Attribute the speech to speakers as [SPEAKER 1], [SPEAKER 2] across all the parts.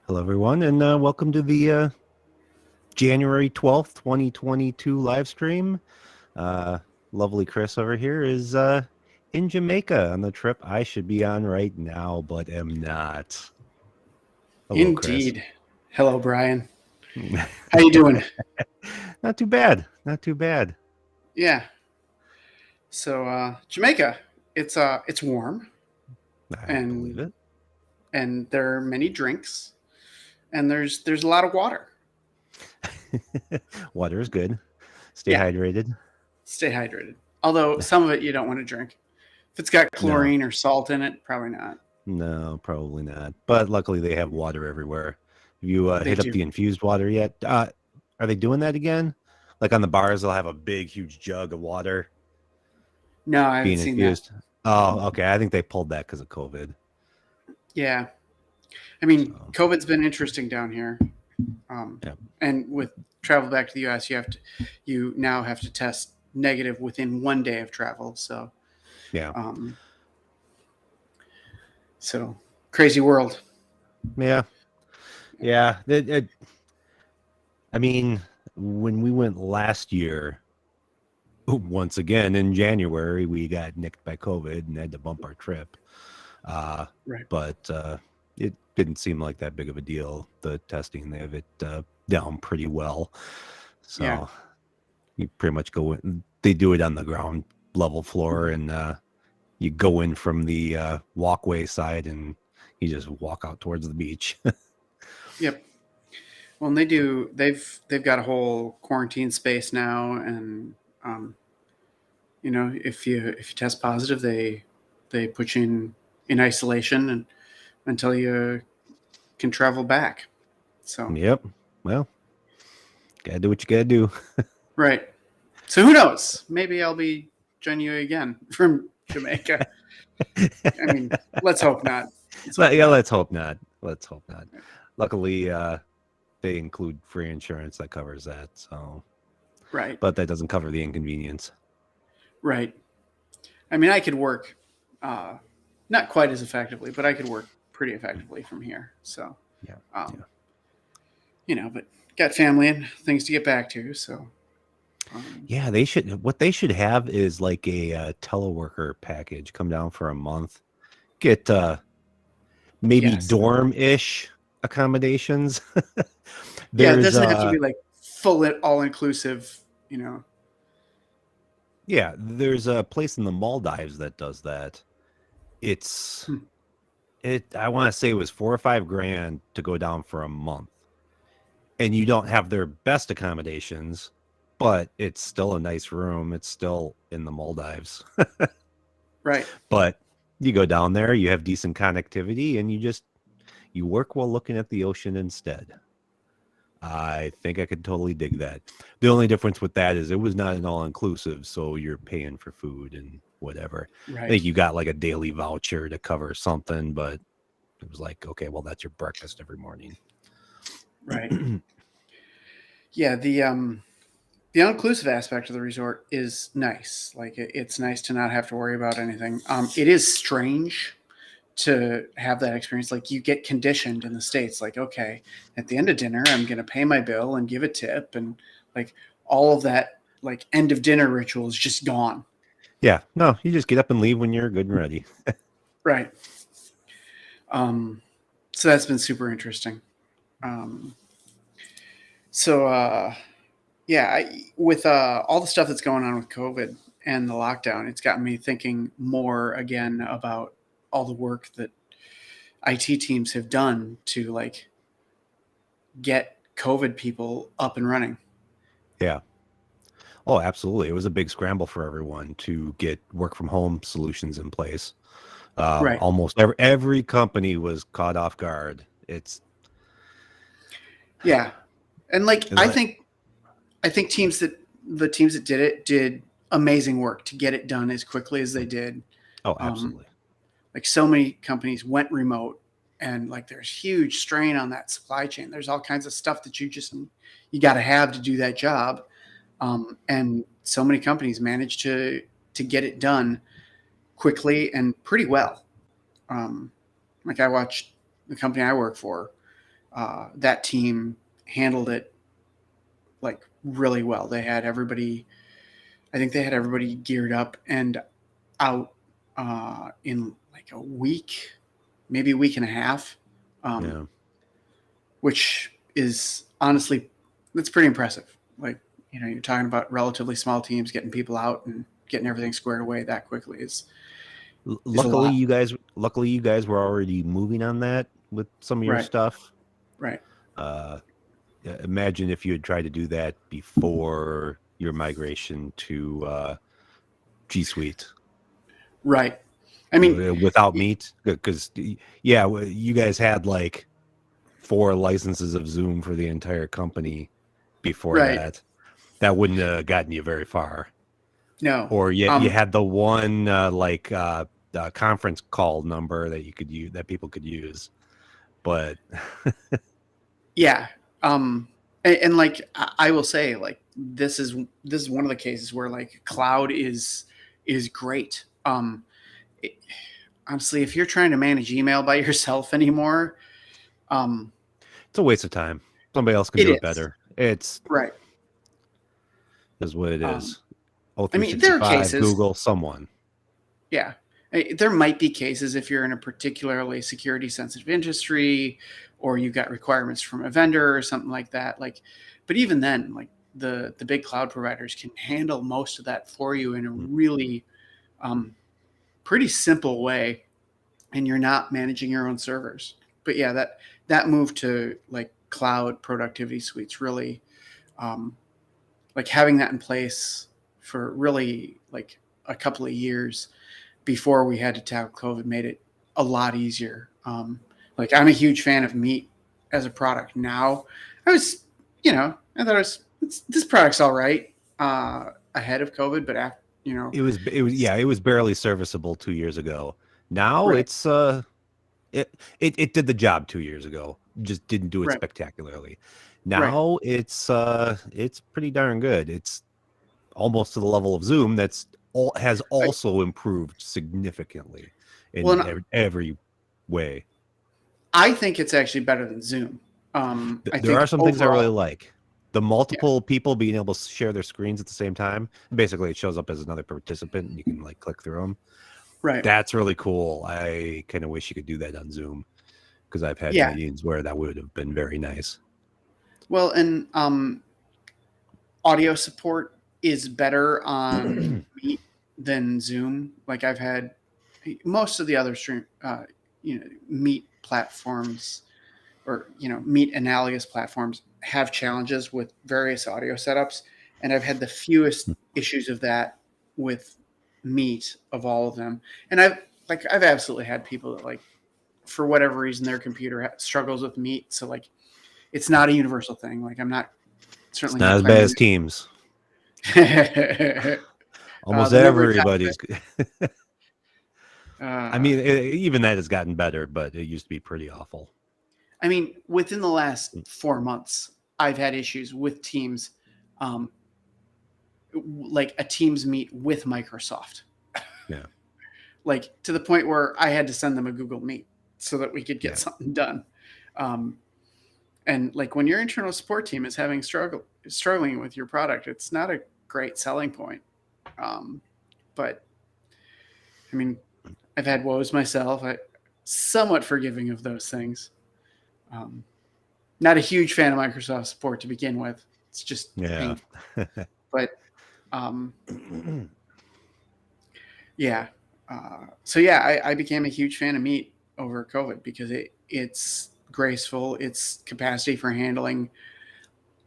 [SPEAKER 1] Hello, everyone, and welcome to the January 12th, 2022 live stream. Lovely Chris over here is in Jamaica on the trip I should be on right now, but am not. Hello, Chris.
[SPEAKER 2] Indeed. Hello, Brian. How you doing?
[SPEAKER 1] Not too bad. Not too bad.
[SPEAKER 2] Yeah. So Jamaica, it's warm
[SPEAKER 1] I believe it.
[SPEAKER 2] and there are many drinks and there's a lot of water.
[SPEAKER 1] Water is good. Stay
[SPEAKER 2] Yeah.
[SPEAKER 1] hydrated.
[SPEAKER 2] Stay hydrated. Although some of it you don't want to drink. If it's got chlorine or salt in it, probably not.
[SPEAKER 1] No, probably not. But luckily they have water everywhere. Have you
[SPEAKER 2] They
[SPEAKER 1] hit up
[SPEAKER 2] do.
[SPEAKER 1] the infused water yet? Are they doing that again? Like on the bars, they'll have a big, huge jug of water
[SPEAKER 2] No, I haven't
[SPEAKER 1] being
[SPEAKER 2] seen
[SPEAKER 1] infused. Oh, okay. I think they pulled that because of COVID.
[SPEAKER 2] that. Yeah. I mean, COVID's been interesting down here.
[SPEAKER 1] Yeah.
[SPEAKER 2] And with travel back to the US, you now have to test negative within 1 day of travel. So
[SPEAKER 1] Yeah.
[SPEAKER 2] So crazy world.
[SPEAKER 1] Yeah. I mean, when we went last year, once again in January, we got nicked by COVID and had to bump our trip.
[SPEAKER 2] Right.
[SPEAKER 1] But it didn't seem like that big of a deal. The testing, they have it down pretty well. So
[SPEAKER 2] Yeah.
[SPEAKER 1] you pretty much go in. They do it on the ground level floor, and you go in from the walkway side, and you just walk out towards the beach.
[SPEAKER 2] Yep. Well, and they've got a whole quarantine space now, and if you test positive, they put you in isolation and until you can travel back. So
[SPEAKER 1] Yep. Well, gotta do what you gotta do.
[SPEAKER 2] right. So who knows? Maybe I'll be joining you again from Jamaica. I mean, let's hope not.
[SPEAKER 1] Let's hope not. Let's hope not. Luckily, they include free insurance that covers that. So,
[SPEAKER 2] right.
[SPEAKER 1] But that doesn't cover the inconvenience.
[SPEAKER 2] Right. I mean, I could work, not quite as effectively, but I could work pretty effectively from here. So, but got family and things to get back to. So,
[SPEAKER 1] yeah, they should. What they should have is like a teleworker package. Come down for a month, get maybe dorm-ish accommodations.
[SPEAKER 2] Yeah, it doesn't have to be like full all-inclusive.
[SPEAKER 1] Yeah, there's a place in the Maldives that does that. I want to say it was $4 or $5 grand to go down for a month, and you don't have their best accommodations, but it's still a nice room. It's still in the Maldives.
[SPEAKER 2] Right.
[SPEAKER 1] But you go down there, you have decent connectivity, and you work while looking at the ocean instead. I think I could totally dig that. The only difference with that is it was not an all-inclusive, so you're paying for food and whatever.
[SPEAKER 2] Right.
[SPEAKER 1] I think you got like a daily voucher to cover something, but it was like, okay, well, that's your breakfast every morning.
[SPEAKER 2] Right. Yeah, the all-inclusive aspect of the resort is nice. Like it's nice to not have to worry about anything. It is strange to have that experience. Like you get conditioned in the States, like, okay, at the end of dinner, I'm going to pay my bill and give a tip. And like all of that, like end of dinner ritual is just gone.
[SPEAKER 1] Yeah, no, you just get up and leave when you're good and ready.
[SPEAKER 2] Right. So that's been super interesting. With all the stuff that's going on with COVID and the lockdown, it's gotten me thinking more again about all the work that IT teams have done to like get COVID people up and running.
[SPEAKER 1] Yeah. Oh, absolutely. It was a big scramble for everyone to get work from home solutions in place.
[SPEAKER 2] Right.
[SPEAKER 1] Almost every company was caught off guard.
[SPEAKER 2] And like I think the teams that did it did amazing work to get it done as quickly as they did.
[SPEAKER 1] Oh, absolutely.
[SPEAKER 2] Like so many companies went remote, and like there's huge strain on that supply chain. There's all kinds of stuff that you got to have to do that job. And so many companies managed to get it done quickly and pretty well. Like I watched the company I work for, that team handled it like really well. They had everybody. I think they had everybody geared up and out in like a week, maybe a week and a half,
[SPEAKER 1] Yeah.
[SPEAKER 2] which is honestly, that's pretty impressive. Like, you're talking about relatively small teams getting people out and getting everything squared away that quickly is a
[SPEAKER 1] Luckily,
[SPEAKER 2] lot.
[SPEAKER 1] you guys were already moving on that with some of your
[SPEAKER 2] Right.
[SPEAKER 1] stuff.
[SPEAKER 2] Right.
[SPEAKER 1] Imagine if you had tried to do that before your migration to G Suite
[SPEAKER 2] Right. I mean,
[SPEAKER 1] without Meet, because you guys had like 4 licenses of Zoom for the entire company before
[SPEAKER 2] right.
[SPEAKER 1] that. That wouldn't have gotten you very far.
[SPEAKER 2] No.
[SPEAKER 1] Or you had the one conference call number that you could use, that people could use, but
[SPEAKER 2] Yeah. And like I will say, like this is one of the cases where like cloud is great. It, honestly, if you're trying to manage email by yourself anymore, um,
[SPEAKER 1] it's a waste of time. Somebody else can
[SPEAKER 2] it
[SPEAKER 1] do it
[SPEAKER 2] is.
[SPEAKER 1] better. It's
[SPEAKER 2] Right.
[SPEAKER 1] is what it
[SPEAKER 2] Um,
[SPEAKER 1] is. O
[SPEAKER 2] I
[SPEAKER 1] three
[SPEAKER 2] mean,
[SPEAKER 1] sixty
[SPEAKER 2] there are
[SPEAKER 1] five,
[SPEAKER 2] cases.
[SPEAKER 1] Google, someone.
[SPEAKER 2] Yeah. There might be cases if you're in a particularly security sensitive industry or you've got requirements from a vendor or something like that. Like, but even then, like the big cloud providers can handle most of that for you in a really um, pretty simple way, and you're not managing your own servers. But yeah, that move to like cloud productivity suites really like having that in place for really like a couple of years before we had to tackle COVID made it a lot easier. Like I'm a huge fan of Meat as a product now. I was, I thought this product's all right ahead of COVID, but after,
[SPEAKER 1] It was barely serviceable 2 years ago. Now
[SPEAKER 2] right,
[SPEAKER 1] it's it did the job 2 years ago. Just didn't do it
[SPEAKER 2] right,
[SPEAKER 1] spectacularly.
[SPEAKER 2] right.
[SPEAKER 1] Now it's pretty darn good. It's almost to the level of Zoom has
[SPEAKER 2] I,
[SPEAKER 1] also improved significantly
[SPEAKER 2] well,
[SPEAKER 1] in
[SPEAKER 2] and
[SPEAKER 1] every way.
[SPEAKER 2] I think it's actually better than Zoom. I
[SPEAKER 1] There are
[SPEAKER 2] think
[SPEAKER 1] some things I really
[SPEAKER 2] overall,
[SPEAKER 1] like. The
[SPEAKER 2] yeah,
[SPEAKER 1] multiple people being able to share their screens at the same time. Basically, it shows up as another participant, and you can like click through them.
[SPEAKER 2] right,
[SPEAKER 1] That's really cool. I kind of wish you could do that on Zoom because I've had
[SPEAKER 2] yeah.
[SPEAKER 1] meetings where that would have been very nice.
[SPEAKER 2] Well, and audio support is better on Meet than Zoom. Like I've had most of the other stream, Meet platforms or Meet analogous platforms have challenges with various audio setups, and I've had the fewest issues of that with Meet of all of them. And I've absolutely had people that like for whatever reason their computer struggles with Meet, so like it's not a universal thing. Like I'm not
[SPEAKER 1] It's
[SPEAKER 2] certainly
[SPEAKER 1] not
[SPEAKER 2] not
[SPEAKER 1] as bad
[SPEAKER 2] claiming
[SPEAKER 1] as Teams.
[SPEAKER 2] that.
[SPEAKER 1] Almost
[SPEAKER 2] The number of times
[SPEAKER 1] everybody's. I
[SPEAKER 2] uh,
[SPEAKER 1] mean, even that has gotten better, but it used to be pretty awful.
[SPEAKER 2] I mean, within the last 4 months, I've had issues with Teams, um, like a Teams meet with Microsoft,
[SPEAKER 1] Yeah,
[SPEAKER 2] like to the point where I had to send them a Google Meet so that we could get
[SPEAKER 1] yeah.
[SPEAKER 2] something done. Um, and like when your internal support team is struggling with your product, it's not a great selling point. Um, but I mean, I've had woes myself. I somewhat forgiving of those things. Um, Not a huge fan of Microsoft support to begin with. It's just
[SPEAKER 1] Yeah.
[SPEAKER 2] painful. But um, yeah. So yeah, I became a huge fan of Meet over COVID because it's graceful. Its capacity for handling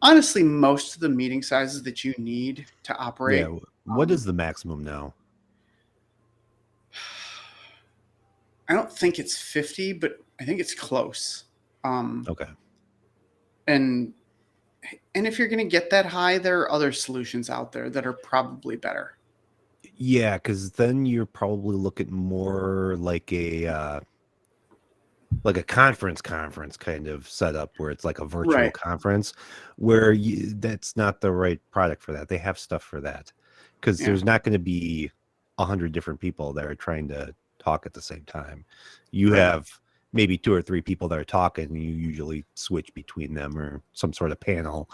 [SPEAKER 2] honestly most of the meeting sizes that you need to
[SPEAKER 1] Yeah.
[SPEAKER 2] operate.
[SPEAKER 1] What is
[SPEAKER 2] Um,
[SPEAKER 1] the maximum now?
[SPEAKER 2] I don't think it's 50, but I think it's close. Um,
[SPEAKER 1] Okay.
[SPEAKER 2] and and if you're going to get that high, there are other solutions out there that are probably better.
[SPEAKER 1] Yeah, because then you're probably looking more like a conference kind of setup where it's like a virtual
[SPEAKER 2] Right.
[SPEAKER 1] conference where that's not the right product for that. They have stuff for that because
[SPEAKER 2] Yeah.
[SPEAKER 1] there's not going to be 100 different people that are trying to talk at the same time. You
[SPEAKER 2] Right.
[SPEAKER 1] have maybe 2 or 3 people that are talking, and you usually switch between them or some sort of panel,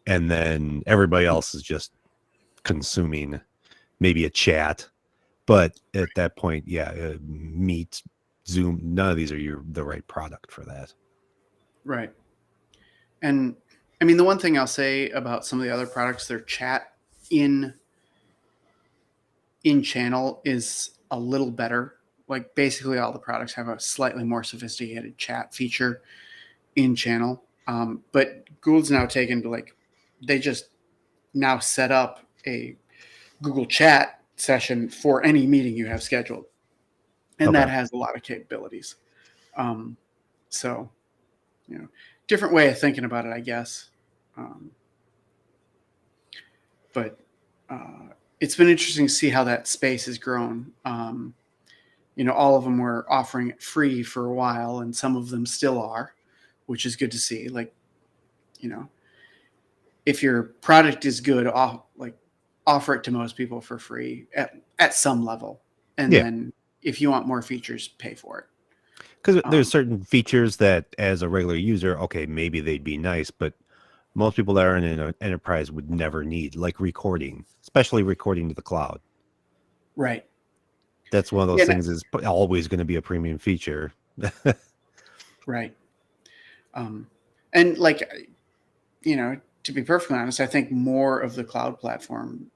[SPEAKER 1] and then everybody else is just consuming maybe a chat. But at that point, Meet, Zoom, none of these are the right product for that.
[SPEAKER 2] Right. And I mean, the one thing I'll say about some of the other products, their chat in channel is a little better. Like basically all the products have a slightly more sophisticated chat feature in channel. But Google's now taken to they just now set up a Google Chat session for any meeting you have scheduled. And that has a lot of capabilities. So, different way of thinking about it, I guess. But it's been interesting to see how that space has grown. All of them were offering it free for a while, and some of them still are, which is good to see. If your product is good, offer it to most people for free at some level. And then if you want more features, pay for it.
[SPEAKER 1] Because there's certain features that as a regular user, okay, maybe they'd be nice, but most people that are in an enterprise would never need, like recording, especially recording to the cloud.
[SPEAKER 2] Right.
[SPEAKER 1] That's one of those things is always going to be a premium feature.
[SPEAKER 2] Right. And to be perfectly honest, I think more of the cloud platform,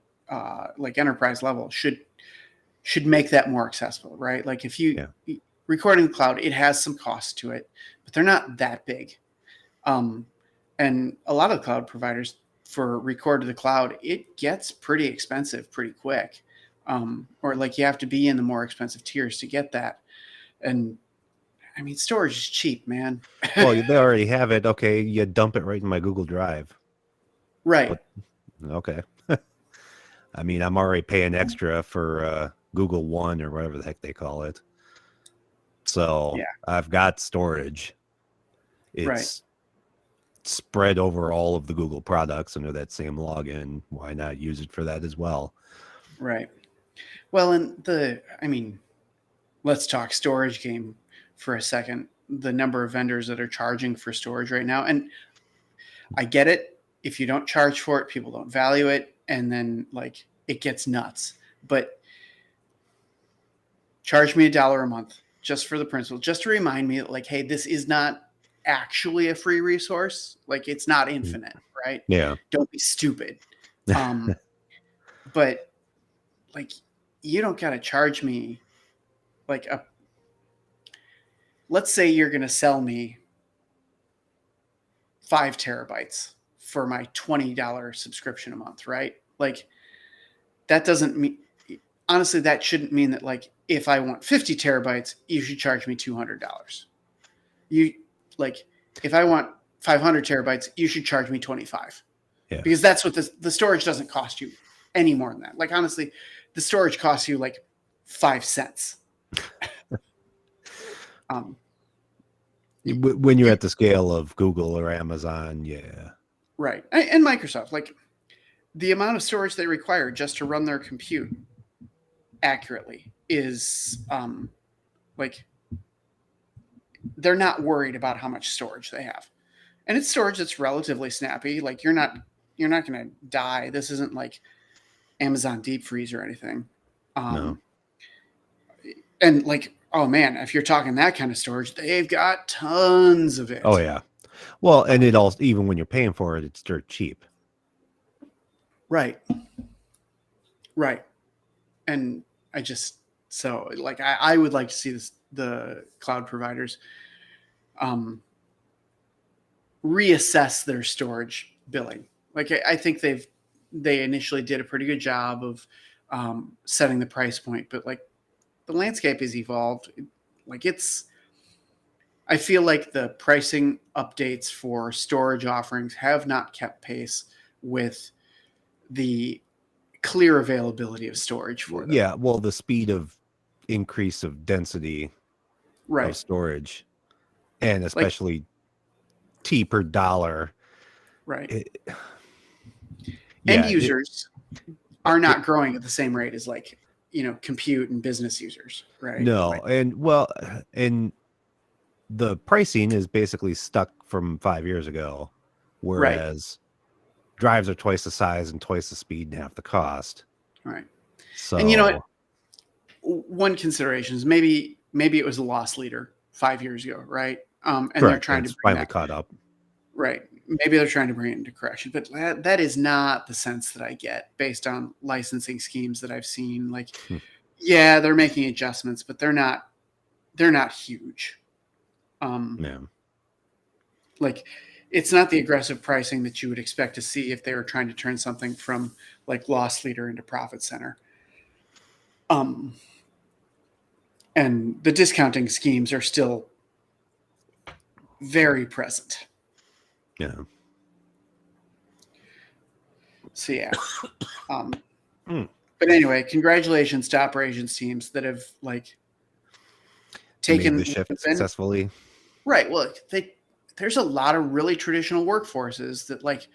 [SPEAKER 2] like enterprise level, should make that more accessible, right? Like if you recording the cloud, it has some cost to it, but they're not that big. And a lot of cloud providers for record to the cloud, it gets pretty expensive pretty quick. Or you have to be in the more expensive tiers to get that. And I mean, storage is cheap, man.
[SPEAKER 1] Well, they already have it. Okay, you dump it right in my Google Drive.
[SPEAKER 2] Right.
[SPEAKER 1] Okay. I mean, I'm already paying extra for Google One or whatever the heck they call it. So I've got storage. It's spread over all of the Google products under that same login. Why not use it for that as well?
[SPEAKER 2] Right. Well, let's talk storage game for a second. The number of vendors that are charging for storage right now. And I get it. If you don't charge for it, people don't value it. And then it gets nuts. But charge me $1 a month just for the principle, just to remind me that hey, this is not actually a free resource. It's not infinite, right?
[SPEAKER 1] Yeah.
[SPEAKER 2] Don't be stupid. But you don't got to charge me let's say you're going to sell me 5 terabytes for my $20 subscription a month, right? That doesn't mean, honestly, that shouldn't mean that if I want 50 terabytes, you should charge me $200. If I want 500 terabytes, you should charge me 25.
[SPEAKER 1] Yeah.
[SPEAKER 2] Because that's what the storage doesn't cost you any more than that. Honestly, the storage costs you 5 cents.
[SPEAKER 1] When you're at the scale of Google or Amazon,
[SPEAKER 2] right, and Microsoft, the amount of storage they require just to run their compute accurately is they're not worried about how much storage they have, and it's storage that's relatively snappy. You're not going to die. This isn't Amazon deep freeze or anything.
[SPEAKER 1] No.
[SPEAKER 2] And oh man, if you're talking that kind of storage, they've got tons of it.
[SPEAKER 1] Oh yeah. Well, and it also, even when you're paying for it, it's dirt cheap.
[SPEAKER 2] Right. Right. And I would like to see the cloud providers reassess their storage billing. I think they initially did a pretty good job of setting the price point, but the landscape has evolved. I feel like the pricing updates for storage offerings have not kept pace with the clear availability of storage for them.
[SPEAKER 1] Yeah, well, the speed of increase of density of storage, and especially T per dollar.
[SPEAKER 2] Right. End users are not growing at the same rate as compute and business users, right?
[SPEAKER 1] No, and the pricing is basically stuck from 5 years ago,
[SPEAKER 2] Right.
[SPEAKER 1] whereas drives are twice the size and twice the speed and half the cost.
[SPEAKER 2] Right. And you know what?
[SPEAKER 1] So
[SPEAKER 2] One consideration is maybe it was a loss leader 5 years ago, right? And they're
[SPEAKER 1] correct,
[SPEAKER 2] trying
[SPEAKER 1] and
[SPEAKER 2] to
[SPEAKER 1] it's
[SPEAKER 2] bring
[SPEAKER 1] finally
[SPEAKER 2] that
[SPEAKER 1] caught up.
[SPEAKER 2] right. Maybe they're trying to bring it into correction, but that is not the sense that I get based on licensing schemes that I've seen. Like, yeah, they're making adjustments, but they're not huge.
[SPEAKER 1] Yeah.
[SPEAKER 2] Like, it's not the aggressive pricing that you would expect to see if they were trying to turn something from like loss leader into profit center. And the discounting schemes are still very present.
[SPEAKER 1] Yeah.
[SPEAKER 2] So yeah.
[SPEAKER 1] Mm.
[SPEAKER 2] But anyway, congratulations to operations teams that have like taken
[SPEAKER 1] Made the shift successfully.
[SPEAKER 2] Right. Look, there's a lot of really traditional workforces that, like,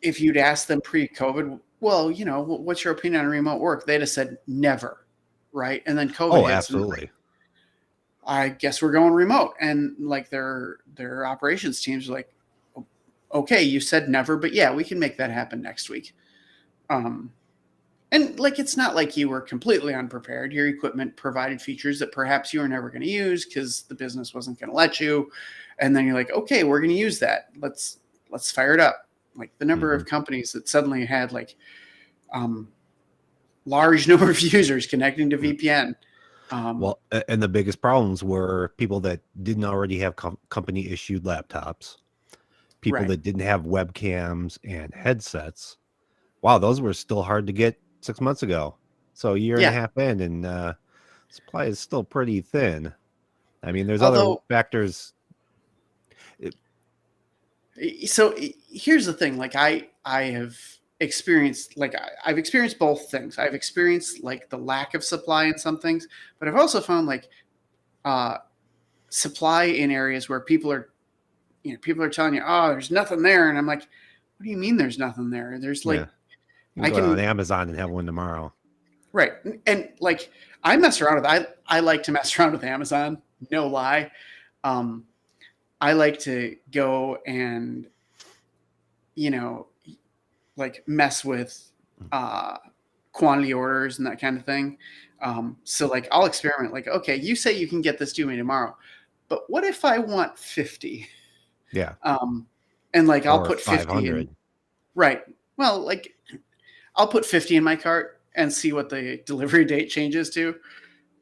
[SPEAKER 2] if you'd asked them pre-COVID, well, you know, what's your opinion on remote work? They'd have said never, right? And then COVID
[SPEAKER 1] Oh,
[SPEAKER 2] hits,
[SPEAKER 1] absolutely.
[SPEAKER 2] And I guess we're going remote, and like their operations teams are like, okay, you said never, but yeah, we can make that happen next week. And like, it's not like you were completely unprepared. Your equipment provided features that perhaps you were never going to use because the business wasn't going to let you. And then you're like, okay, we're going to use that. Let's fire it up. Like the number of companies that suddenly had like large number of users connecting to VPN.
[SPEAKER 1] Well, and the biggest problems were people that didn't already have company issued laptops, people
[SPEAKER 2] Right.
[SPEAKER 1] that didn't have webcams and headsets. Wow, those were still hard to get 6 months ago. So a year and a half in, and supply is still pretty thin. I mean, there's other factors.
[SPEAKER 2] So here's the thing. Like I have experienced, like I've experienced both things. I've experienced like the lack of supply in some things, but I've also found like supply in areas where people are telling you, oh, there's nothing there. And I'm like, what do you mean there's nothing there? There's like,
[SPEAKER 1] I can go on Amazon and have one tomorrow.
[SPEAKER 2] Right. And like, I mess around with, I like to mess around with Amazon. No lie. I like to go and, you know, like mess with quantity orders and that kind of thing. So like I'll experiment, like, okay, you say you can get this to me tomorrow, but what if I want 50?
[SPEAKER 1] Yeah.
[SPEAKER 2] And like I'll
[SPEAKER 1] or
[SPEAKER 2] put 50
[SPEAKER 1] 500.
[SPEAKER 2] in. Right. Well, like I'll put 50 in my cart and see what the delivery date changes to.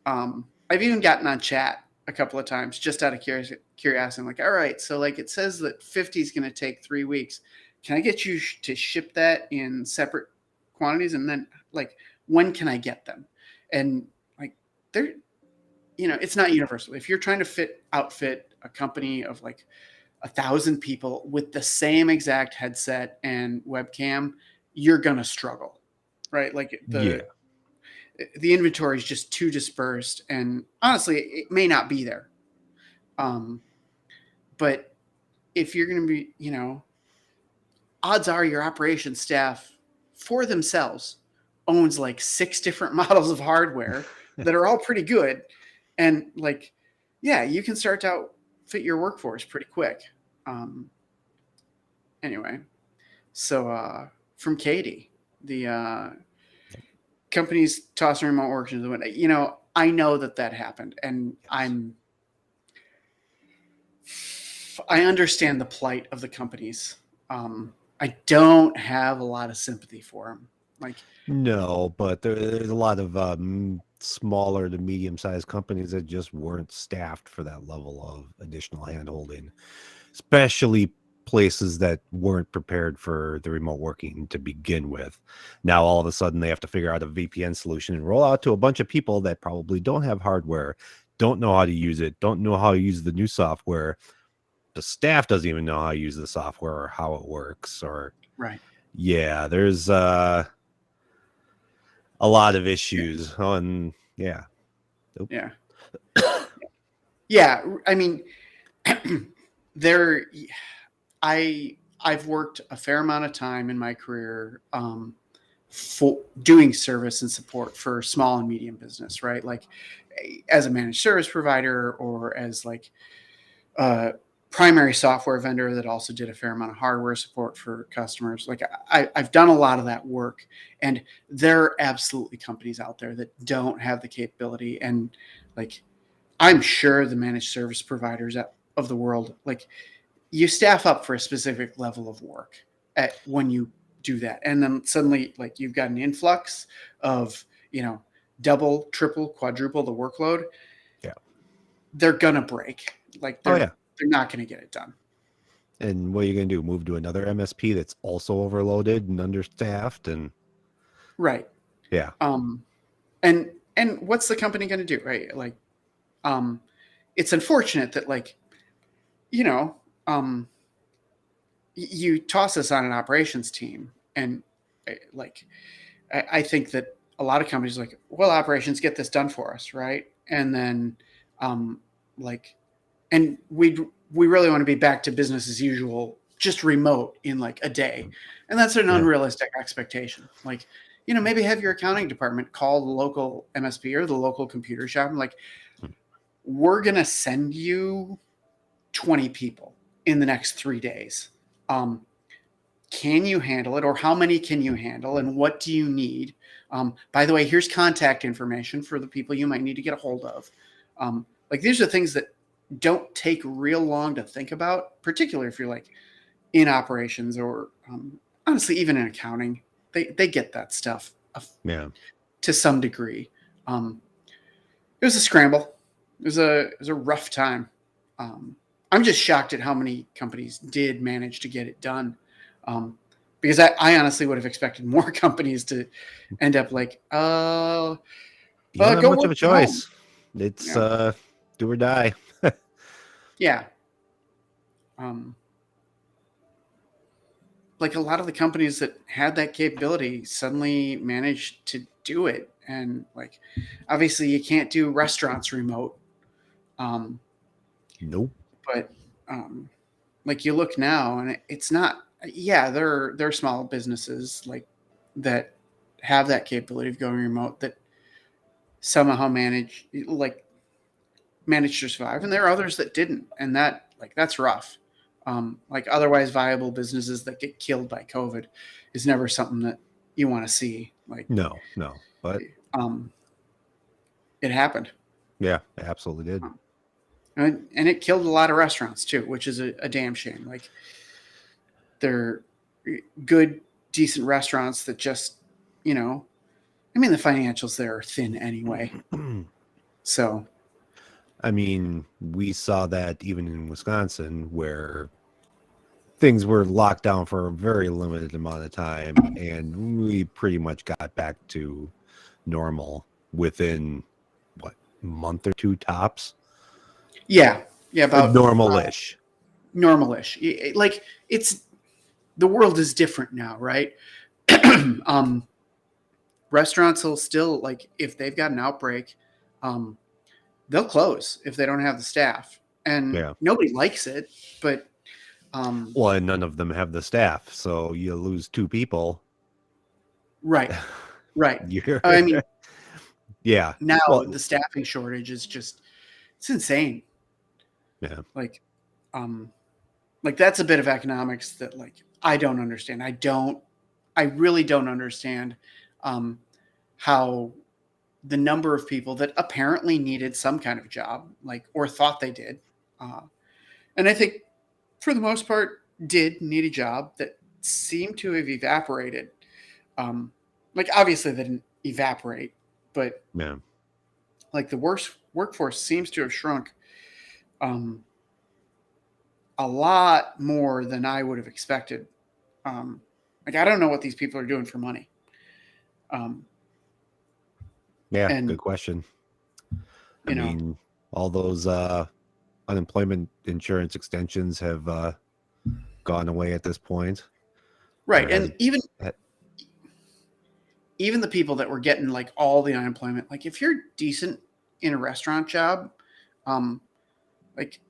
[SPEAKER 2] I've even gotten on chat a couple of times just out of curiosity. I'm like, all right, so like it says that 50 is going to take 3 weeks. Can I get you to ship that in separate quantities? And then like, when can I get them? And like, they're, you know, it's not universal. If you're trying to outfit a company of like 1,000 people with the same exact headset and webcam, you're going to struggle, right? Like the inventory is just too dispersed, and honestly, it may not be there. But if you're going to be, you know, odds are your operations staff for themselves owns like 6 different models of hardware that are all pretty good. And like, yeah, you can start to outfit your workforce pretty quick. Anyway, so from Katie, the companies tossing remote work into the window. You know, I know that happened, and I understand the plight of the companies. I don't have a lot of sympathy for them. Like,
[SPEAKER 1] no, but there's a lot of smaller to medium-sized companies that just weren't staffed for that level of additional handholding, especially places that weren't prepared for the remote working to begin with. Now all of a sudden they have to figure out a VPN solution and roll out to a bunch of people that probably don't have hardware, don't know how to use it, don't know how to use the new software. The staff doesn't even know how to use the software or how it works. Or
[SPEAKER 2] right.
[SPEAKER 1] Yeah, there's a lot of issues. Yeah. Oh, and yeah.
[SPEAKER 2] Oop. Yeah. Yeah. I mean, I've worked a fair amount of time in my career for doing service and support for small and medium business, right? Like as a managed service provider, or as like primary software vendor that also did a fair amount of hardware support for customers. Like I've done a lot of that work, and there are absolutely companies out there that don't have the capability. And like, I'm sure the managed service providers of the world, like, you staff up for a specific level of work when you do that. And then suddenly, like, you've got an influx of, double, triple, quadruple the workload.
[SPEAKER 1] Yeah.
[SPEAKER 2] They're going to break. Like, they're not going to get it done.
[SPEAKER 1] And what are you going to do? Move to another MSP that's also overloaded and understaffed? And
[SPEAKER 2] right.
[SPEAKER 1] Yeah.
[SPEAKER 2] And what's the company going to do? Right. Like, it's unfortunate that, like, you toss us on an operations team, and like, I think that a lot of companies are like, well, operations, get this done for us, right? And then, and we really want to be back to business as usual, just remote in like a day, and that's an unrealistic expectation. Like, maybe have your accounting department call the local MSP or the local computer shop and like, we're gonna send you 20 people in the next 3 days. Can you handle it, or how many can you handle, and what do you need? By the way, here's contact information for the people you might need to get a hold of. Like, these are things that don't take real long to think about, particularly if you're like in operations or honestly even in accounting. They get that stuff to some degree. It was a scramble. It was a rough time. I'm just shocked at how many companies did manage to get it done. Because I honestly would have expected more companies to end up like,
[SPEAKER 1] you don't have much of a choice. It's do or die.
[SPEAKER 2] Yeah. Like, a lot of the companies that had that capability suddenly managed to do it. And like, obviously you can't do restaurants remote.
[SPEAKER 1] Nope.
[SPEAKER 2] But like, you look now and it's not, there are small businesses like that have that capability of going remote that somehow managed to survive, and there are others that didn't, and that's rough. Like, otherwise viable businesses that get killed by COVID is never something that you want to see. Like,
[SPEAKER 1] no, but
[SPEAKER 2] it happened.
[SPEAKER 1] Yeah, it absolutely did.
[SPEAKER 2] And it killed a lot of restaurants too, which is a damn shame. Like, they're good, decent restaurants that just, the financials there are thin anyway. So,
[SPEAKER 1] I mean, we saw that even in Wisconsin, where things were locked down for a very limited amount of time, and we pretty much got back to normal within a month or two tops.
[SPEAKER 2] Yeah, about
[SPEAKER 1] normal-ish.
[SPEAKER 2] Like, it's, the world is different now, right? Restaurants will still, like, if they've got an outbreak, they'll close if they don't have the staff, and nobody likes it, but
[SPEAKER 1] well, and none of them have the staff, so you lose 2 people.
[SPEAKER 2] Right. I mean, now the staffing shortage is just, it's insane.
[SPEAKER 1] Yeah.
[SPEAKER 2] Like that's a bit of economics that, like, I don't understand. I really don't understand how the number of people that apparently needed some kind of job, like, or thought they did, and I think for the most part did need a job, that seemed to have evaporated. Like, obviously they didn't evaporate, but like, the workforce seems to have shrunk a lot more than I would have expected. Like, I don't know what these people are doing for money.
[SPEAKER 1] Good question. I mean, all those unemployment insurance extensions have gone away at this point.
[SPEAKER 2] Right. And even the people that were getting, like, all the unemployment, like, if you're decent in a restaurant job, like,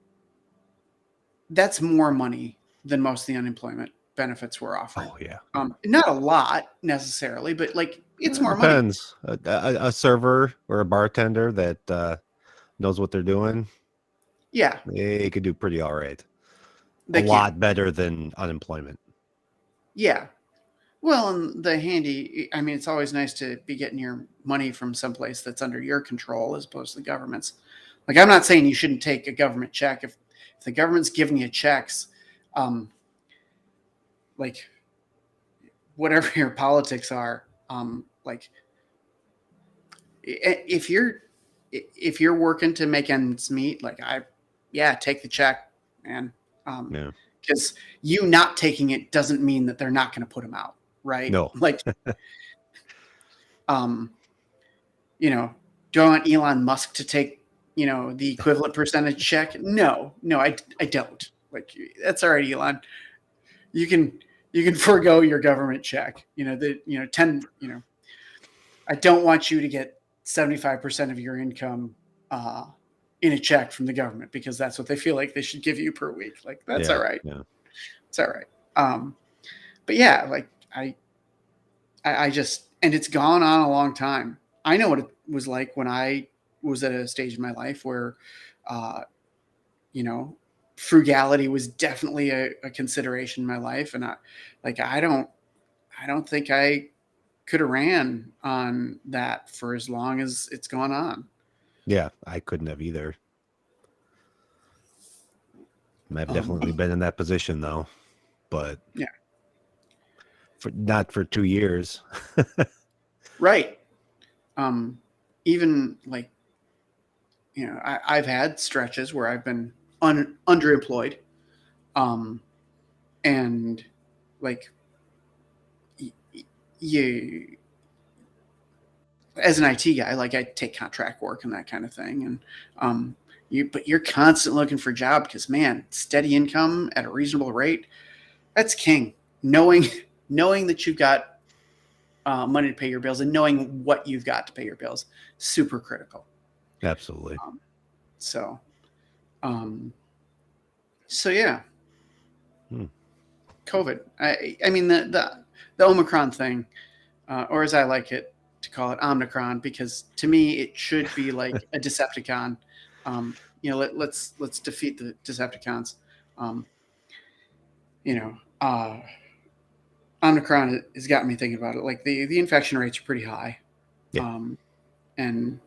[SPEAKER 2] that's more money than most of the unemployment benefits were offering.
[SPEAKER 1] Oh, yeah.
[SPEAKER 2] Not a lot necessarily, but, like, it's more money.
[SPEAKER 1] Depends. A server or a bartender that knows what they're doing.
[SPEAKER 2] Yeah,
[SPEAKER 1] they could do pretty all right.
[SPEAKER 2] they
[SPEAKER 1] A
[SPEAKER 2] can.
[SPEAKER 1] lot better than unemployment.
[SPEAKER 2] Yeah. Well, and the handy, I mean, it's always nice to be getting your money from someplace that's under your control as opposed to the government's. Like, I'm not saying you shouldn't take a government check. If the government's giving you checks, um, like whatever your politics are, like if you're working to make ends meet, like take the check, man.
[SPEAKER 1] Yeah.
[SPEAKER 2] Because you not taking it doesn't mean that they're not going to put them out, right?
[SPEAKER 1] No.
[SPEAKER 2] Like, you know, do I want Elon Musk to take, the equivalent percentage check? No, I don't. Like, that's all right, Elon. You can forego your government check. 10. I don't want you to get 75% of your income in a check from the government because that's what they feel like they should give you per week. Like, that's all right.
[SPEAKER 1] Yeah.
[SPEAKER 2] It's all right. But yeah, like I just, and it's gone on a long time. I know what it was like when I was at a stage in my life where, frugality was definitely a consideration in my life. And I don't think I could have ran on that for as long as it's gone on.
[SPEAKER 1] Yeah, I couldn't have either. I've definitely been in that position though, but
[SPEAKER 2] yeah,
[SPEAKER 1] not for 2 years.
[SPEAKER 2] right. Even like, I've had stretches where I've been underemployed, and like you, as an IT guy, like I take contract work and that kind of thing, and but you're constantly looking for a job because, man, steady income at a reasonable rate, that's king. Knowing that you've got money to pay your bills and knowing what you've got to pay your bills, super critical.
[SPEAKER 1] Absolutely.
[SPEAKER 2] So yeah. COVID. I mean the Omicron thing, or as I like it to call it, Omnicron, because to me it should be like a Decepticon. Let's defeat the Decepticons. Omicron has got me thinking about it. Like the infection rates are pretty high, and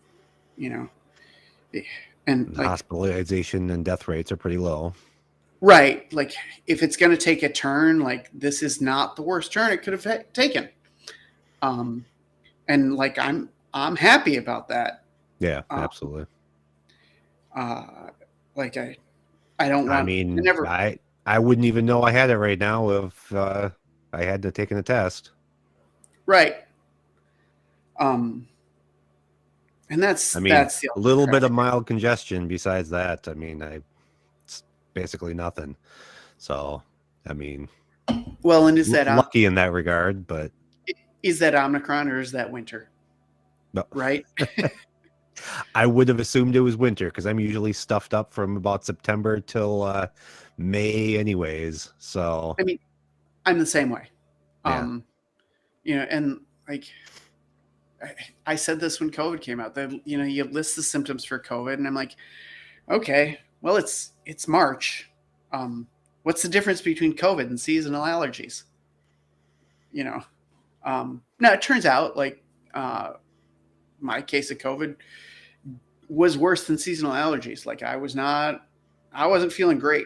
[SPEAKER 2] like,
[SPEAKER 1] hospitalization and death rates are pretty low.
[SPEAKER 2] Right. Like, if it's going to take a turn, like, this is not the worst turn it could have taken. And like, I'm happy about that.
[SPEAKER 1] Yeah, absolutely.
[SPEAKER 2] Like I don't want,
[SPEAKER 1] I mean, I wouldn't even know I had it right now if I had to take a test.
[SPEAKER 2] Right. And that's
[SPEAKER 1] a little bit of mild congestion. Besides that, I mean, it's basically nothing. So, I mean,
[SPEAKER 2] well, and is that
[SPEAKER 1] lucky in that regard? But
[SPEAKER 2] is that Omicron or is that winter?
[SPEAKER 1] No.
[SPEAKER 2] Right.
[SPEAKER 1] I would have assumed it was winter because I'm usually stuffed up from about September till May, anyways. So,
[SPEAKER 2] I mean, I'm the same way.
[SPEAKER 1] Yeah.
[SPEAKER 2] And like, I said this when COVID came out, that, you list the symptoms for COVID and I'm like, okay, well, it's March. What's the difference between COVID and seasonal allergies? Now it turns out like, my case of COVID was worse than seasonal allergies. Like, I wasn't feeling great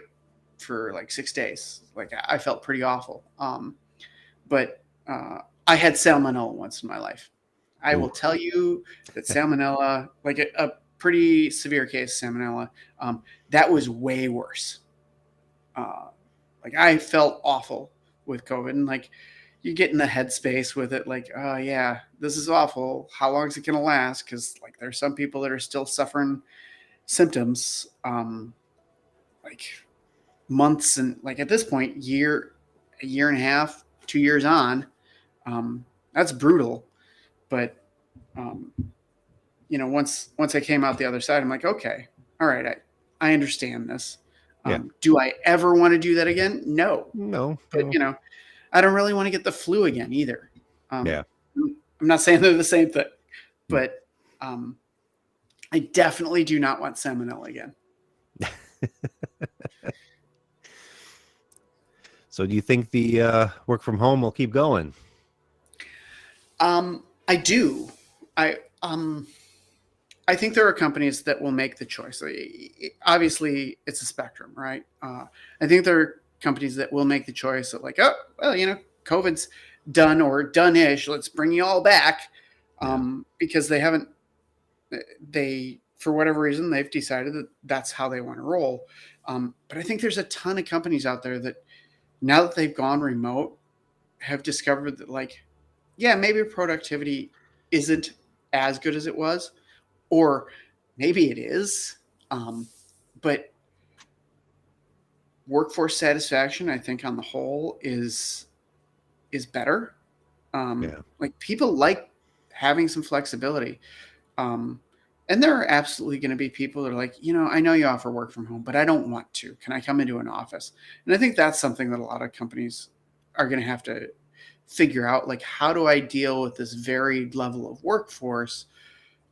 [SPEAKER 2] for like 6 days. Like, I felt pretty awful. But I had salmonella once in my life. I will tell you that salmonella, like a pretty severe case of salmonella, that was way worse. Like, I felt awful with COVID, and like, you get in the headspace with it, like, oh yeah, this is awful. How long is it going to last? Because like, there's some people that are still suffering symptoms, like months, and like at this point, a year and a half, 2 years on, that's brutal. But once I came out the other side, I'm like, okay, all right, I understand this. Do I ever want to do that again? No. But I don't really want to get the flu again either.
[SPEAKER 1] Yeah.
[SPEAKER 2] I'm not saying they're the same thing, but I definitely do not want salmonella again.
[SPEAKER 1] So do you think the work from home will keep going?
[SPEAKER 2] I do. I I think there are companies that will make the choice. Obviously, it's a spectrum, right? I think there are companies that will make the choice of like, oh, well, COVID's done or done-ish. Let's bring you all back,
[SPEAKER 1] Yeah.
[SPEAKER 2] because they haven't. They, for whatever reason, they've decided that that's how they want to roll. But I think there's a ton of companies out there that now that they've gone remote have discovered that, like, yeah, maybe productivity isn't as good as it was, or maybe it is, but workforce satisfaction, I think, on the whole, is better.
[SPEAKER 1] Yeah.
[SPEAKER 2] Like, people like having some flexibility, and there are absolutely going to be people that are like, I know you offer work from home, but I don't want to. Can I come into an office? And I think that's something that a lot of companies are going to have to figure out. Like, how do I deal with this varied level of workforce?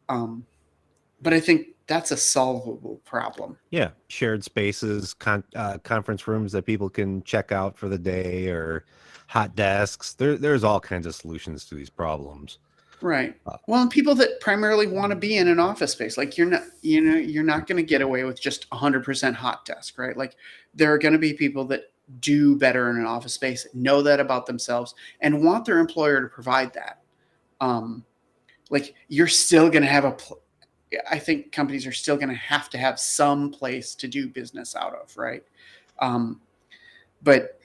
[SPEAKER 2] But I think that's a solvable problem.
[SPEAKER 1] Yeah. Shared spaces, conference rooms that people can check out for the day, or hot desks. There's all kinds of solutions to these problems.
[SPEAKER 2] Right.
[SPEAKER 1] Uh,
[SPEAKER 2] Well, and people that primarily want to be in an office space, like, you're not going to get away with just 100% hot desk, right? Like, there are going to be people that do better in an office space, know that about themselves, and want their employer to provide that. Um, like, you're still going to have I think companies are still going to have some place to do business out of, right? Um, but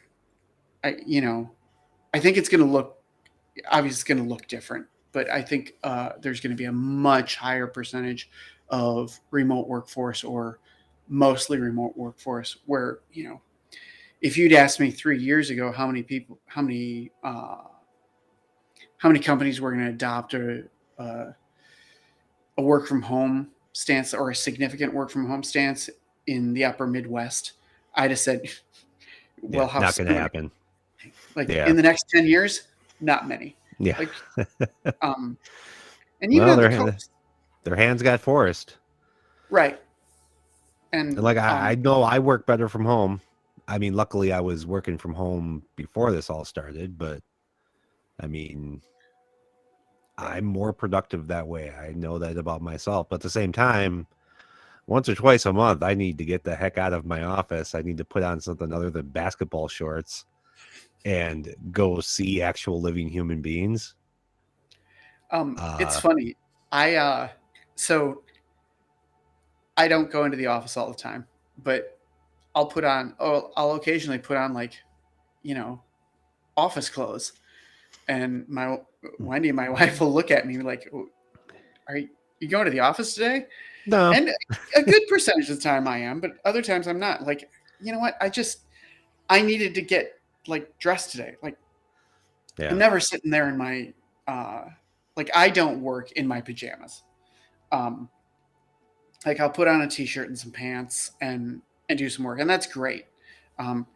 [SPEAKER 2] I think it's going to look, obviously, it's going to look different. But I think there's going to be a much higher percentage of remote workforce, or mostly remote workforce, where, if you'd asked me 3 years ago how many companies were going to adopt a work from home stance, or a significant work from home stance in the upper Midwest, I'd have said,
[SPEAKER 1] yeah.
[SPEAKER 2] well, how
[SPEAKER 1] Not going to
[SPEAKER 2] soon?
[SPEAKER 1] happen.
[SPEAKER 2] Like,
[SPEAKER 1] Yeah.
[SPEAKER 2] in the next 10 years, not many.
[SPEAKER 1] Yeah.
[SPEAKER 2] Like, and even
[SPEAKER 1] Well,
[SPEAKER 2] on the coast,
[SPEAKER 1] their hands got forced.
[SPEAKER 2] right?
[SPEAKER 1] And
[SPEAKER 2] And
[SPEAKER 1] like I know I work better from home. I mean, luckily I was working from home before this all started, but I mean,
[SPEAKER 2] right.
[SPEAKER 1] I'm more productive that way. I know that about myself. But at the same time, once or twice a month, I need to get the heck out of my office. I need to put on something other than basketball shorts and go see actual living human beings.
[SPEAKER 2] It's
[SPEAKER 1] Uh,
[SPEAKER 2] funny. I so I don't go into the office all the time, but I'll occasionally put on, like, you know, office clothes, and my Wendy, my wife, will look at me like, "Are you going to the office today?"
[SPEAKER 1] no,
[SPEAKER 2] And a good percentage of the time I am, but other times I'm not. Like, you know what? I needed to get, like, dressed today. Like, I'm
[SPEAKER 1] yeah,
[SPEAKER 2] never sitting there in my like, I don't work in my pajamas. Um, like, I'll put on a t-shirt and some pants and do some work, and that's great. Um,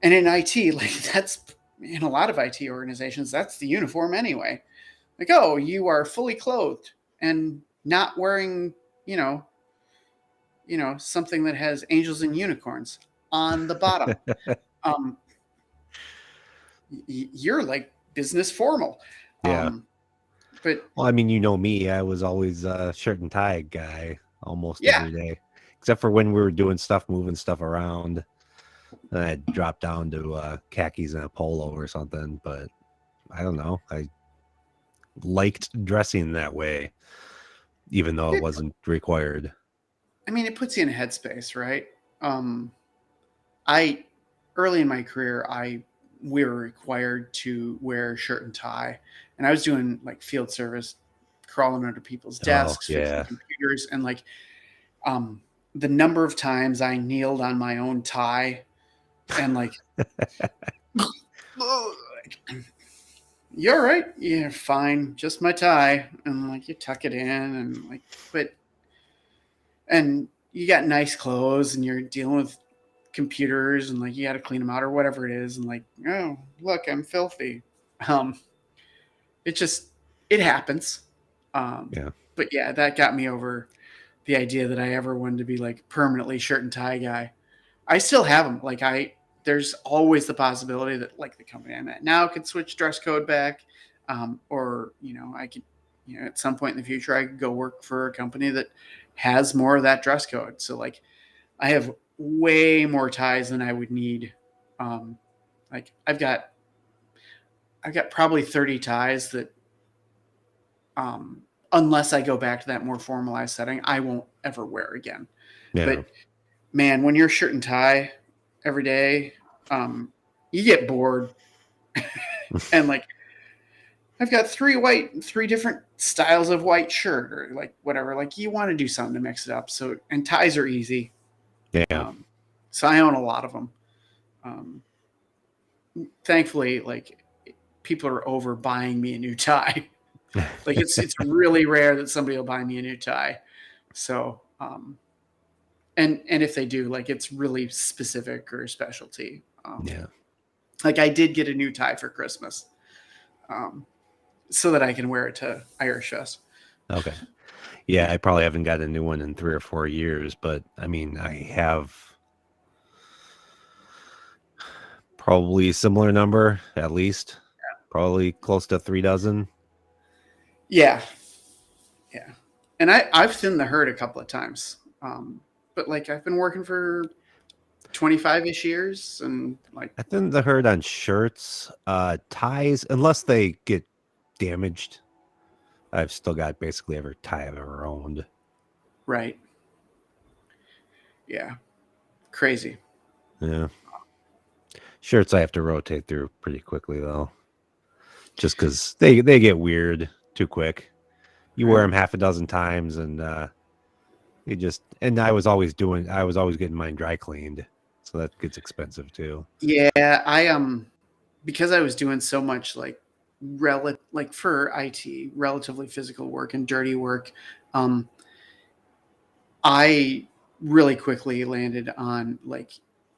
[SPEAKER 2] and in IT, like, that's, in a lot of IT organizations, that's the uniform anyway. Like, oh, you are fully clothed and not wearing, you know, something that has angels and unicorns on the bottom. Um, you're like business formal.
[SPEAKER 1] yeah.
[SPEAKER 2] Um, but
[SPEAKER 1] Well, I mean, you know me, I was always a shirt and tie guy almost
[SPEAKER 2] yeah,
[SPEAKER 1] every day, except for when we were doing stuff, moving stuff around. Then I'd drop down to khakis and a polo or something. But I don't know. I liked dressing that way, even though it
[SPEAKER 2] it,
[SPEAKER 1] wasn't required.
[SPEAKER 2] I mean, it puts you in a headspace, right? Um, I Early in my career, we were required to wear shirt and tie, and I was doing, like, field service, crawling under people's
[SPEAKER 1] Oh,
[SPEAKER 2] desks, fixing
[SPEAKER 1] yeah.
[SPEAKER 2] computers, and, like, um, the number of times I kneeled on my own tie and, like, you're right, yeah, fine, just my tie, and, like, you tuck it in, and, like, but and you got nice clothes, and you're dealing with computers, and, like, you got to clean them out or whatever it is, and, like, oh, look, I'm filthy. um it just, it happens. um
[SPEAKER 1] Yeah.
[SPEAKER 2] but yeah, that got me over the idea that I ever wanted to be like permanently shirt and tie guy. I still have them. Like there's always the possibility that like the company I'm at now could switch dress code back, or I could, at some point in the future I could go work for a company that has more of that dress code. So like I have way more ties than I would need. Like I've got probably 30 ties that, unless I go back to that more formalized setting, I won't ever wear again.
[SPEAKER 1] Yeah.
[SPEAKER 2] But man, when you're shirt and tie every day, you get bored. And like, I've got three different styles of white shirt, or like whatever. Like you want to do something to mix it up. So, and ties are easy.
[SPEAKER 1] Yeah.
[SPEAKER 2] So I own a lot of them. Thankfully, like people are over buying me a new tie. Like it's really rare that somebody will buy me a new tie. So, and if they do, like it's really specific or specialty.
[SPEAKER 1] Yeah.
[SPEAKER 2] Like I did get a new tie for Christmas, so that I can wear it to Irish Fest.
[SPEAKER 1] Okay. Yeah, I probably haven't got a new one in 3 or 4 years, but I mean, I have probably a similar number, at least. Probably close to 3 dozen.
[SPEAKER 2] Yeah. Yeah. And I've thinned the herd a couple of times. But like I've been working for 25-ish years, and like
[SPEAKER 1] I think the herd on shirts, ties, unless they get damaged, I've still got basically every tie I've ever owned.
[SPEAKER 2] right. Yeah. Crazy.
[SPEAKER 1] Yeah. Shirts I have to rotate through pretty quickly though. Just because they get weird too quick. You wear them half a dozen times, and and I was always getting mine dry cleaned, so that gets expensive too.
[SPEAKER 2] Yeah, because I was doing so much like for IT, relatively physical work and dirty work, I really quickly landed on like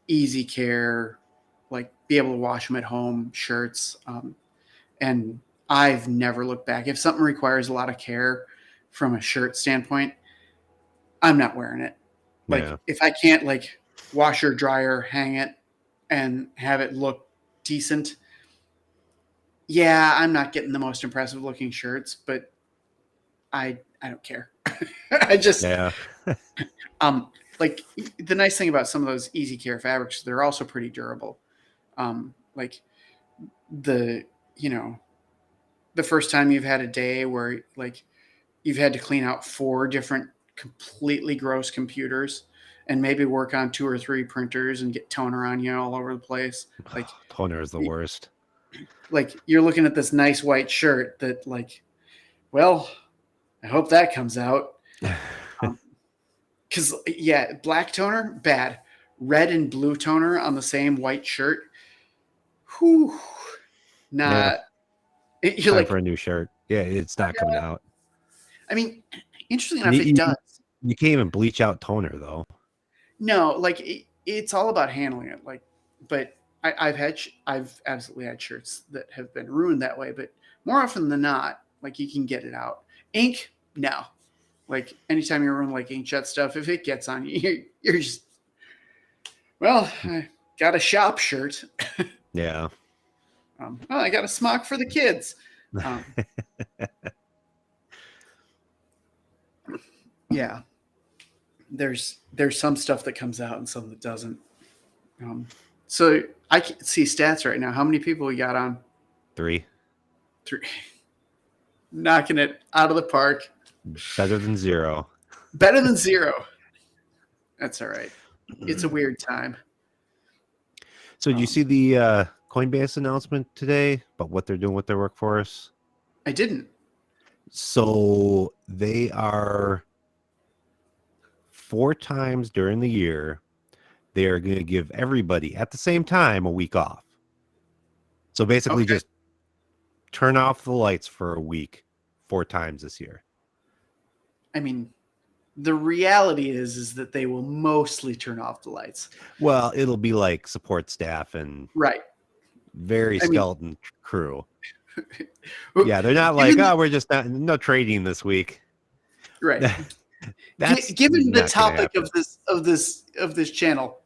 [SPEAKER 2] easy care, like be able to wash them at home shirts, and I've never looked back. If something requires a lot of care from a shirt standpoint, I'm not wearing it. Like if I can't like washer, dryer, hang it, and have it look decent, yeah, I'm not getting the most impressive looking shirts, but I don't care. I just like the nice thing about some of those easy care fabrics, they're also pretty durable. Like the first time you've had a day where like you've had to clean out 4 different completely gross computers and maybe work on 2 or 3 printers and get toner on you all over the place. Like
[SPEAKER 1] toner is the worst.
[SPEAKER 2] Like you're looking at this nice white shirt that like, well, I hope that comes out. Because black toner, bad. Red and blue toner on the same white shirt, whew, not.
[SPEAKER 1] You're time like for a new shirt. Yeah, it's not coming out.
[SPEAKER 2] I mean, interestingly enough, it does.
[SPEAKER 1] You can't even bleach out toner though.
[SPEAKER 2] No, like it's all about handling it. Like, but I've absolutely had shirts that have been ruined that way. But more often than not, like you can get it out. Ink, no. Like anytime you're running like inkjet stuff, if it gets on you, you're just, well, I got a shop shirt.
[SPEAKER 1] Yeah.
[SPEAKER 2] I got a smock for the kids. Yeah. There's some stuff that comes out and some that doesn't. So I can see stats right now. How many people we got on?
[SPEAKER 1] 3.
[SPEAKER 2] Knocking it out of the park.
[SPEAKER 1] Better than 0.
[SPEAKER 2] Better than 0. That's all right. It's a weird time.
[SPEAKER 1] So did you see the Coinbase announcement today about what they're doing with their workforce?
[SPEAKER 2] I didn't.
[SPEAKER 1] So they are 4 times during the year, they are going to give everybody at the same time a week off. So basically just turn off the lights for a week 4 times this year.
[SPEAKER 2] I mean, the reality is that they will mostly turn off the lights.
[SPEAKER 1] Well, it'll be like support staff and very skeleton crew. Yeah, they're not like, we're just no trading this week.
[SPEAKER 2] Right.
[SPEAKER 1] That's
[SPEAKER 2] given the
[SPEAKER 1] not going to
[SPEAKER 2] topic
[SPEAKER 1] happen.
[SPEAKER 2] of this channel,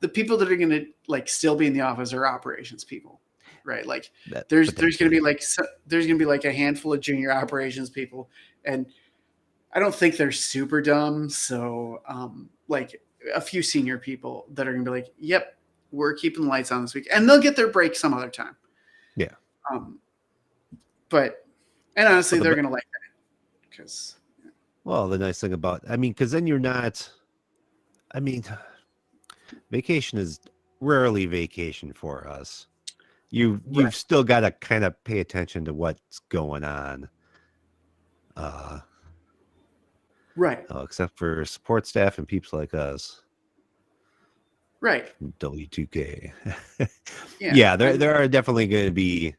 [SPEAKER 2] the people that are going to like still be in the office are operations people, right? Like
[SPEAKER 1] That
[SPEAKER 2] there's going to be
[SPEAKER 1] potentially.
[SPEAKER 2] like there's going to be like a handful of junior operations people, and I don't think they're super dumb. So like a few senior people that are going to be like, yep, we're keeping the lights on this week, and they'll get their break some other time.
[SPEAKER 1] Yeah.
[SPEAKER 2] Um, but and honestly,
[SPEAKER 1] Well,
[SPEAKER 2] they're going to like that because
[SPEAKER 1] well, the nice thing about, I mean, because then you're not, I mean, vacation is rarely vacation for us. You've still got to kind of pay attention to what's going on.
[SPEAKER 2] right,
[SPEAKER 1] Except for support staff and peeps like us.
[SPEAKER 2] right,
[SPEAKER 1] W2K.
[SPEAKER 2] yeah,
[SPEAKER 1] Yeah, there are definitely going to be,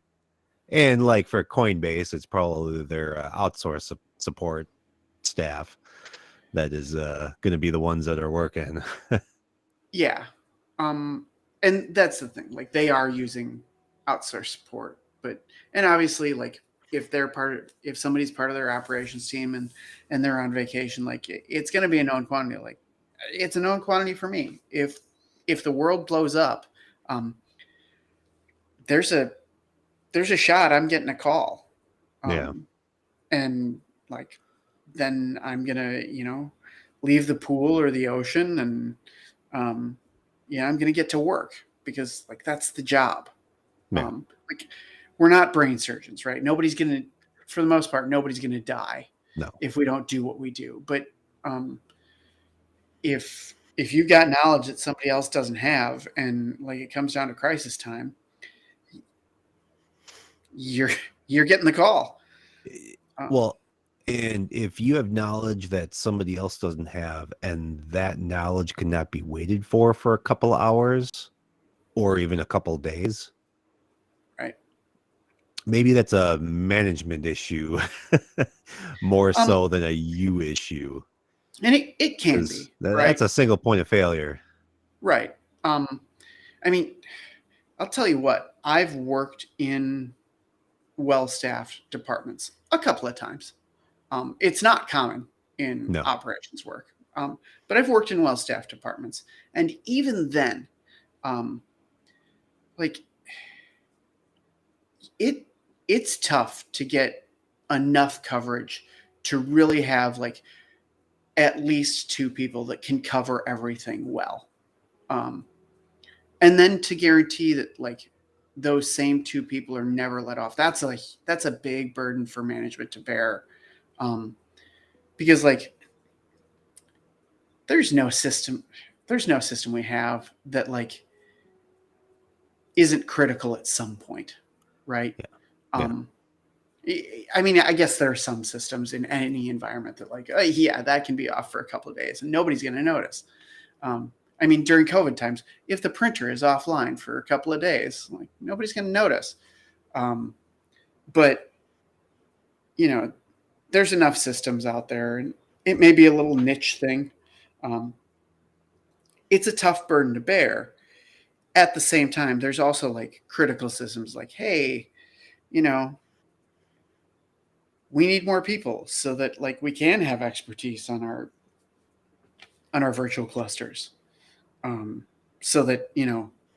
[SPEAKER 1] and like for Coinbase, it's probably their outsourced support staff that is going to be the ones that are working.
[SPEAKER 2] yeah, and that's the thing. Like they are using outsourced support, but and obviously, like if somebody's part of their operations team and they're on vacation, like it's going to be a known quantity. Like it's a known quantity for me. If the world blows up, um, there's a shot I'm getting a call,
[SPEAKER 1] Yeah.
[SPEAKER 2] and like then I'm gonna leave the pool or the ocean and I'm gonna get to work because like that's the job.
[SPEAKER 1] Yeah.
[SPEAKER 2] Like we're not brain surgeons, right? Nobody's gonna, for the most part, nobody's gonna die
[SPEAKER 1] No.
[SPEAKER 2] if we don't do what we do. But um, if you've got knowledge that somebody else doesn't have, and like it comes down to crisis time, you're getting the call.
[SPEAKER 1] Well, and if you have knowledge that somebody else doesn't have, and that knowledge cannot be waited for a couple of hours or even a couple of days,
[SPEAKER 2] Right.
[SPEAKER 1] maybe that's a management issue more
[SPEAKER 2] Um,
[SPEAKER 1] so than a you issue.
[SPEAKER 2] and it can
[SPEAKER 1] Because
[SPEAKER 2] be
[SPEAKER 1] that's
[SPEAKER 2] right.
[SPEAKER 1] a single point of failure.
[SPEAKER 2] Right. I mean, I'll tell you what. I've worked in well-staffed departments a couple of times. It's not common in
[SPEAKER 1] No.
[SPEAKER 2] operations work, but I've worked in well-staffed departments, and even then, um, like it's tough to get enough coverage to really have like at least two people that can cover everything well, um, and then to guarantee that like those same two people are never let off. That's a big burden for management to bear, um, because like there's no system we have that like isn't critical at some point, right?
[SPEAKER 1] Yeah. Yeah.
[SPEAKER 2] um I mean, I guess there are some systems in any environment that like yeah, that can be off for a couple of days and nobody's going to notice. I mean, during COVID times, if the printer is offline for a couple of days, like nobody's going to notice. But there's enough systems out there, and it may be a little niche thing. um, it's a tough burden to bear. At the same time, there's also like critical systems like, hey, you know, we need more people so that like we can have expertise on our virtual clusters, so that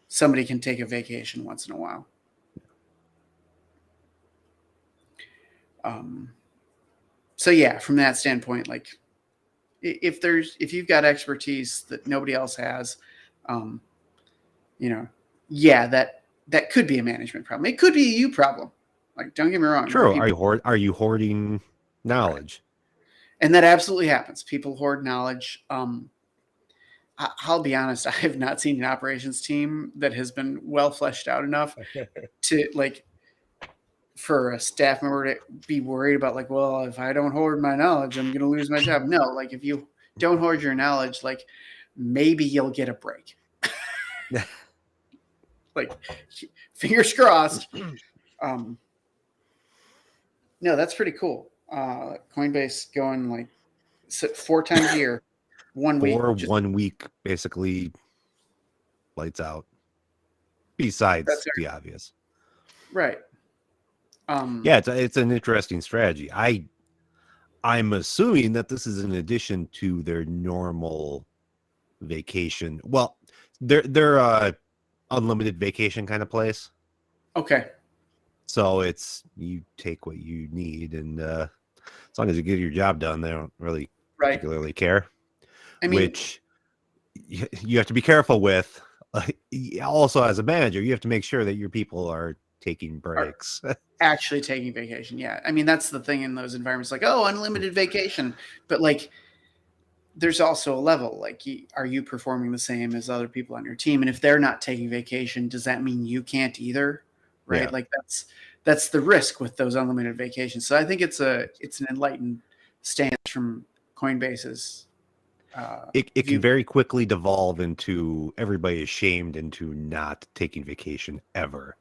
[SPEAKER 2] somebody can take a vacation once in a while. Um, so yeah, from that standpoint, like if you've got expertise that nobody else has, um, yeah, that could be a management problem. It could be a you problem. Like, don't get me wrong, there are
[SPEAKER 1] True.
[SPEAKER 2] people,
[SPEAKER 1] Are you hoarding
[SPEAKER 2] right?
[SPEAKER 1] knowledge?
[SPEAKER 2] And that absolutely happens. People hoard knowledge. I'll be honest, I have not seen an operations team that has been well fleshed out enough to like for a staff member to be worried about like, well, if I don't hoard my knowledge, I'm going to lose my job. No, like if you don't hoard your knowledge, like maybe you'll get a break. Like fingers crossed. No, that's pretty cool. Coinbase going like 4 times a year, 1 week.
[SPEAKER 1] For
[SPEAKER 2] Just
[SPEAKER 1] 1 week, basically lights out.
[SPEAKER 2] that's
[SPEAKER 1] Besides
[SPEAKER 2] it.
[SPEAKER 1] the obvious.
[SPEAKER 2] Right.
[SPEAKER 1] Yeah, it's an interesting strategy. I'm assuming that this is in addition to their normal vacation. Well, they're a unlimited vacation kind of place.
[SPEAKER 2] Okay.
[SPEAKER 1] So it's you take what you need, and as long as you get your job done, they don't really
[SPEAKER 2] Right.
[SPEAKER 1] particularly care.
[SPEAKER 2] I mean,
[SPEAKER 1] Which you have to be careful with. Also, as a manager, you have to make sure that your people are taking breaks.
[SPEAKER 2] actually taking vacation. Yeah. I mean, that's the thing in those environments, like, oh, unlimited vacation. But like, there's also a level, like, are you performing the same as other people on your team? And if they're not taking vacation, does that mean you can't either? Right.
[SPEAKER 1] Yeah.
[SPEAKER 2] Like that's the risk with those unlimited vacations. So I think it's an enlightened stance from Coinbase's
[SPEAKER 1] It can
[SPEAKER 2] view.
[SPEAKER 1] very quickly devolve into everybody is shamed into not taking vacation ever,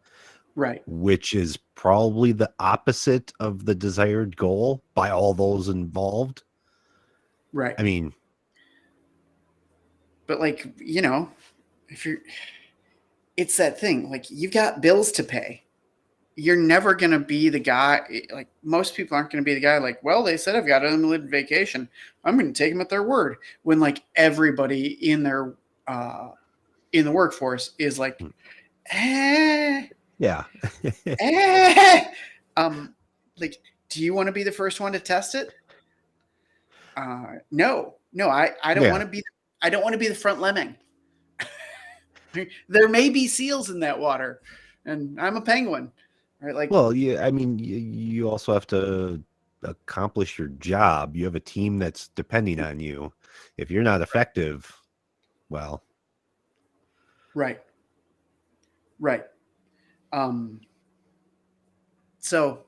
[SPEAKER 2] Right.
[SPEAKER 1] which is probably the opposite of the desired goal by all those involved.
[SPEAKER 2] Right.
[SPEAKER 1] I mean,
[SPEAKER 2] But like, if you're, it's that thing, like you've got bills to pay. You're never going to be the guy. Like most people aren't going to be the guy like, well, they said I've got an unlimited vacation. I'm going to take them at their word. When like everybody in their, in the workforce is like,
[SPEAKER 1] yeah.
[SPEAKER 2] eh. Like, do you want to be the first one to test it? No, I don't
[SPEAKER 1] Yeah.
[SPEAKER 2] want to be, I don't want to be the front lemming. There may be seals in that water and I'm a penguin. Right, like,
[SPEAKER 1] Well, yeah, I mean, you also have to accomplish your job. You have a team that's depending on you. If you're not effective, well,
[SPEAKER 2] right. So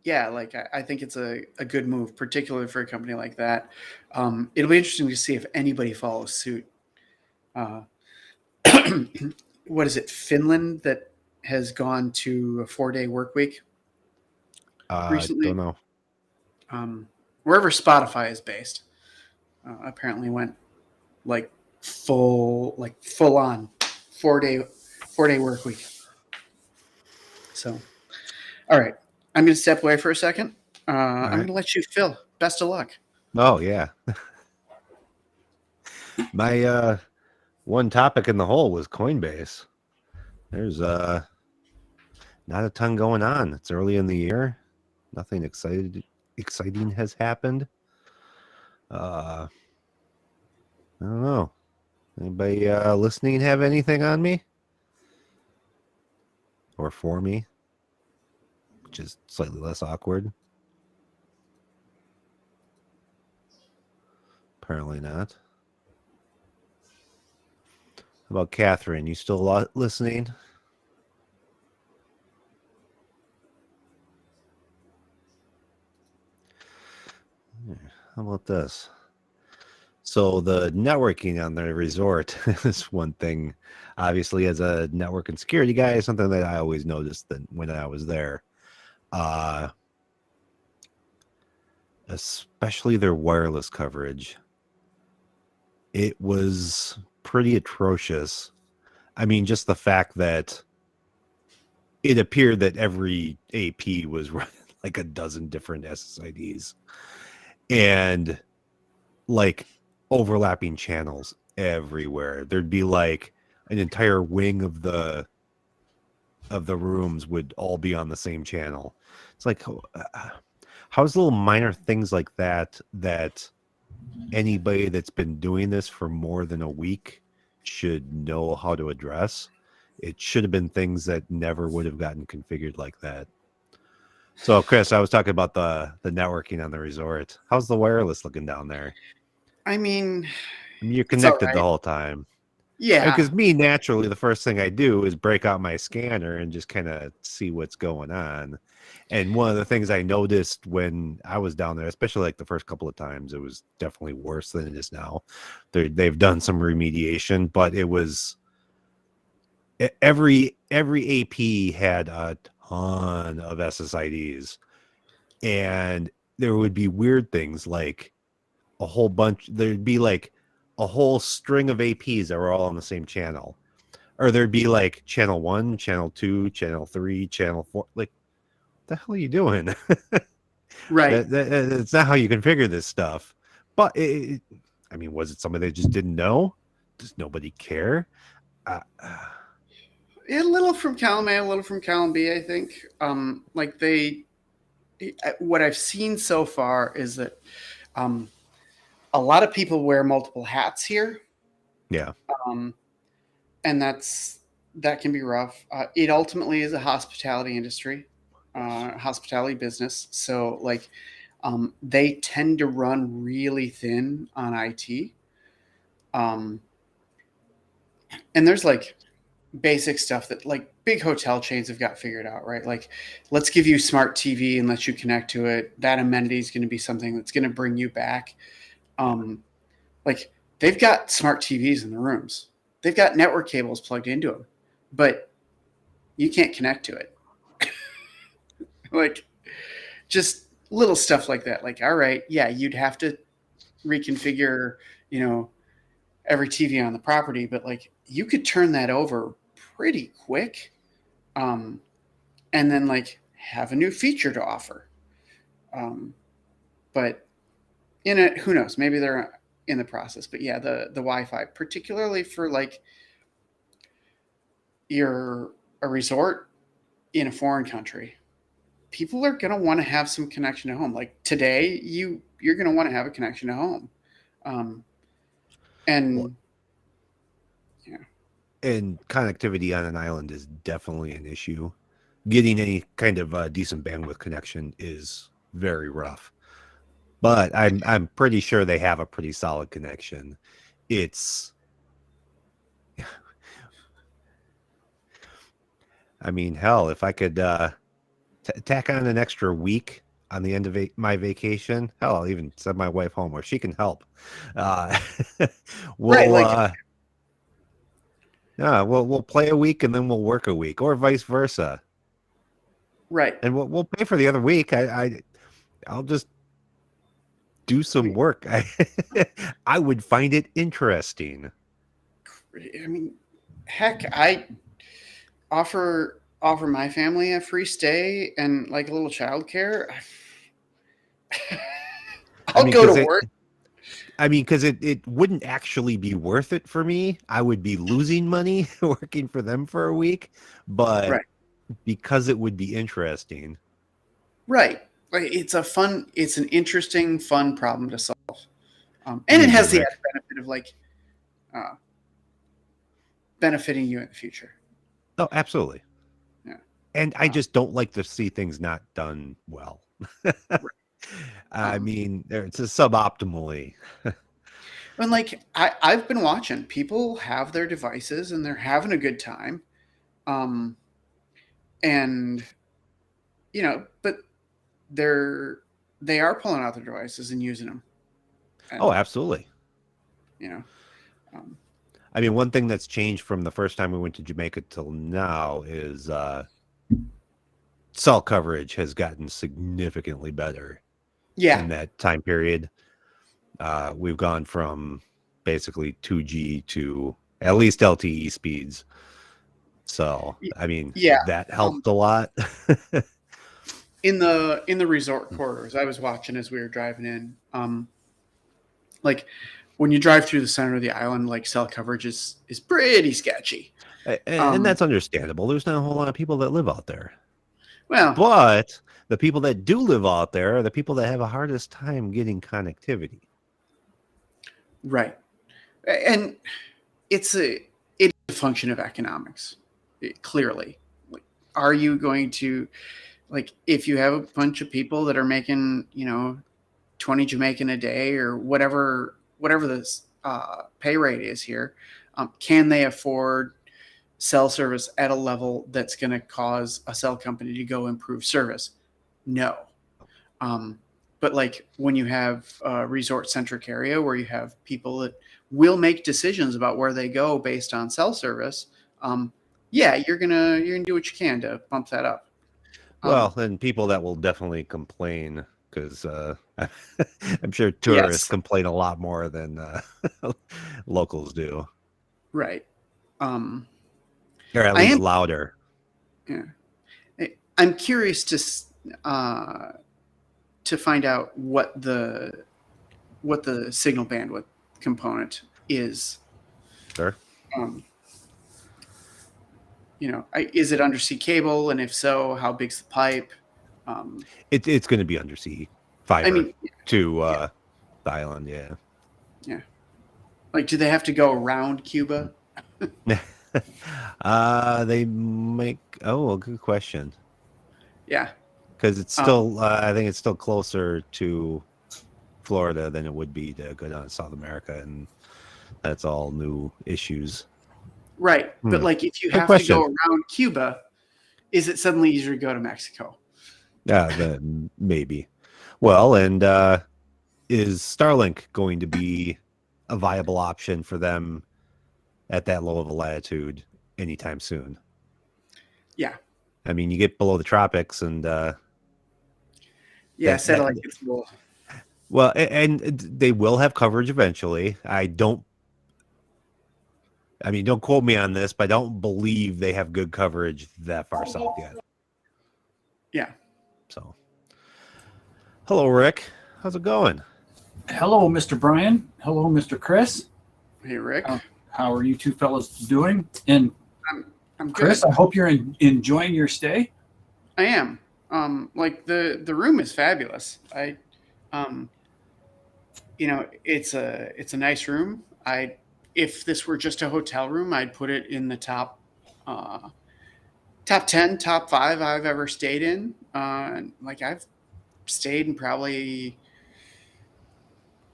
[SPEAKER 2] yeah, like I think it's a good move, particularly for a company like that. It'll be interesting to see if anybody follows suit. Uh, what is it, Finland, that has gone to a 4-day work week recently?
[SPEAKER 1] don't know.
[SPEAKER 2] Wherever Spotify is based, apparently went like full on 4-day work week. So, all right, I'm going to step away for a second. I'm going to let you, Phil. Best of luck.
[SPEAKER 1] Oh yeah. My one topic in the hole was Coinbase. There's not a ton going on. It's early in the year. Nothing exciting has happened. I don't know. Anybody listening have anything on me? Or for me? Which is slightly less awkward. Apparently not. How about Catherine? You still listening? How about this? So the networking on the resort is one thing. Obviously, as a network and security guy, is something that I always noticed that when I was there. Especially their wireless coverage. It was pretty atrocious. I mean, just the fact that it appeared that every AP was running like a dozen different SSIDs and like overlapping channels everywhere. There'd be like an entire wing of the rooms would all be on the same channel. It's like how's little minor things like that anybody that's been doing this for more than a week should know how to address. It should have been things that never would have gotten configured like that. So, Chris, I was talking about the networking on the resort. How's the wireless looking down there?
[SPEAKER 2] I mean,
[SPEAKER 1] You're
[SPEAKER 2] it's all
[SPEAKER 1] connected
[SPEAKER 2] right.
[SPEAKER 1] the whole time.
[SPEAKER 2] Yeah.
[SPEAKER 1] Because me, naturally, the first thing I do is break out my scanner and just kind of see what's going on. And one of the things I noticed when I was down there, especially like the first couple of times, it was definitely worse than it is now. They've done some remediation, but it was every AP had a ton of SSIDs, and there would be weird things like a whole bunch. There'd be like a whole string of APs that were all on the same channel, or there'd be like channel 1, channel 2, channel 3, channel 4. Like, what the hell are you doing?
[SPEAKER 2] Right.
[SPEAKER 1] That's not how you configure this stuff. But I mean, was it somebody that just didn't know? Does nobody care? Uh,
[SPEAKER 2] A little from column A, a little from column B, I think. Like what I've seen so far is that um, a lot of people wear multiple hats here.
[SPEAKER 1] yeah.
[SPEAKER 2] Um, and that can be rough. It ultimately is a hospitality industry, hospitality business. So like, they tend to run really thin on IT. Um, and there's like basic stuff that like big hotel chains have got figured out, right? Like, let's give you smart TV and let you connect to it. That amenity is going to be something that's going to bring you back. Um, like they've got smart TVs in the rooms. They've got network cables plugged into them, but you can't connect to it. Like just little stuff like that. Like, all right, yeah, you'd have to reconfigure, every TV on the property, but like you could turn that over pretty quick. And then like have a new feature to offer. But in it, who knows? Maybe they're in the process. But yeah, the Wi-Fi, particularly for like you're a resort in a foreign country, people are going to want to have some connection at home. Like today, you're going to want to have a connection at home,
[SPEAKER 1] Well,
[SPEAKER 2] and yeah,
[SPEAKER 1] and connectivity on an island is definitely an issue. Getting any kind of decent bandwidth connection is very rough. But I'm pretty sure they have a pretty solid connection. It's, I mean, hell, if I could tack on an extra week on the end of my vacation, hell, I'll even send my wife home where she can help. Uh,
[SPEAKER 2] right,
[SPEAKER 1] we'll
[SPEAKER 2] like
[SPEAKER 1] yeah, we'll play a week and then we'll work a week, or vice versa,
[SPEAKER 2] right.
[SPEAKER 1] and we'll pay for the other week. I'll just do some work. I would find it interesting.
[SPEAKER 2] I mean, heck, I offer my family a free stay and like a little childcare. I'll go to work.
[SPEAKER 1] Because it wouldn't actually be worth it for me. I would be losing money working for them for a week, but
[SPEAKER 2] Right.
[SPEAKER 1] because it would be interesting.
[SPEAKER 2] Right. Like it's an interesting, fun problem to solve. And it
[SPEAKER 1] Usually,
[SPEAKER 2] has the
[SPEAKER 1] Rick.
[SPEAKER 2] added benefit of like benefiting you in the future.
[SPEAKER 1] Oh, absolutely.
[SPEAKER 2] Yeah.
[SPEAKER 1] And I just don't like to see things not done well. I mean, it's a suboptimally.
[SPEAKER 2] And like I've been watching people have their devices and they're having a good time. And but they are pulling out their devices and using them. And,
[SPEAKER 1] Oh, absolutely.
[SPEAKER 2] you know, um,
[SPEAKER 1] I mean, one thing that's changed from the first time we went to Jamaica till now is cell coverage has gotten significantly better
[SPEAKER 2] yeah,
[SPEAKER 1] in that time period. We've gone from basically 2G to at least LTE speeds. So, I mean,
[SPEAKER 2] yeah.
[SPEAKER 1] that helped a lot.
[SPEAKER 2] In the resort corridors, I was watching as we were driving in. Like when you drive through the center of the island, like cell coverage is pretty sketchy.
[SPEAKER 1] And that's understandable. There's not a whole lot of people that live out there.
[SPEAKER 2] Well,
[SPEAKER 1] But the people that do live out there are the people that have the hardest time getting connectivity.
[SPEAKER 2] right, and it's a function of economics. Clearly, like, are you going to like if you have a bunch of people that are making 20 Jamaican a day or whatever this pay rate is here, can they afford cell service at a level that's going to cause a cell company to go improve service? No. But like when you have a resort centric area where you have people that will make decisions about where they go based on cell service, yeah, you're gonna do what you can to bump that up.
[SPEAKER 1] Well, and people that will definitely complain because I'm sure tourists
[SPEAKER 2] Yes,
[SPEAKER 1] complain a lot more than locals do,
[SPEAKER 2] right.
[SPEAKER 1] or at
[SPEAKER 2] I
[SPEAKER 1] least
[SPEAKER 2] am.
[SPEAKER 1] louder.
[SPEAKER 2] Yeah. I'm curious to to find out what the signal bandwidth component is.
[SPEAKER 1] Sure.
[SPEAKER 2] Is it undersea cable, and if so, how big's the pipe?
[SPEAKER 1] It's going to be undersea fiber
[SPEAKER 2] I mean,
[SPEAKER 1] to the island. Yeah.
[SPEAKER 2] yeah. Like, do they have to go around Cuba?
[SPEAKER 1] They make. Oh, good question.
[SPEAKER 2] Yeah.
[SPEAKER 1] Because it's still, I think it's still closer to Florida than it would be to go down to South America, and that's all new issues.
[SPEAKER 2] Right. But like, if you
[SPEAKER 1] Good
[SPEAKER 2] have
[SPEAKER 1] question.
[SPEAKER 2] to go around Cuba, is it suddenly easier to go to Mexico?
[SPEAKER 1] Maybe. Well, and is Starlink going to be a viable option for them at that low of a latitude anytime soon?
[SPEAKER 2] Yeah.
[SPEAKER 1] I mean, you get below the tropics, and
[SPEAKER 2] satellite gets a little.
[SPEAKER 1] Well, and they will have coverage eventually. Don't quote me on this, but I don't believe they have good coverage that far south yet.
[SPEAKER 2] Yeah.
[SPEAKER 1] So, hello, Rick. How's it going?
[SPEAKER 3] Hello, Mr. Brian. Hello, Mr. Chris.
[SPEAKER 2] Hey, Rick.
[SPEAKER 3] How are you two fellows doing? And
[SPEAKER 2] I'm
[SPEAKER 3] Chris,
[SPEAKER 2] good.
[SPEAKER 3] I hope you're enjoying your stay.
[SPEAKER 2] I am. Like the room is fabulous. It's a nice room. If this were just a hotel room, I'd put it in the top 10, top 5 I've ever stayed in. Like, I've stayed in probably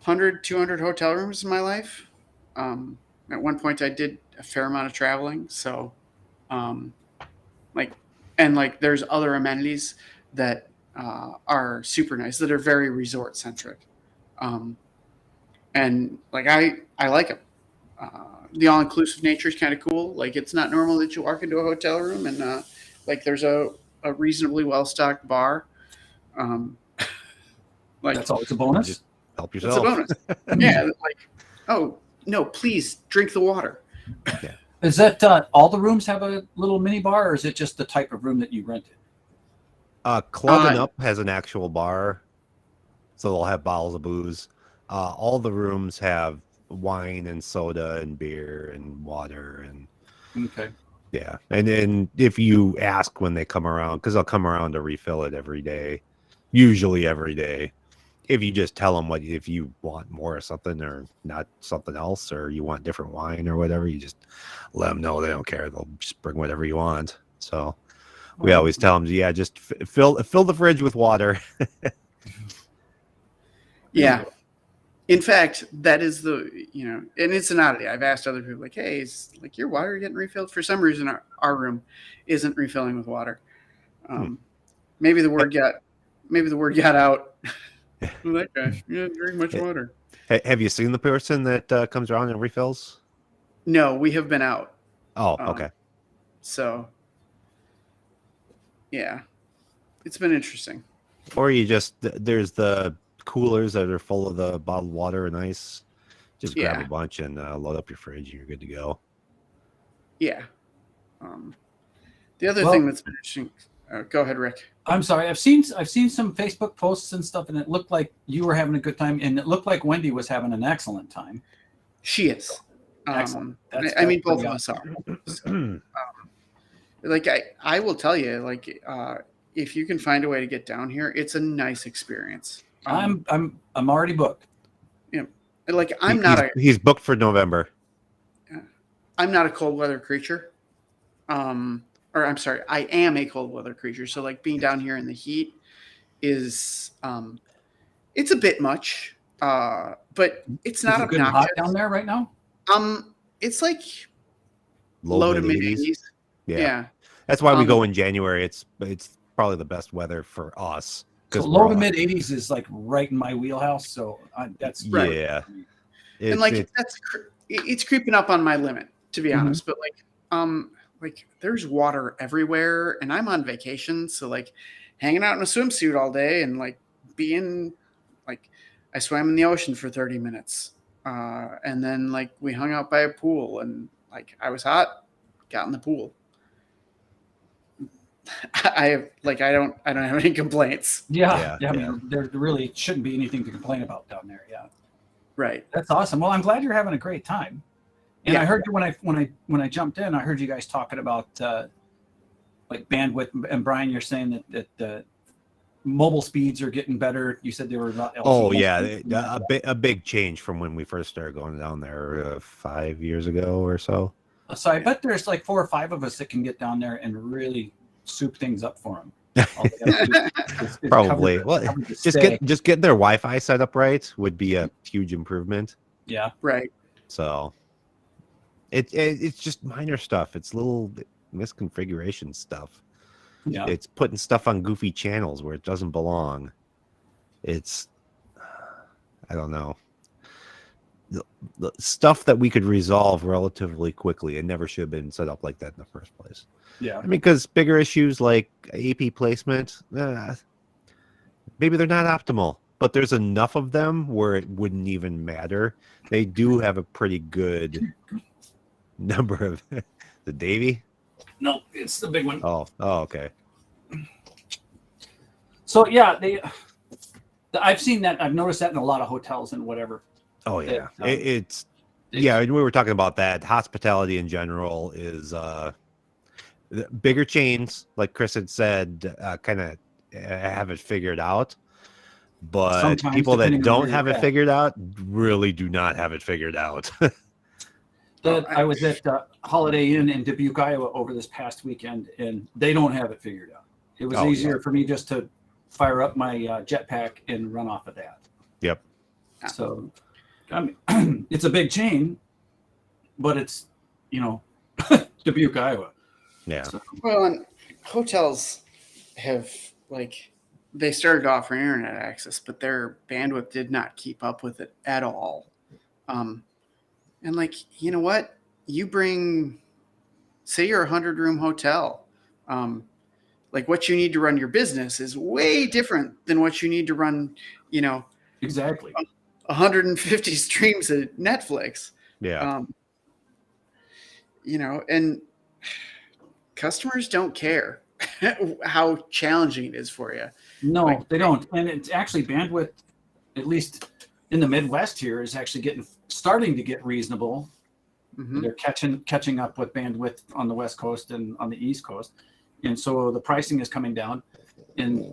[SPEAKER 2] 100, 200 hotel rooms in my life. At one point I did a fair amount of traveling. So, there's other amenities that are super nice, that are very resort centric. And like, I like them. The all-inclusive nature is kind of cool. Like, it's not normal that you walk into a hotel room and there's a reasonably well-stocked bar.
[SPEAKER 3] That's always a bonus.
[SPEAKER 1] Just help
[SPEAKER 2] It's
[SPEAKER 1] yourself.
[SPEAKER 2] a bonus. Yeah. Like, oh no, please drink the water.
[SPEAKER 1] Yeah.
[SPEAKER 3] Is that all the rooms have a little mini bar, or is it just the type of room that you rented?
[SPEAKER 1] Club and Up has an actual bar, so they'll have bottles of booze. All the rooms have wine and soda and beer and water and
[SPEAKER 3] Okay.
[SPEAKER 1] yeah. And then if you ask when they come around, because they'll come around to refill it every day, usually every day. If you just tell them if you want more or something, or not something else, or you want different wine or whatever, you just let them know. They don't care. They'll just bring whatever you want. So we always tell them, yeah, just fill the fridge with water.
[SPEAKER 2] Yeah. In fact, that is and it's an oddity. I've asked other people, like, hey, is like your water getting refilled? For some reason, our room isn't refilling with water. Maybe the word got out. Well, that guy, drink much water.
[SPEAKER 1] Have you seen the person that comes around and refills?
[SPEAKER 2] No, we have been out.
[SPEAKER 1] Oh, okay.
[SPEAKER 2] So, yeah, it's been interesting.
[SPEAKER 1] Or you just there's the coolers that are full of the bottled water and ice. Just grab a bunch and load up your fridge, and you're good to go.
[SPEAKER 2] Yeah. The other thing that's been interesting. Go ahead, Rick.
[SPEAKER 3] I'm sorry. I've seen some Facebook posts and stuff, and it looked like you were having a good time, and it looked like Wendy was having an excellent time.
[SPEAKER 2] She is.
[SPEAKER 3] Excellent.
[SPEAKER 2] I mean, both of us are. So, I will tell you, if you can find a way to get down here, it's a nice experience.
[SPEAKER 3] I'm already booked.
[SPEAKER 2] Yeah, like
[SPEAKER 1] he's booked for November.
[SPEAKER 2] I'm not a cold weather creature. Or I'm sorry, I am a cold weather creature. So like being down here in the heat is, it's a bit much, but it's not
[SPEAKER 3] obnoxious. Good and hot down there right now.
[SPEAKER 2] It's like
[SPEAKER 1] Low
[SPEAKER 2] to mid 80s.
[SPEAKER 1] Yeah. That's why we go in January. It's probably the best weather for us.
[SPEAKER 3] So low to mid 80s is like right in my wheelhouse. So that's
[SPEAKER 2] right.
[SPEAKER 1] Yeah.
[SPEAKER 2] It's creeping up on my limit, to be honest. But there's water everywhere, and I'm on vacation, so like hanging out in a swimsuit all day and I swam in the ocean for 30 minutes, and then we hung out by a pool, and I was hot, got in the pool. I don't have any complaints.
[SPEAKER 3] Yeah.
[SPEAKER 1] Yeah,
[SPEAKER 3] I mean, there really shouldn't be anything to complain about down there. Yeah.
[SPEAKER 2] Right.
[SPEAKER 3] That's awesome. Well, I'm glad you're having a great time. And
[SPEAKER 2] Yeah.
[SPEAKER 3] I heard you when I jumped in, I heard you guys talking about like bandwidth. And Brian, you're saying that mobile speeds are getting better. You said they were about LTE.
[SPEAKER 1] Oh yeah, a big change from when we first started going down there 5 years ago or so.
[SPEAKER 3] So I bet there's like 4 or 5 of us that can get down there and really soup things up for them.
[SPEAKER 1] Probably. Well, just getting their Wi-Fi set up right would be a huge improvement.
[SPEAKER 3] Yeah.
[SPEAKER 2] Right.
[SPEAKER 1] So it's just minor stuff. It's little misconfiguration stuff.
[SPEAKER 3] Yeah.
[SPEAKER 1] It's putting stuff on goofy channels where it doesn't belong. It's, I don't know, the stuff that we could resolve relatively quickly. It never should have been set up like that in the first place.
[SPEAKER 3] Yeah.
[SPEAKER 1] I mean, because bigger issues like AP placement, maybe they're not optimal, but there's enough of them where it wouldn't even matter. They do have a pretty good number of the Davy.
[SPEAKER 3] No, it's the big one.
[SPEAKER 1] Oh, okay.
[SPEAKER 3] So yeah, I've seen that. I've noticed that in a lot of hotels and whatever.
[SPEAKER 1] Oh yeah, yeah. And we were talking about that. Hospitality in general is the bigger chains, like Chris had said, kind of have it figured out. But
[SPEAKER 3] Sometimes,
[SPEAKER 1] people that
[SPEAKER 3] depending on
[SPEAKER 1] don't
[SPEAKER 3] where
[SPEAKER 1] have
[SPEAKER 3] you're
[SPEAKER 1] it
[SPEAKER 3] at.
[SPEAKER 1] figured out really do not have it figured out.
[SPEAKER 3] I was at Holiday Inn in Dubuque, Iowa over this past weekend, and they don't have it figured out. It was easier for me just to fire up my jetpack and run off of that.
[SPEAKER 1] Yep.
[SPEAKER 3] So, I mean, it's a big chain, but it's, Dubuque, Iowa.
[SPEAKER 1] Yeah.
[SPEAKER 3] So,
[SPEAKER 2] Well, and hotels have they started offering internet access, but their bandwidth did not keep up with it at all. And you know what? You say you're a 100-room hotel. What you need to run your business is way different than what you need to run,
[SPEAKER 3] exactly.
[SPEAKER 2] 150 streams of Netflix.
[SPEAKER 1] Yeah.
[SPEAKER 2] And customers don't care how challenging it is for you.
[SPEAKER 3] No, they don't. And it's actually bandwidth, at least in the Midwest here, is actually starting to get reasonable.
[SPEAKER 2] Mm-hmm.
[SPEAKER 3] They're catching up with bandwidth on the West Coast and on the East Coast. And so the pricing is coming down. And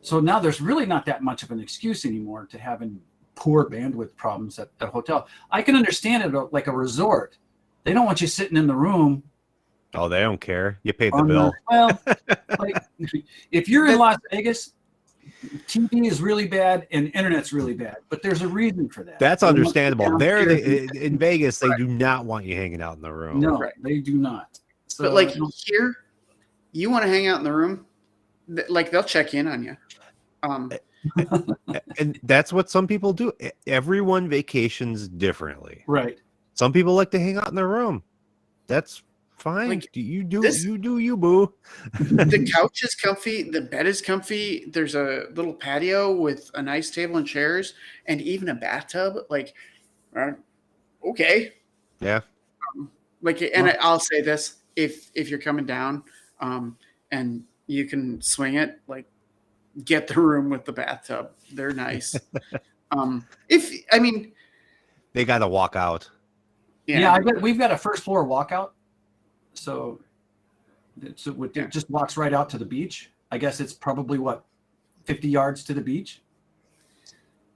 [SPEAKER 3] so now there's really not that much of an excuse anymore to having poor bandwidth problems at a hotel. I can understand it like a resort. They don't want you sitting in the room.
[SPEAKER 1] Oh, they don't care. You paid the bill.
[SPEAKER 3] If you're in Las Vegas, TV is really bad and internet's really bad, but there's a reason for that.
[SPEAKER 1] That's understandable. In Vegas, they do not want you hanging out in the room.
[SPEAKER 3] No, they do not. So,
[SPEAKER 2] but here, you want to hang out in the room, they'll check in on you.
[SPEAKER 1] And that's what some people do. Everyone vacations differently.
[SPEAKER 3] Right.
[SPEAKER 1] Some people like to hang out in their room. That's fine. You do you, boo.
[SPEAKER 2] The couch is comfy. The bed is comfy. There's a little patio with a nice table and chairs, and even a bathtub. Okay.
[SPEAKER 1] Yeah.
[SPEAKER 2] I'll say this: if you're coming down, and you can swing it, get the room with the bathtub. They're nice.
[SPEAKER 1] They got to walk out.
[SPEAKER 3] Yeah, I bet we've got a first floor walkout. So it just walks right out to the beach. I guess it's probably 50 yards to the beach.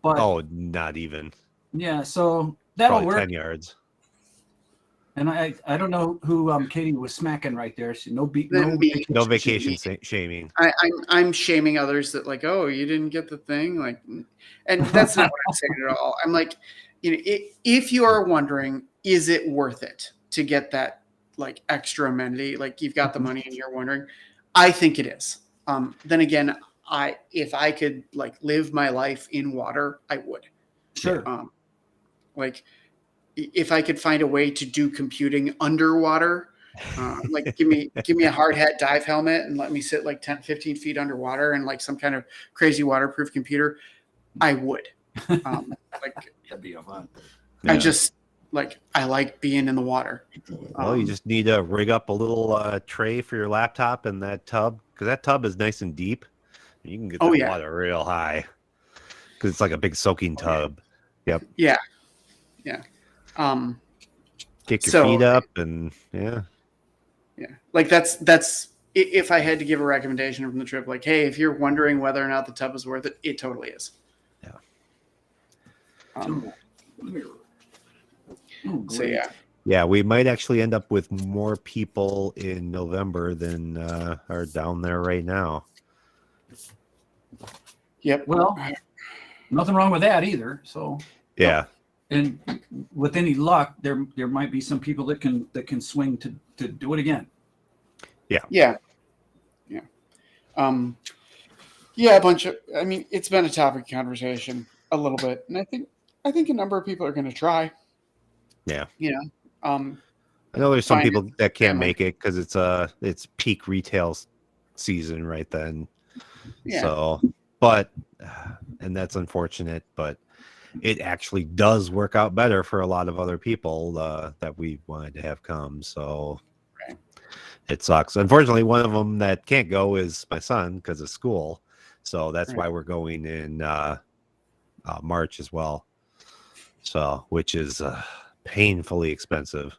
[SPEAKER 3] But
[SPEAKER 1] not even.
[SPEAKER 3] Yeah, so that'll
[SPEAKER 1] Probably
[SPEAKER 3] work.
[SPEAKER 1] 10 yards.
[SPEAKER 3] And I don't know who Katie was smacking right there. So no
[SPEAKER 1] vacation shaming.
[SPEAKER 2] I'm shaming others that you didn't get the thing, and that's not what I'm saying at all. I'm if you are wondering, is it worth it to get that extra amenity? You've got the money and you're wondering, I think it is. Then again, if I could live my life in water, I would.
[SPEAKER 3] Sure.
[SPEAKER 2] If I could find a way to do computing underwater, give me a hard hat dive helmet and let me sit 10, 15 feet underwater and some kind of crazy waterproof computer, I would.
[SPEAKER 3] That'd be fun.
[SPEAKER 2] I just I like being in the water.
[SPEAKER 1] Well, you just need to rig up a little tray for your laptop in that tub, because that tub is nice and deep. You can get
[SPEAKER 2] Oh,
[SPEAKER 1] that
[SPEAKER 2] yeah.
[SPEAKER 1] water real high because it's like a big soaking tub. Yep.
[SPEAKER 2] Yeah.
[SPEAKER 1] Kick your
[SPEAKER 2] So-
[SPEAKER 1] feet up and yeah.
[SPEAKER 2] Like that's if I had to give a recommendation from the trip, like, hey, if you're wondering whether or not the tub is worth it, it totally is.
[SPEAKER 1] Yeah.
[SPEAKER 2] So yeah.
[SPEAKER 1] Yeah, we might actually end up with more people in November than are down there right now.
[SPEAKER 2] Yep.
[SPEAKER 3] Well, nothing wrong with that either. So
[SPEAKER 1] Yeah.
[SPEAKER 3] and with any luck, there might be some people that can swing to do it again.
[SPEAKER 2] Yeah. Yeah, a bunch of, I mean, it's been a topic of conversation a little bit. And I think a number of people are going to try.
[SPEAKER 1] Yeah.
[SPEAKER 2] You know,
[SPEAKER 1] I know there's some
[SPEAKER 2] find
[SPEAKER 1] people that can't
[SPEAKER 2] family.
[SPEAKER 1] make it because it's peak retail season right then.
[SPEAKER 2] Yeah.
[SPEAKER 1] So, but and that's unfortunate, but it actually does work out better for a lot of other people that we wanted to have come. So
[SPEAKER 2] Right.
[SPEAKER 1] it sucks. Unfortunately, one of them that can't go is my son because of school. So that's
[SPEAKER 2] Right.
[SPEAKER 1] why we're going in March as well. So, which is painfully expensive.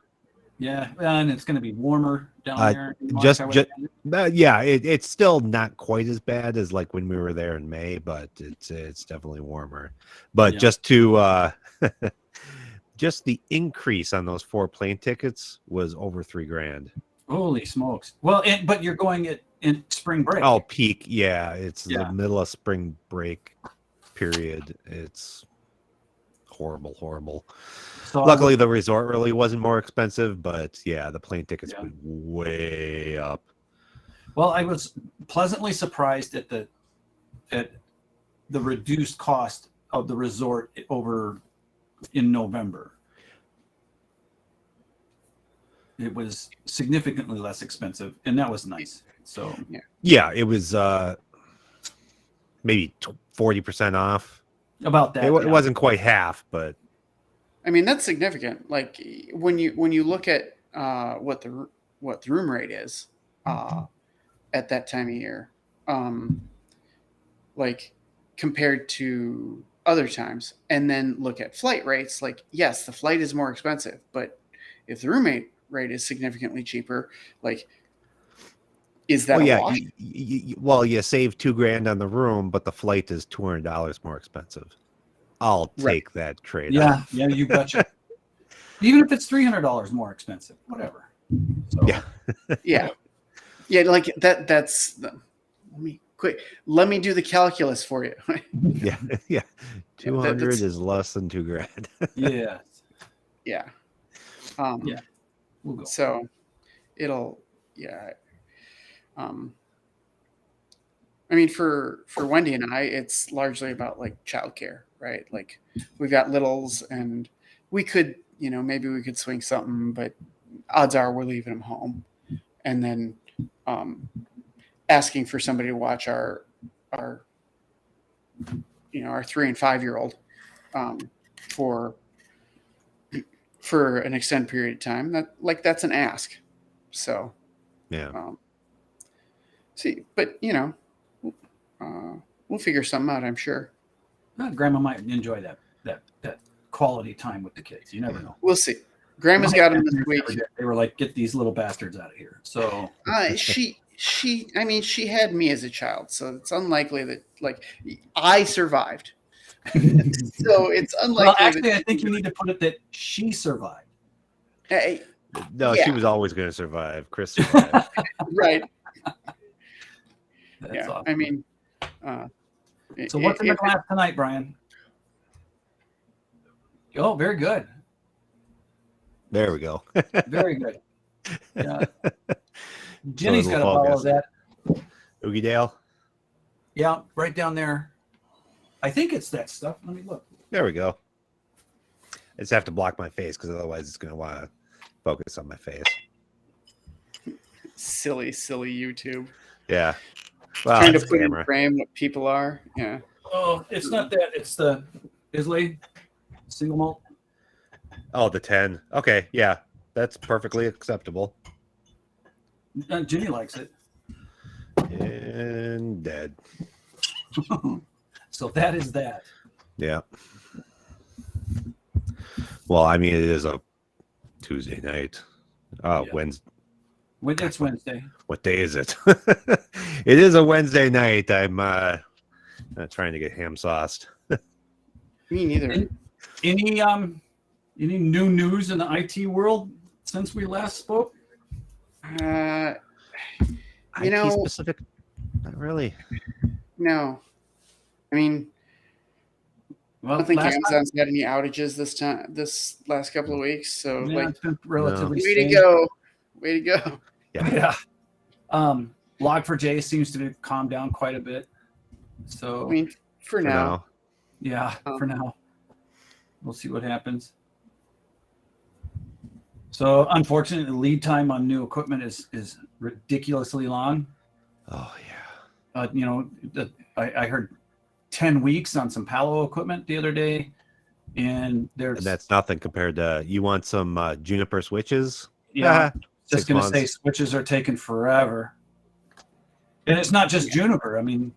[SPEAKER 3] Yeah, and it's going to be warmer down there. in March,
[SPEAKER 1] just-
[SPEAKER 3] I would
[SPEAKER 1] just-
[SPEAKER 3] imagine.
[SPEAKER 1] Yeah, it's still not quite as bad as like when we were there in May, but it's definitely warmer. But
[SPEAKER 3] Yeah.
[SPEAKER 1] just to just the increase on those 4 plane tickets was over $3,000.
[SPEAKER 3] Holy smokes! Well, but you're going in spring break.
[SPEAKER 1] Oh, peak, yeah, it's the
[SPEAKER 3] Yeah.
[SPEAKER 1] middle of spring break period. It's horrible.
[SPEAKER 3] so
[SPEAKER 1] Luckily, the resort really wasn't more expensive, but yeah, the plane tickets
[SPEAKER 3] Yeah.
[SPEAKER 1] went way up.
[SPEAKER 3] Well, I was pleasantly surprised at the reduced cost of the resort over in November. It was significantly less expensive, and that was nice. So
[SPEAKER 1] Yeah, it was maybe 40% off.
[SPEAKER 3] about that,
[SPEAKER 1] It
[SPEAKER 3] yeah.
[SPEAKER 1] wasn't quite half, but
[SPEAKER 2] I mean, that's significant. Like when you look at what the room rate is at that time of year, like compared to other times, and then look at flight rates. Like, yes, the flight is more expensive, but if the room rate is significantly cheaper, like, is that
[SPEAKER 1] well,
[SPEAKER 2] a
[SPEAKER 1] yeah,
[SPEAKER 2] wash?
[SPEAKER 1] you save $2,000 on the room, but the flight is $200 more expensive. I'll
[SPEAKER 2] Right.
[SPEAKER 1] take that trade.
[SPEAKER 3] Yeah, you betcha. Even if it's $300 more expensive, whatever. So,
[SPEAKER 1] Yeah.
[SPEAKER 2] Yeah, like that's. Let me do the calculus for you.
[SPEAKER 1] yeah. 200
[SPEAKER 2] that's-
[SPEAKER 1] is less than $2,000.
[SPEAKER 3] yeah,
[SPEAKER 2] Yeah.
[SPEAKER 3] Yeah. we'll go.
[SPEAKER 2] So it'll, yeah. I mean, for Wendy and I, it's largely about like childcare, right? Like we've got littles, and we could, maybe we could swing something, but odds are we're leaving them home, and then asking for somebody to watch our 3 and 5 year old for an extended period of time. That's an ask. So
[SPEAKER 1] Yeah.
[SPEAKER 2] see, but we'll figure something out, I'm sure.
[SPEAKER 3] Grandma might enjoy that quality time with the kids. You never know.
[SPEAKER 2] We'll see. Grandma's got him this week.
[SPEAKER 3] They were like, "Get these little bastards out of here." So
[SPEAKER 2] She had me as a child, so it's unlikely that I survived. So it's unlikely.
[SPEAKER 3] well, actually, I think you need to put it that she survived.
[SPEAKER 1] No,
[SPEAKER 2] Yeah.
[SPEAKER 1] she was always going to survive. Chris survived.
[SPEAKER 2] Right.
[SPEAKER 3] That's
[SPEAKER 2] Yeah.
[SPEAKER 3] awesome.
[SPEAKER 2] I mean,
[SPEAKER 3] So what's in the glass tonight, Brian? Oh, very good.
[SPEAKER 1] There we go.
[SPEAKER 3] Very good. Yeah. Jenny's got to
[SPEAKER 1] it'll
[SPEAKER 3] follow
[SPEAKER 1] focus.
[SPEAKER 3] that.
[SPEAKER 1] Oogie Dale.
[SPEAKER 3] Yeah, right down there. I think it's that stuff. Let me look.
[SPEAKER 1] There we go. I just have to block my face because otherwise it's going to want to focus on my face.
[SPEAKER 2] silly YouTube.
[SPEAKER 1] Yeah. Well,
[SPEAKER 2] Trying to
[SPEAKER 1] it's
[SPEAKER 2] put in
[SPEAKER 1] camera.
[SPEAKER 2] frame what people are. Yeah.
[SPEAKER 3] Oh, it's not that. It's the Islay single malt.
[SPEAKER 1] Oh, the 10. Okay. Yeah. That's perfectly acceptable.
[SPEAKER 3] Jenny likes it.
[SPEAKER 1] Yeah. And dead.
[SPEAKER 3] So that is that.
[SPEAKER 1] Yeah. Well, I mean, it is a Tuesday night. Oh,
[SPEAKER 3] Yeah.
[SPEAKER 1] Wednesday.
[SPEAKER 3] It's Wednesday.
[SPEAKER 1] What day is it? It is a Wednesday night. I'm trying to get ham sauced.
[SPEAKER 2] Me neither.
[SPEAKER 3] Any new news in the IT world since we last spoke?
[SPEAKER 2] You
[SPEAKER 1] IT
[SPEAKER 2] know,
[SPEAKER 1] specific? Not really.
[SPEAKER 2] no. I mean, I
[SPEAKER 3] Well,
[SPEAKER 2] don't think
[SPEAKER 3] last
[SPEAKER 2] Amazon's had any outages this last couple of weeks. So,
[SPEAKER 3] time, yeah,
[SPEAKER 2] like,
[SPEAKER 3] it's been relatively
[SPEAKER 2] way to
[SPEAKER 3] stable.
[SPEAKER 2] go. Way to go.
[SPEAKER 1] Yeah.
[SPEAKER 3] Yeah. Log4j seems to have calmed down quite a bit. So
[SPEAKER 2] I mean, for now.
[SPEAKER 3] yeah, for now. We'll see what happens. So unfortunately, the lead time on new equipment is ridiculously long.
[SPEAKER 1] Oh yeah.
[SPEAKER 3] I heard 10 weeks on some Palo equipment the other day, and
[SPEAKER 1] And that's nothing compared to you want some Juniper switches.
[SPEAKER 3] yeah.
[SPEAKER 1] 6
[SPEAKER 3] Just going to say
[SPEAKER 1] months.
[SPEAKER 3] switches are taking forever. And it's not just Juniper. I mean,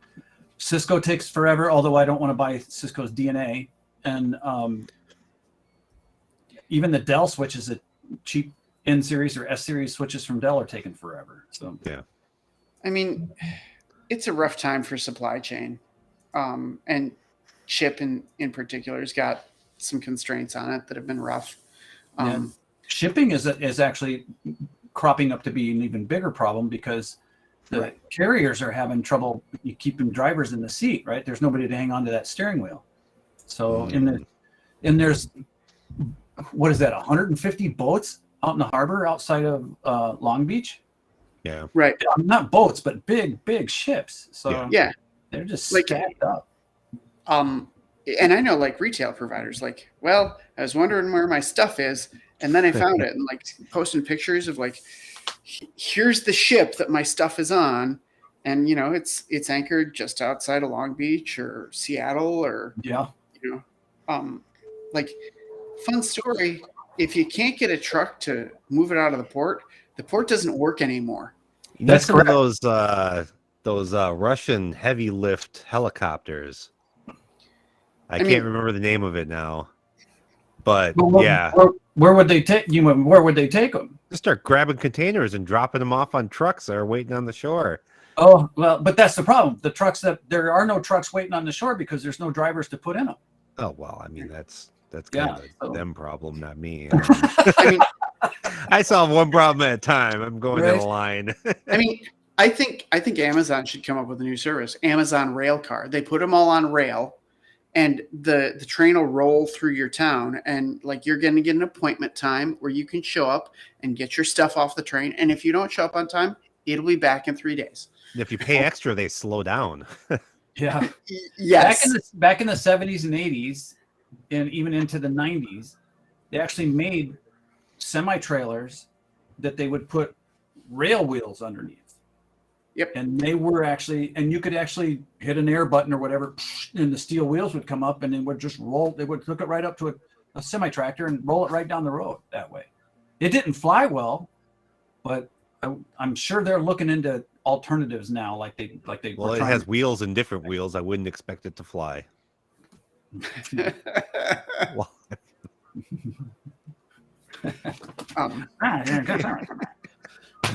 [SPEAKER 3] Cisco takes forever, although I don't want to buy Cisco's DNA. And even the Dell switches, that cheap N series or S series switches from Dell are taking forever. So
[SPEAKER 1] Yeah.
[SPEAKER 2] I mean, it's a rough time for supply chain. And chip in particular has got some constraints on it that have been rough.
[SPEAKER 3] shipping is actually cropping up to be an even bigger problem because the carriers are having trouble keeping drivers in the seat, right? There's nobody to hang on to that steering wheel. So and there's, what is that, 150 boats out in the harbor outside of Long Beach?
[SPEAKER 1] Yeah.
[SPEAKER 2] Right.
[SPEAKER 3] Not boats, but big ships. So
[SPEAKER 2] Yeah.
[SPEAKER 3] they're just
[SPEAKER 2] Like,
[SPEAKER 3] stacked up.
[SPEAKER 2] And I know like retail providers, like, well, I was wondering where my stuff is, and then I found it, and like posting pictures of like, here's the ship that my stuff is on, and it's anchored just outside of Long Beach or Seattle or like, fun story. If you can't get a truck to move it out of the port doesn't work anymore.
[SPEAKER 1] That's some of those Russian heavy lift helicopters. I can't remember the name of it now, but yeah.
[SPEAKER 3] Where would they take you? Where would they take them?
[SPEAKER 1] Just start grabbing containers and dropping them off on trucks that are waiting on the shore.
[SPEAKER 3] Oh, well, but that's the problem. The trucks there are no trucks waiting on the shore because there's no drivers to put in them.
[SPEAKER 1] Oh, well, I mean, that's kind of a them problem, not me.
[SPEAKER 2] I mean,
[SPEAKER 1] I solve one problem at a time. I'm going down the line.
[SPEAKER 2] I mean, I think Amazon should come up with a new service, Amazon Rail Car. They put them all on rail, and the train will roll through your town, and like you're going to get an appointment time where you can show up and get your stuff off the train. And if you don't show up on time, it'll be back in 3 days.
[SPEAKER 1] If you pay extra, they slow down.
[SPEAKER 3] Yeah.
[SPEAKER 2] Yes.
[SPEAKER 3] Back in the 70s and 80s, and even into the 90s, they actually made semi-trailers that they would put rail wheels underneath.
[SPEAKER 2] Yep.
[SPEAKER 3] And they were actually, and you could actually hit an air button or whatever, and the steel wheels would come up and it would just roll. They would hook it right up to a semi-tractor and roll it right down the road that way. It didn't fly well, but I'm sure they're looking into alternatives now. Like they
[SPEAKER 1] Well, it has wheels and different wheels. I wouldn't expect it to fly. Well,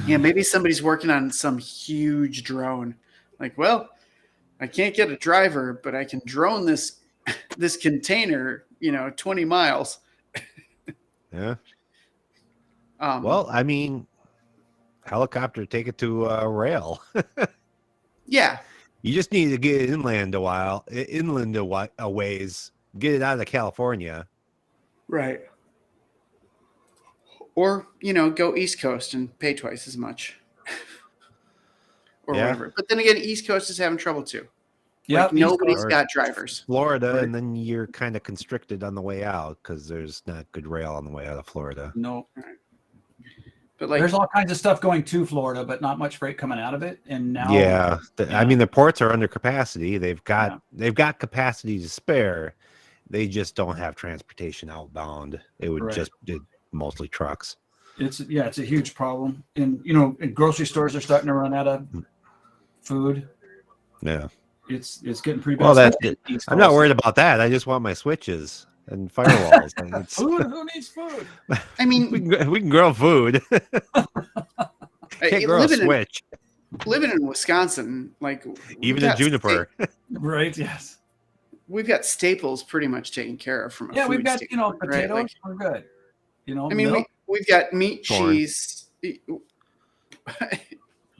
[SPEAKER 2] yeah, maybe somebody's working on some huge drone. Like, well, I can't get a driver, but I can drone this container, 20 miles.
[SPEAKER 1] Yeah. Well, I mean, helicopter, take it to rail.
[SPEAKER 2] Yeah.
[SPEAKER 1] You just need to get it inland a ways, get it out of California.
[SPEAKER 2] Right. Or, go East Coast and pay twice as much. Or whatever. But then again, East Coast is having trouble too.
[SPEAKER 3] Yeah,
[SPEAKER 2] like nobody's got drivers.
[SPEAKER 1] Florida, and then you're kind of constricted on the way out because there's not good rail on the way out of Florida.
[SPEAKER 3] No.
[SPEAKER 2] Right. But like,
[SPEAKER 3] there's all kinds of stuff going to Florida, but not much freight coming out of it. And now,
[SPEAKER 1] I mean, the ports are under capacity. They've got capacity to spare. They just don't have transportation outbound. It would just mostly trucks.
[SPEAKER 3] It's a huge problem. And and grocery stores are starting to run out of food.
[SPEAKER 1] Yeah.
[SPEAKER 3] It's getting pretty bad.
[SPEAKER 1] Well, that's
[SPEAKER 3] especially
[SPEAKER 1] it.
[SPEAKER 3] on the East
[SPEAKER 1] I'm not
[SPEAKER 3] Coast.
[SPEAKER 1] worried about that. I just want my switches and firewalls. And it's,
[SPEAKER 3] Food? Who needs food?
[SPEAKER 2] I mean,
[SPEAKER 1] we can grow food. Can't grow a
[SPEAKER 2] living
[SPEAKER 1] switch.
[SPEAKER 2] in Wisconsin, like
[SPEAKER 1] Even a juniper.
[SPEAKER 3] Right? Yes.
[SPEAKER 2] We've got staples pretty much taken care of from a
[SPEAKER 3] Yeah,
[SPEAKER 2] food
[SPEAKER 3] we've got
[SPEAKER 2] standpoint, right?
[SPEAKER 3] potatoes.
[SPEAKER 2] Like,
[SPEAKER 3] We're good.
[SPEAKER 2] I mean,
[SPEAKER 3] milk.
[SPEAKER 2] we've got meat,
[SPEAKER 1] Corn.
[SPEAKER 2] cheese,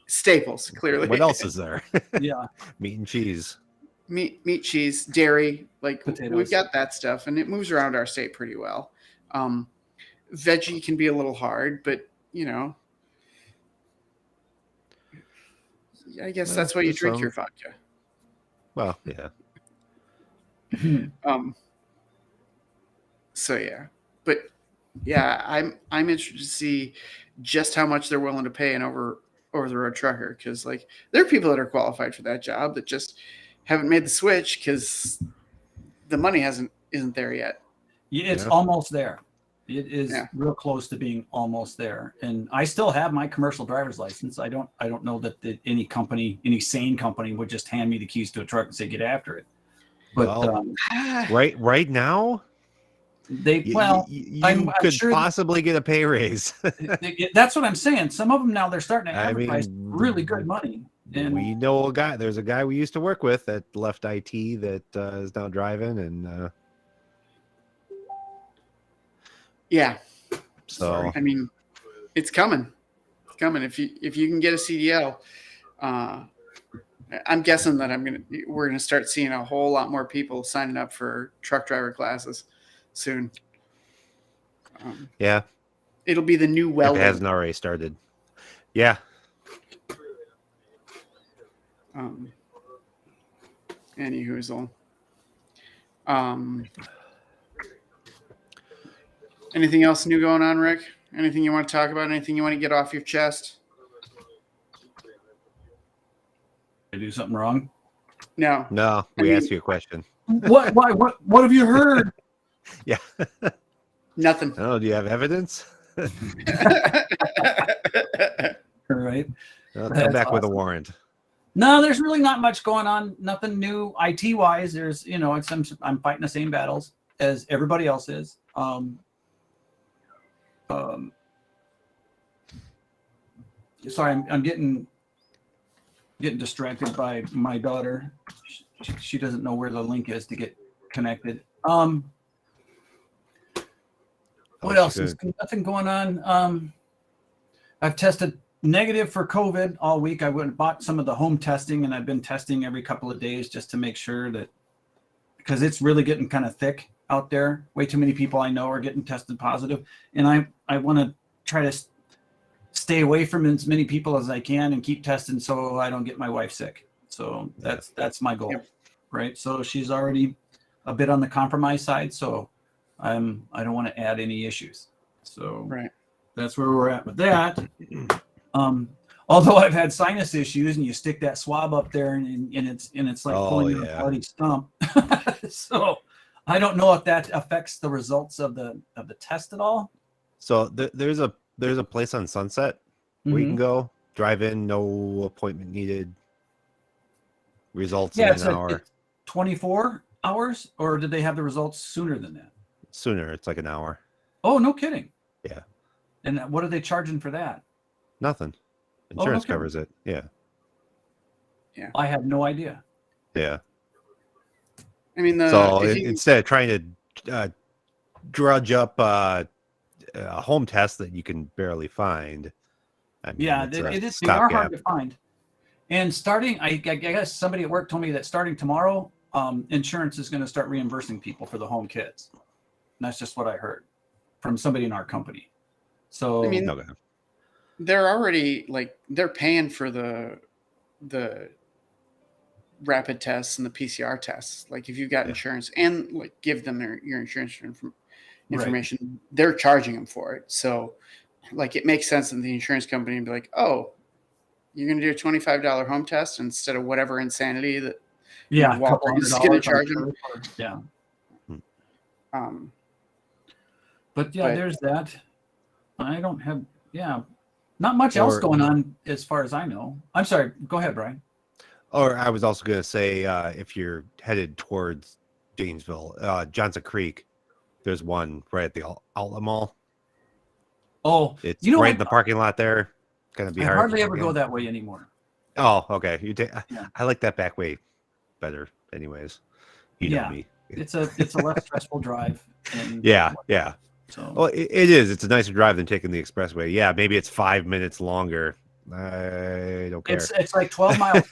[SPEAKER 2] staples clearly.
[SPEAKER 1] What else is there?
[SPEAKER 3] Yeah.
[SPEAKER 1] Meat and cheese.
[SPEAKER 2] meat, cheese, dairy, like
[SPEAKER 3] Potatoes.
[SPEAKER 2] we've got that stuff, and it moves around our state pretty well. Veggie can be a little hard, but I guess
[SPEAKER 1] Well,
[SPEAKER 2] that's why you
[SPEAKER 1] there's
[SPEAKER 2] drink
[SPEAKER 1] some.
[SPEAKER 2] your vodka.
[SPEAKER 1] Well, yeah.
[SPEAKER 2] So yeah, but yeah, I'm interested to see just how much they're willing to pay an over the road trucker, because like there are people that are qualified for that job that just haven't made the switch because the money isn't there yet.
[SPEAKER 3] Yeah, it's
[SPEAKER 1] Yeah.
[SPEAKER 3] almost there. It is
[SPEAKER 2] Yeah.
[SPEAKER 3] real close to being almost there. And I still have my commercial driver's license. I don't know that any sane company would just hand me the keys to a truck and say, get after it. But
[SPEAKER 1] Well, right now, you
[SPEAKER 3] I'm
[SPEAKER 1] could
[SPEAKER 3] sure
[SPEAKER 1] possibly get a pay raise.
[SPEAKER 3] that's what I'm saying. Some of them now they're starting to
[SPEAKER 1] I
[SPEAKER 3] advertise
[SPEAKER 1] mean,
[SPEAKER 3] really good money. And
[SPEAKER 1] we know a guy. There's a guy we used to work with that left IT that is now driving, and
[SPEAKER 2] yeah.
[SPEAKER 1] so
[SPEAKER 2] I mean, it's coming. It's coming. If you can get a CDL, I'm guessing that we're gonna start seeing a whole lot more people signing up for truck driver classes soon.
[SPEAKER 1] yeah,
[SPEAKER 2] It'll be the new
[SPEAKER 1] if it
[SPEAKER 2] welding.
[SPEAKER 1] hasn't already started. Yeah,
[SPEAKER 2] Any whoozle. Anything else new going on, Rick? Anything you want to talk about? Anything you want to get off your chest?
[SPEAKER 3] I do something wrong.
[SPEAKER 2] No.
[SPEAKER 1] no, we asked you a question.
[SPEAKER 3] What? Why? What have you heard?
[SPEAKER 1] Yeah,
[SPEAKER 2] Nothing.
[SPEAKER 1] oh, do you have evidence?
[SPEAKER 3] All right.
[SPEAKER 1] I'll come
[SPEAKER 3] That's
[SPEAKER 1] back with a
[SPEAKER 3] awesome.
[SPEAKER 1] warrant.
[SPEAKER 3] No, there's really not much going on. Nothing new IT wise. There's, I'm fighting the same battles as everybody else is. Sorry, I'm getting distracted by my daughter. She doesn't know where the link is to get connected. What else? There's nothing going on. I've tested negative for COVID all week. I went and bought some of the home testing, and I've been testing every couple of days just to make sure that, because it's really getting kind of thick out there. Way too many people I know are getting tested positive, and I want to try to stay away from as many people as I can and keep testing so I don't get my wife sick. So that's my goal, right? So she's already a bit on the compromise side, so I don't want to add any issues. So
[SPEAKER 2] Right.
[SPEAKER 3] that's where we're at with that. Although I've had sinus issues, and you stick that swab up there, and it's like pulling your bloody stump. So I don't know if that affects the results of the test at all.
[SPEAKER 1] So there's a place on Sunset where you can go drive in, no appointment needed. Results in an hour.
[SPEAKER 3] It's 24 hours, or did they have the results sooner than that?
[SPEAKER 1] Sooner, it's like an hour.
[SPEAKER 3] Oh, no kidding.
[SPEAKER 1] Yeah.
[SPEAKER 3] And what are they charging for that?
[SPEAKER 1] Nothing. Insurance
[SPEAKER 3] okay.
[SPEAKER 1] covers it. Yeah.
[SPEAKER 3] I had no idea.
[SPEAKER 1] Yeah.
[SPEAKER 2] I mean,
[SPEAKER 1] instead of trying to drudge up a home test that you can barely find. I mean,
[SPEAKER 3] they are hard to find. And starting, I guess somebody at work told me that starting tomorrow, insurance is going to start reimbursing people for the home kits. And that's just what I heard from somebody in our company. So
[SPEAKER 2] I mean, they're already they're paying for the rapid tests and the PCR tests. Like if you've got insurance and give them your insurance information, they're charging them for it. So it makes sense in the insurance company to be like, oh, you're going to do a $25 home test instead of whatever insanity that Walmart is going to charge them.
[SPEAKER 3] Yeah. But there's that. I don't have, not much else going on as far as I know. I'm sorry. Go ahead, Brian.
[SPEAKER 1] Or I was also going to say, if you're headed towards Janesville, Johnson Creek, there's one right at the outlet mall.
[SPEAKER 3] Oh,
[SPEAKER 1] It's
[SPEAKER 3] you know
[SPEAKER 1] right
[SPEAKER 3] what?
[SPEAKER 1] in the parking lot there. Gonna be
[SPEAKER 3] I
[SPEAKER 1] hard.
[SPEAKER 3] hardly
[SPEAKER 1] to
[SPEAKER 3] ever
[SPEAKER 1] get
[SPEAKER 3] go
[SPEAKER 1] in.
[SPEAKER 3] that way anymore.
[SPEAKER 1] Oh, okay. You take.
[SPEAKER 3] Yeah.
[SPEAKER 1] I like that back way better. Anyways, you know
[SPEAKER 3] Yeah.
[SPEAKER 1] me.
[SPEAKER 3] It's a less stressful drive. And
[SPEAKER 1] Yeah, yeah.
[SPEAKER 3] So
[SPEAKER 1] Well, it is. It's a nicer drive than taking the expressway. Yeah, maybe it's 5 minutes longer. I don't care.
[SPEAKER 3] it's like 12 miles.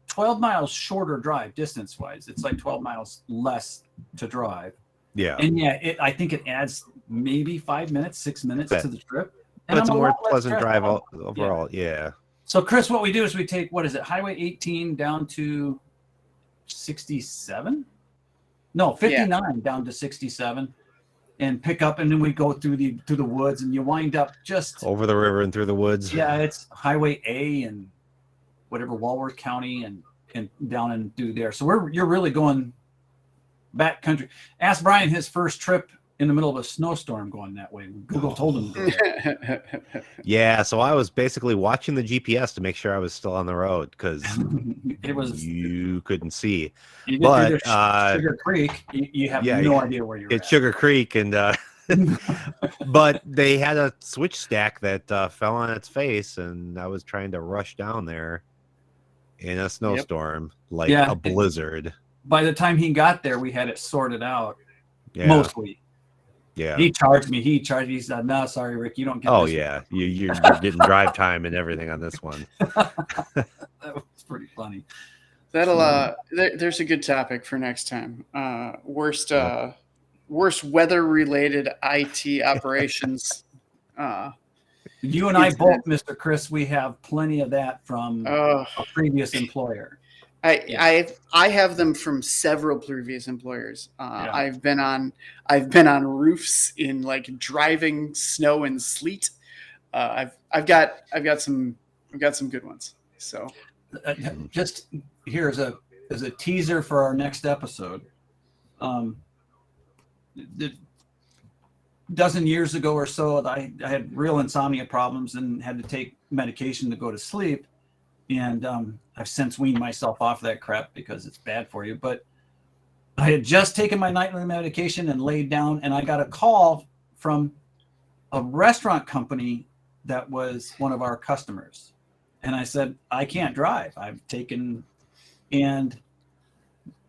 [SPEAKER 3] 12 miles shorter drive distance wise. It's like 12 miles less to drive.
[SPEAKER 1] Yeah,
[SPEAKER 3] And yeah, I think it adds maybe 5 minutes, 6 minutes
[SPEAKER 1] Bet.
[SPEAKER 3] to the trip.
[SPEAKER 1] but it's a
[SPEAKER 3] I'm
[SPEAKER 1] more
[SPEAKER 3] lot less
[SPEAKER 1] pleasant
[SPEAKER 3] stressed
[SPEAKER 1] drive
[SPEAKER 3] out.
[SPEAKER 1] overall. Yeah.
[SPEAKER 3] So Chris, what we do is we take, what is it, Highway 18 down to 67? No, 59 down to 67, and pick up, and then we go through the woods, and you wind up just
[SPEAKER 1] Over the river and through the woods.
[SPEAKER 3] yeah, it's Highway A and whatever Walworth County and down and do there. So you're really going back country. Ask Brian his first trip in the middle of a snowstorm going that way. Google told him to go there.
[SPEAKER 1] Yeah, so I was basically watching the GPS to make sure I was still on the road because
[SPEAKER 3] It was
[SPEAKER 1] you couldn't see.
[SPEAKER 3] you get
[SPEAKER 1] But
[SPEAKER 3] through the Sugar Creek, you have
[SPEAKER 1] yeah,
[SPEAKER 3] no idea where you're
[SPEAKER 1] it's
[SPEAKER 3] at.
[SPEAKER 1] Sugar Creek, and but they had a switch stack that fell on its face, and I was trying to rush down there in a snowstorm, like
[SPEAKER 3] Yeah,
[SPEAKER 1] a blizzard.
[SPEAKER 3] By the time he got there, we had it sorted out
[SPEAKER 1] Yeah,
[SPEAKER 3] mostly.
[SPEAKER 1] yeah.
[SPEAKER 3] He charged me. He said, "No, sorry, Rick, you don't get."
[SPEAKER 1] Oh
[SPEAKER 3] this."
[SPEAKER 1] yeah, you're getting drive time and everything on this one.
[SPEAKER 3] That was pretty funny.
[SPEAKER 2] That'll there's a good topic for next time. Worst weather related IT operations.
[SPEAKER 3] You and I both, Mr. Chris, we have plenty of that from
[SPEAKER 2] Uh,
[SPEAKER 3] a previous employer.
[SPEAKER 2] I have them from several previous employers.
[SPEAKER 3] Yeah.
[SPEAKER 2] I've been on roofs in like driving snow and sleet. I've got some good ones. So
[SPEAKER 3] Just here as a teaser for our next episode. The dozen years ago or so, I had real insomnia problems and had to take medication to go to sleep. And I've since weaned myself off that crap because it's bad for you. But I had just taken my nightly medication and laid down, and I got a call from a restaurant company that was one of our customers. And I said, I can't drive. I've taken, and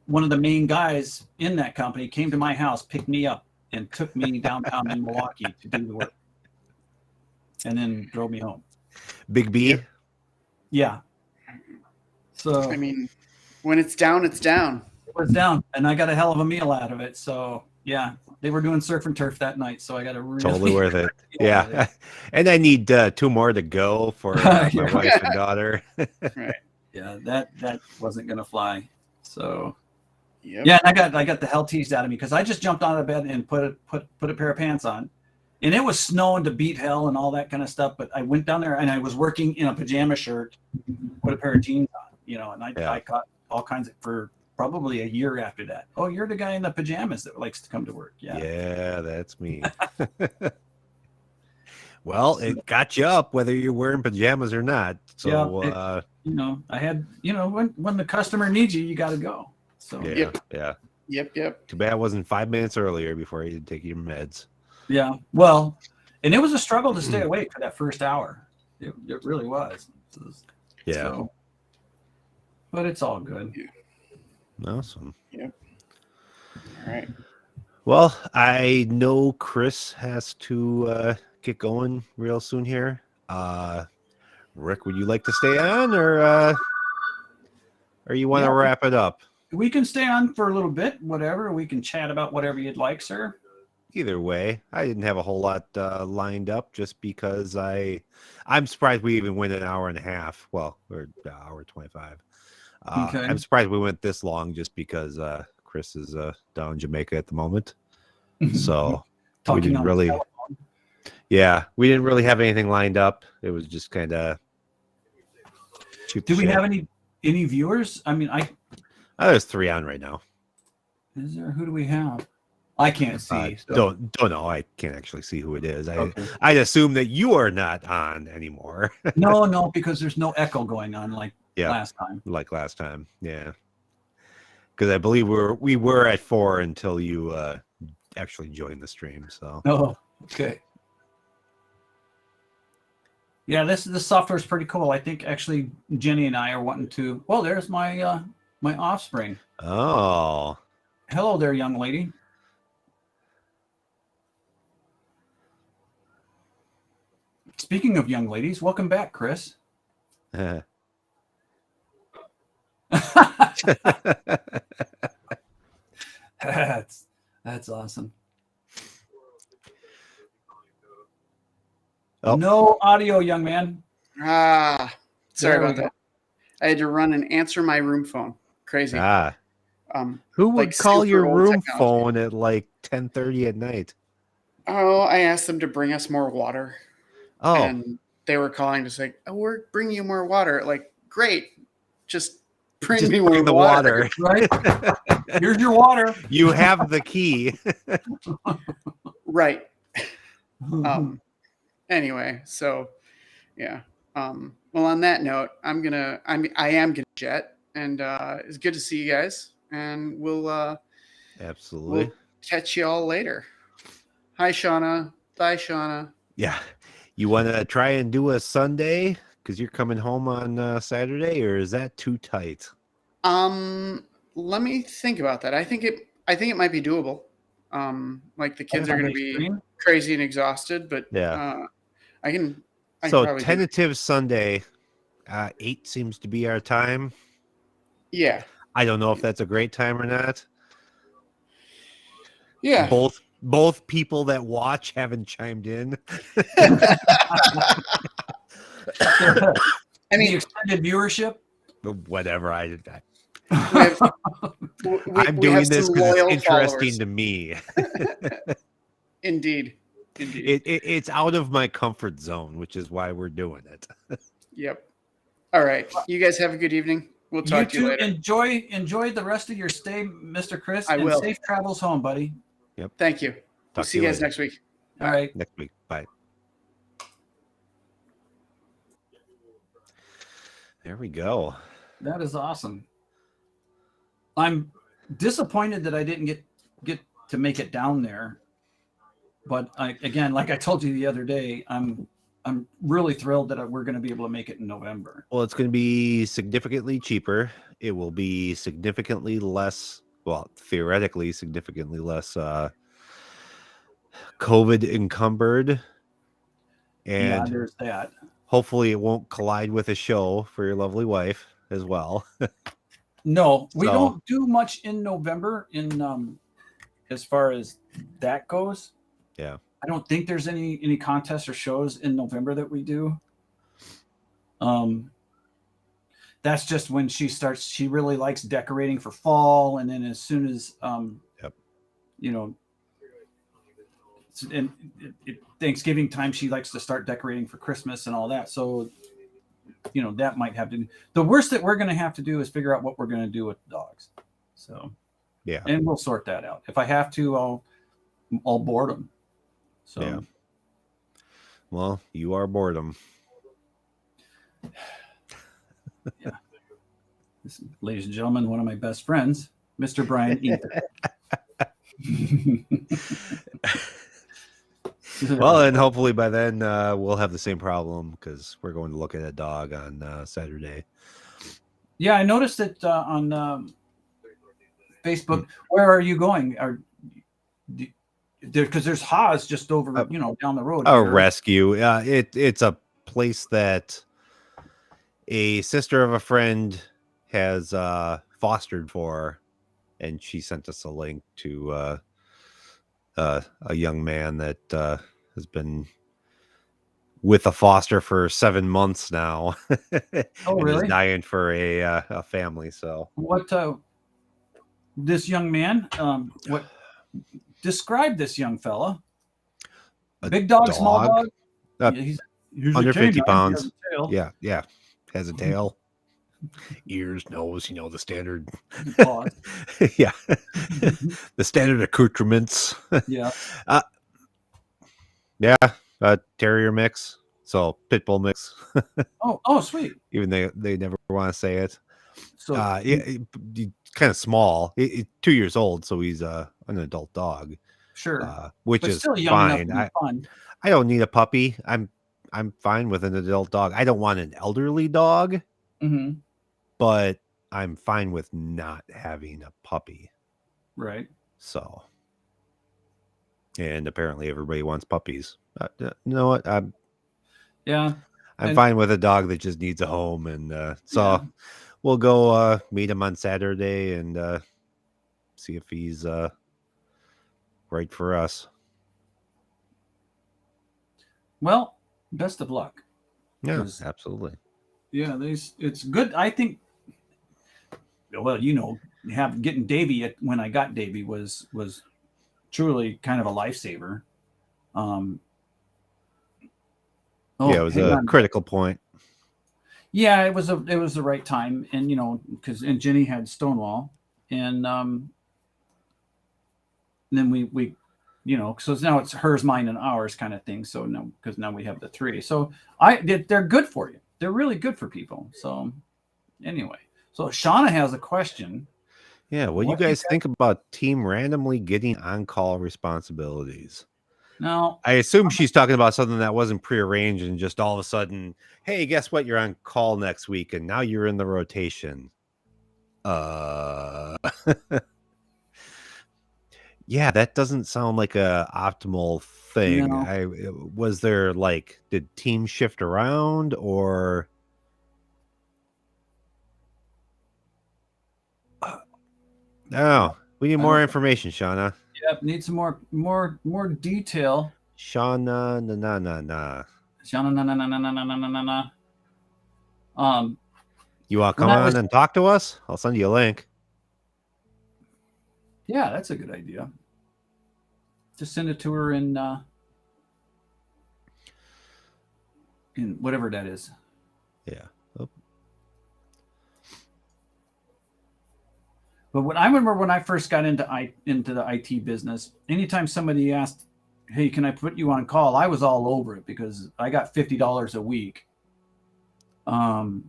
[SPEAKER 3] one of the main guys in that company came to my house, picked me up, and took me downtown in Milwaukee to do the work, and then drove me home.
[SPEAKER 1] Big B.
[SPEAKER 3] Yeah. So
[SPEAKER 2] I mean, when it's down, it's down.
[SPEAKER 3] it was down, and I got a hell of a meal out of it. So yeah, they were doing surf and turf that night, so I got a really
[SPEAKER 1] Totally worth it.
[SPEAKER 3] out of
[SPEAKER 1] Yeah. And I need 2 more to go for my
[SPEAKER 3] Yeah.
[SPEAKER 1] wife and daughter.
[SPEAKER 2] Right.
[SPEAKER 3] Yeah, that wasn't gonna fly. So
[SPEAKER 2] Yep.
[SPEAKER 3] yeah, and I got the hell teased out of me because I just jumped out of bed and put a pair of pants on, and it was snowing to beat hell and all that kind of stuff. But I went down there and I was working in a pajama shirt, put a pair of jeans on, and I got all kinds of for probably a year after that. Oh, you're the guy in the pajamas that likes to come to work. Yeah.
[SPEAKER 1] Yeah, that's me. Well, it got you up whether you're wearing pajamas or not. So
[SPEAKER 3] I had when the customer needs you, you got to go. So
[SPEAKER 1] yeah,
[SPEAKER 2] Yep.
[SPEAKER 1] yeah.
[SPEAKER 2] Yep.
[SPEAKER 1] Too bad it wasn't 5 minutes earlier before you take your meds.
[SPEAKER 3] yeah, well, and it was a struggle to stay awake for that first hour. It really was.
[SPEAKER 1] Yeah.
[SPEAKER 3] So, but it's all good.
[SPEAKER 1] Awesome.
[SPEAKER 2] All right.
[SPEAKER 1] Well, I know Chris has to get going real soon here. Rick, would you like to stay on, or you want to wrap it up?
[SPEAKER 3] We can stay on for a little bit, whatever. We can chat about whatever you'd like, sir.
[SPEAKER 1] Either way, I didn't have a whole lot lined up just because I'm surprised we even went an hour and a half. Well, or an hour 25.
[SPEAKER 3] Okay.
[SPEAKER 1] I'm surprised we went this long just because Chris is down in Jamaica at the moment. So we didn't really, we didn't really have anything lined up. It was just kind of cheap.
[SPEAKER 3] Do we have any viewers? I mean,
[SPEAKER 1] There's 3 on right now.
[SPEAKER 3] is there? Who do we have? I can't see.
[SPEAKER 1] Don't know. I can't actually see who it is.
[SPEAKER 3] Okay.
[SPEAKER 1] I'd assume that you are not on anymore.
[SPEAKER 3] No, because there's no echo going on like
[SPEAKER 1] Yeah.
[SPEAKER 3] last time.
[SPEAKER 1] Like last time. Yeah. Because I believe we were at 4 until you actually joined the stream. So.
[SPEAKER 3] Oh, okay. Yeah, this software is pretty cool. I think actually Jenny and I are wanting to. Well, there's my my offspring.
[SPEAKER 1] Oh.
[SPEAKER 3] Hello there, young lady. Speaking of young ladies, welcome back, Chris. That's awesome.
[SPEAKER 1] Oh.
[SPEAKER 3] No audio, young man.
[SPEAKER 2] Sorry
[SPEAKER 3] There we
[SPEAKER 2] about that. I had to run and answer my room phone. Crazy.
[SPEAKER 1] Who would
[SPEAKER 2] Like
[SPEAKER 1] call
[SPEAKER 2] super
[SPEAKER 1] your
[SPEAKER 2] old
[SPEAKER 1] room
[SPEAKER 2] technology.
[SPEAKER 1] phone at like 10:30 at night?
[SPEAKER 2] Oh, I asked them to bring us more water.
[SPEAKER 1] Oh,
[SPEAKER 2] And they were calling to say, "Oh, we're bringing you more water." Like, great. Just bring
[SPEAKER 1] just
[SPEAKER 2] me
[SPEAKER 1] bring
[SPEAKER 2] more
[SPEAKER 1] the
[SPEAKER 2] water.
[SPEAKER 3] Right? Here's your water.
[SPEAKER 1] You have the key.
[SPEAKER 2] Right. Anyway, so yeah. Well, on that note, I am gonna jet, and it's good to see you guys, and we'll
[SPEAKER 1] Absolutely.
[SPEAKER 2] catch you all later. Hi, Shauna. Bye, Shauna.
[SPEAKER 1] Yeah. You want to try and do a Sunday because you're coming home on Saturday, or is that too tight?
[SPEAKER 2] Let me think about that. I think it might be doable. Like the kids are going to be crazy and exhausted, but
[SPEAKER 1] Yeah.
[SPEAKER 2] I can
[SPEAKER 1] So
[SPEAKER 2] probably do it.
[SPEAKER 1] tentative Sunday, 8 seems to be our time.
[SPEAKER 2] Yeah.
[SPEAKER 1] I don't know if that's a great time or not.
[SPEAKER 2] Yeah.
[SPEAKER 1] Both people that watch haven't chimed in.
[SPEAKER 3] I
[SPEAKER 2] I mean,
[SPEAKER 3] the extended viewership.
[SPEAKER 1] Whatever.
[SPEAKER 2] we
[SPEAKER 1] I'm
[SPEAKER 2] have
[SPEAKER 1] doing this
[SPEAKER 2] some
[SPEAKER 1] because it's
[SPEAKER 2] loyal
[SPEAKER 1] interesting
[SPEAKER 2] followers.
[SPEAKER 1] to me.
[SPEAKER 2] Indeed.
[SPEAKER 1] It's out of my comfort zone, which is why we're doing it.
[SPEAKER 2] Yep. All right. You guys have a good evening. We'll talk to you later.
[SPEAKER 3] Enjoy the rest of your stay, Mr. Chris.
[SPEAKER 2] I
[SPEAKER 3] and
[SPEAKER 2] will.
[SPEAKER 3] Safe travels home, buddy.
[SPEAKER 1] Yep.
[SPEAKER 2] Thank you. We'll see you guys next week.
[SPEAKER 3] All right.
[SPEAKER 1] Next week. Bye. There we go.
[SPEAKER 3] That is awesome. I'm disappointed that I didn't get to make it down there. But again, like I told you the other day, I'm really thrilled that we're going to be able to make it in November.
[SPEAKER 1] Well, it's going to be significantly cheaper. It will be significantly less, well, theoretically significantly less COVID encumbered.
[SPEAKER 3] Yeah,
[SPEAKER 1] And
[SPEAKER 3] there's that.
[SPEAKER 1] hopefully it won't collide with a show for your lovely wife as well.
[SPEAKER 3] No, we
[SPEAKER 1] So-
[SPEAKER 3] don't do much in November in as far as that goes.
[SPEAKER 1] Yeah.
[SPEAKER 3] I don't think there's any contests or shows in November that we do. That's just when she really likes decorating for fall, and then as soon as you know, and Thanksgiving time, she likes to start decorating for Christmas and all that. So, you know, that might have to. The worst that we're going to have to do is figure out what we're going to do with the dogs. So,
[SPEAKER 1] Yeah.
[SPEAKER 3] and we'll sort that out. If I have to, I'll board them. So,
[SPEAKER 1] Yeah. Well, you are boredom.
[SPEAKER 3] Yeah. This, ladies and gentlemen, one of my best friends, Mr. Brian Ethan.
[SPEAKER 1] Well, and hopefully by then we'll have the same problem because we're going to look at a dog on Saturday.
[SPEAKER 3] Yeah, I noticed that on Facebook. Where are you going? Because there's Haas just over, down the road.
[SPEAKER 1] A
[SPEAKER 3] here.
[SPEAKER 1] rescue. It's a place that a sister of a friend has fostered for, and she sent us a link to a young man that has been with a foster for 7 months now.
[SPEAKER 3] Oh,
[SPEAKER 1] and
[SPEAKER 3] really?
[SPEAKER 1] is dying for a family. So
[SPEAKER 3] What this young man? What describe this young fella?
[SPEAKER 1] A
[SPEAKER 3] Big dog, small
[SPEAKER 1] dog?
[SPEAKER 3] dog. He's
[SPEAKER 1] under 50
[SPEAKER 3] canine.
[SPEAKER 1] pounds.
[SPEAKER 3] He has a tail.
[SPEAKER 1] Yeah. Has a tail, ears, nose, the standard.
[SPEAKER 3] Paws.
[SPEAKER 1] Yeah. The standard accoutrements.
[SPEAKER 3] Yeah.
[SPEAKER 1] Yeah. Terrier mix. So pit bull mix,
[SPEAKER 3] Oh, sweet.
[SPEAKER 1] even they never want to say it.
[SPEAKER 3] So
[SPEAKER 1] Kind of small. 2 years old, so he's an adult dog,
[SPEAKER 3] sure,
[SPEAKER 1] which
[SPEAKER 3] but
[SPEAKER 1] is
[SPEAKER 3] still young enough
[SPEAKER 1] fine.
[SPEAKER 3] to be fun.
[SPEAKER 1] I don't need a puppy. I'm fine with an adult dog. I don't want an elderly dog,
[SPEAKER 3] Mm-hmm.
[SPEAKER 1] but I'm fine with not having a puppy.
[SPEAKER 3] Right.
[SPEAKER 1] So, and apparently everybody wants puppies. You know what?
[SPEAKER 3] Yeah.
[SPEAKER 1] I'm
[SPEAKER 3] And-
[SPEAKER 1] fine with a dog that just needs a home, and so
[SPEAKER 3] Yeah.
[SPEAKER 1] we'll go meet him on Saturday and see if he's right for us.
[SPEAKER 3] Well, best of luck.
[SPEAKER 1] Yeah,
[SPEAKER 3] 'Cause-
[SPEAKER 1] absolutely.
[SPEAKER 3] Yeah, it's good. I think. Well, getting Davy when I got Davy was truly kind of a lifesaver.
[SPEAKER 1] Yeah, it was
[SPEAKER 3] hang
[SPEAKER 1] a
[SPEAKER 3] on.
[SPEAKER 1] critical point.
[SPEAKER 3] Yeah, it was the right time, and because Jenny had Stonewall, and then we so now it's hers, mine, and ours kind of thing. So no, because now we have the three. So they're good for you. They're really good for people. So anyway, so Shauna has a question.
[SPEAKER 1] Yeah, what do you
[SPEAKER 3] What do you
[SPEAKER 1] guys think about team randomly getting on-call responsibilities?
[SPEAKER 3] Now,
[SPEAKER 1] I assume she's talking about something that wasn't prearranged and just all of a sudden, hey, guess what? You're on call next week and now you're in the rotation. Yeah, that doesn't sound like a optimal thing.
[SPEAKER 3] No.
[SPEAKER 1] Was there did teams shift around or no? We need more information, Shauna.
[SPEAKER 3] Yep, need some more detail.
[SPEAKER 1] Shauna,
[SPEAKER 3] Shauna, na.
[SPEAKER 1] You want to come on and talk to us? I'll send you a link.
[SPEAKER 3] Yeah, that's a good idea. Just send it to her in whatever that is.
[SPEAKER 1] Yeah. Oh.
[SPEAKER 3] But I remember when I first got into the IT business, anytime somebody asked, "Hey, can I put you on call?" I was all over it because I got $50 a week for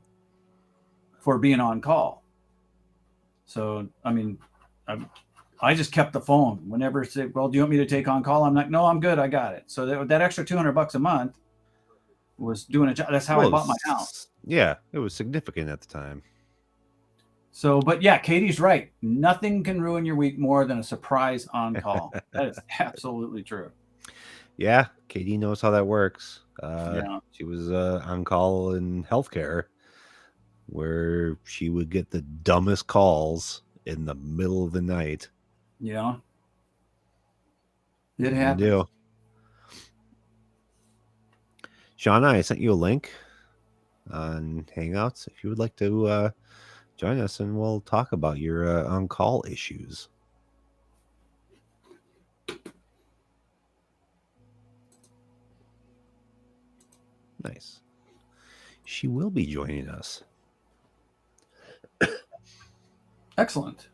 [SPEAKER 3] being on call. So, I mean, I just kept the phone whenever it said, "Well, do you want me to take on call?" I'm like, "No, I'm good. I got it." So that extra $200 a month was doing a job. That's how I bought my house.
[SPEAKER 1] Yeah, it was significant at the time.
[SPEAKER 3] So, but yeah, Katie's right. Nothing can ruin your week more than a surprise on call. That is absolutely true.
[SPEAKER 1] Yeah, Katie knows how that works.
[SPEAKER 3] Yeah.
[SPEAKER 1] She was on call in healthcare where she would get the dumbest calls in the middle of the night.
[SPEAKER 3] Yeah. It happens.
[SPEAKER 1] Do. Shauna, I sent you a link on Hangouts if you would like to join us, and we'll talk about your on-call issues. Nice. She will be joining us.
[SPEAKER 3] Excellent.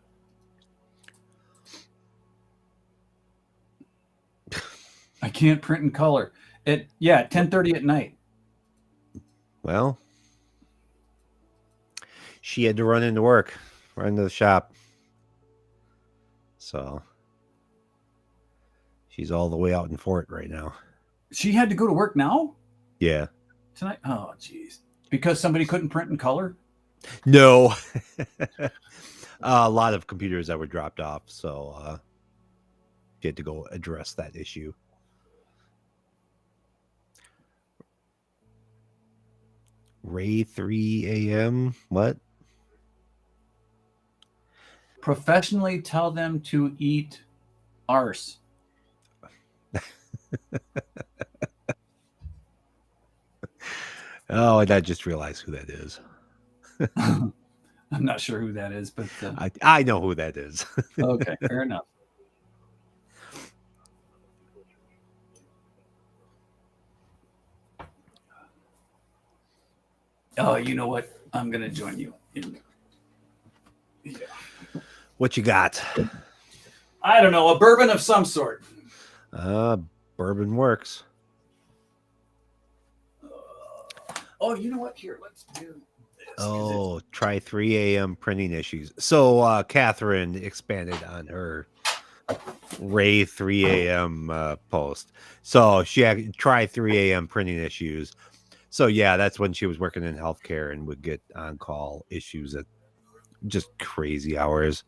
[SPEAKER 3] I can't print in color. At 10:30 at night.
[SPEAKER 1] Well, she had to run into work, run into the shop. So she's all the way out in Fort right now.
[SPEAKER 3] She had to go to work now?
[SPEAKER 1] Yeah.
[SPEAKER 3] Tonight? Oh, geez. Because somebody couldn't print in color?
[SPEAKER 1] No. A lot of computers that were dropped off, so she had to go address that issue. Ray 3 a.m. What?
[SPEAKER 3] Professionally tell them to eat arse.
[SPEAKER 1] Oh, and I just realized who that is.
[SPEAKER 3] I'm not sure who that is, but
[SPEAKER 1] I know who that is.
[SPEAKER 3] okay, fair enough. Oh, you know what? I'm gonna join you.
[SPEAKER 1] What you got?
[SPEAKER 3] I don't know, a bourbon of some sort.
[SPEAKER 1] Bourbon works.
[SPEAKER 3] Oh, Oh, you know what? Here, let's do this.
[SPEAKER 1] Oh, try 3 a.m. printing issues. So Catherine expanded on her Ray 3 a.m. Post. So she had try 3 a.m. printing issues. So yeah, that's when she was working in healthcare and would get on-call issues at just crazy hours.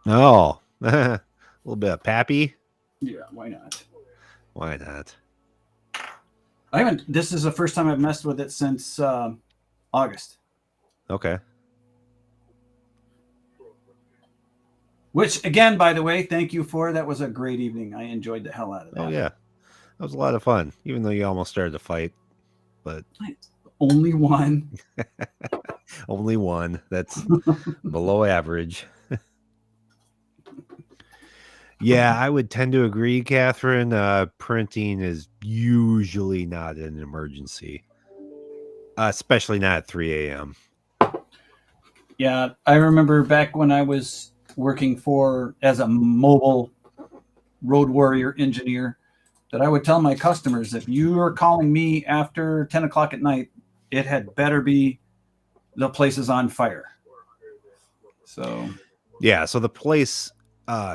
[SPEAKER 1] Oh, a little bit of Pappy.
[SPEAKER 3] Yeah, why not?
[SPEAKER 1] Why not?
[SPEAKER 3] I haven't. This is the first time I've messed with it since August.
[SPEAKER 1] Okay.
[SPEAKER 3] Which, again, by the way, thank you for. That was a great evening. I enjoyed the hell out of that.
[SPEAKER 1] Oh yeah, that was a lot of fun. Even though you almost started to fight, but
[SPEAKER 3] only one.
[SPEAKER 1] only one. That's below average. Yeah, I would tend to agree, Catherine. Printing is usually not an emergency, especially not at 3 a.m.
[SPEAKER 3] Yeah, I remember back when I was working as a mobile road warrior engineer that I would tell my customers, if you are calling me after 10 o'clock at night, it had better be the place is on fire. So,
[SPEAKER 1] yeah, so the place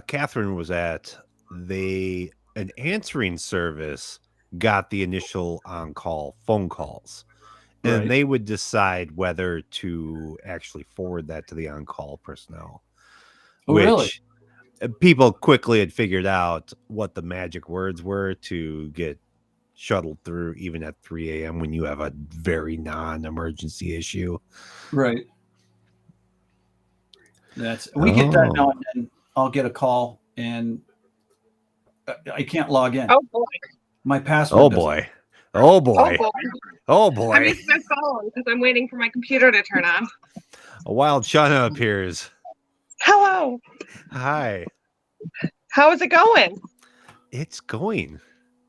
[SPEAKER 1] Catherine was at, an answering service got the initial on-call phone calls. And
[SPEAKER 3] right.
[SPEAKER 1] they would decide whether to actually forward that to the on-call personnel.
[SPEAKER 3] Oh,
[SPEAKER 1] which
[SPEAKER 3] really?
[SPEAKER 1] People quickly had figured out what the magic words were to get shuttled through even at 3 a.m. when you have a very non-emergency issue.
[SPEAKER 3] Right. We get that now and then. I'll get a call and I can't log in.
[SPEAKER 4] Oh boy.
[SPEAKER 3] My password.
[SPEAKER 1] Oh boy. Oh boy.
[SPEAKER 4] Oh boy.
[SPEAKER 1] Oh boy.
[SPEAKER 4] I'm using my phone because I'm waiting for my computer to turn on.
[SPEAKER 1] A wild Shauna appears.
[SPEAKER 4] Hello.
[SPEAKER 1] Hi.
[SPEAKER 4] How is it going?
[SPEAKER 1] It's going.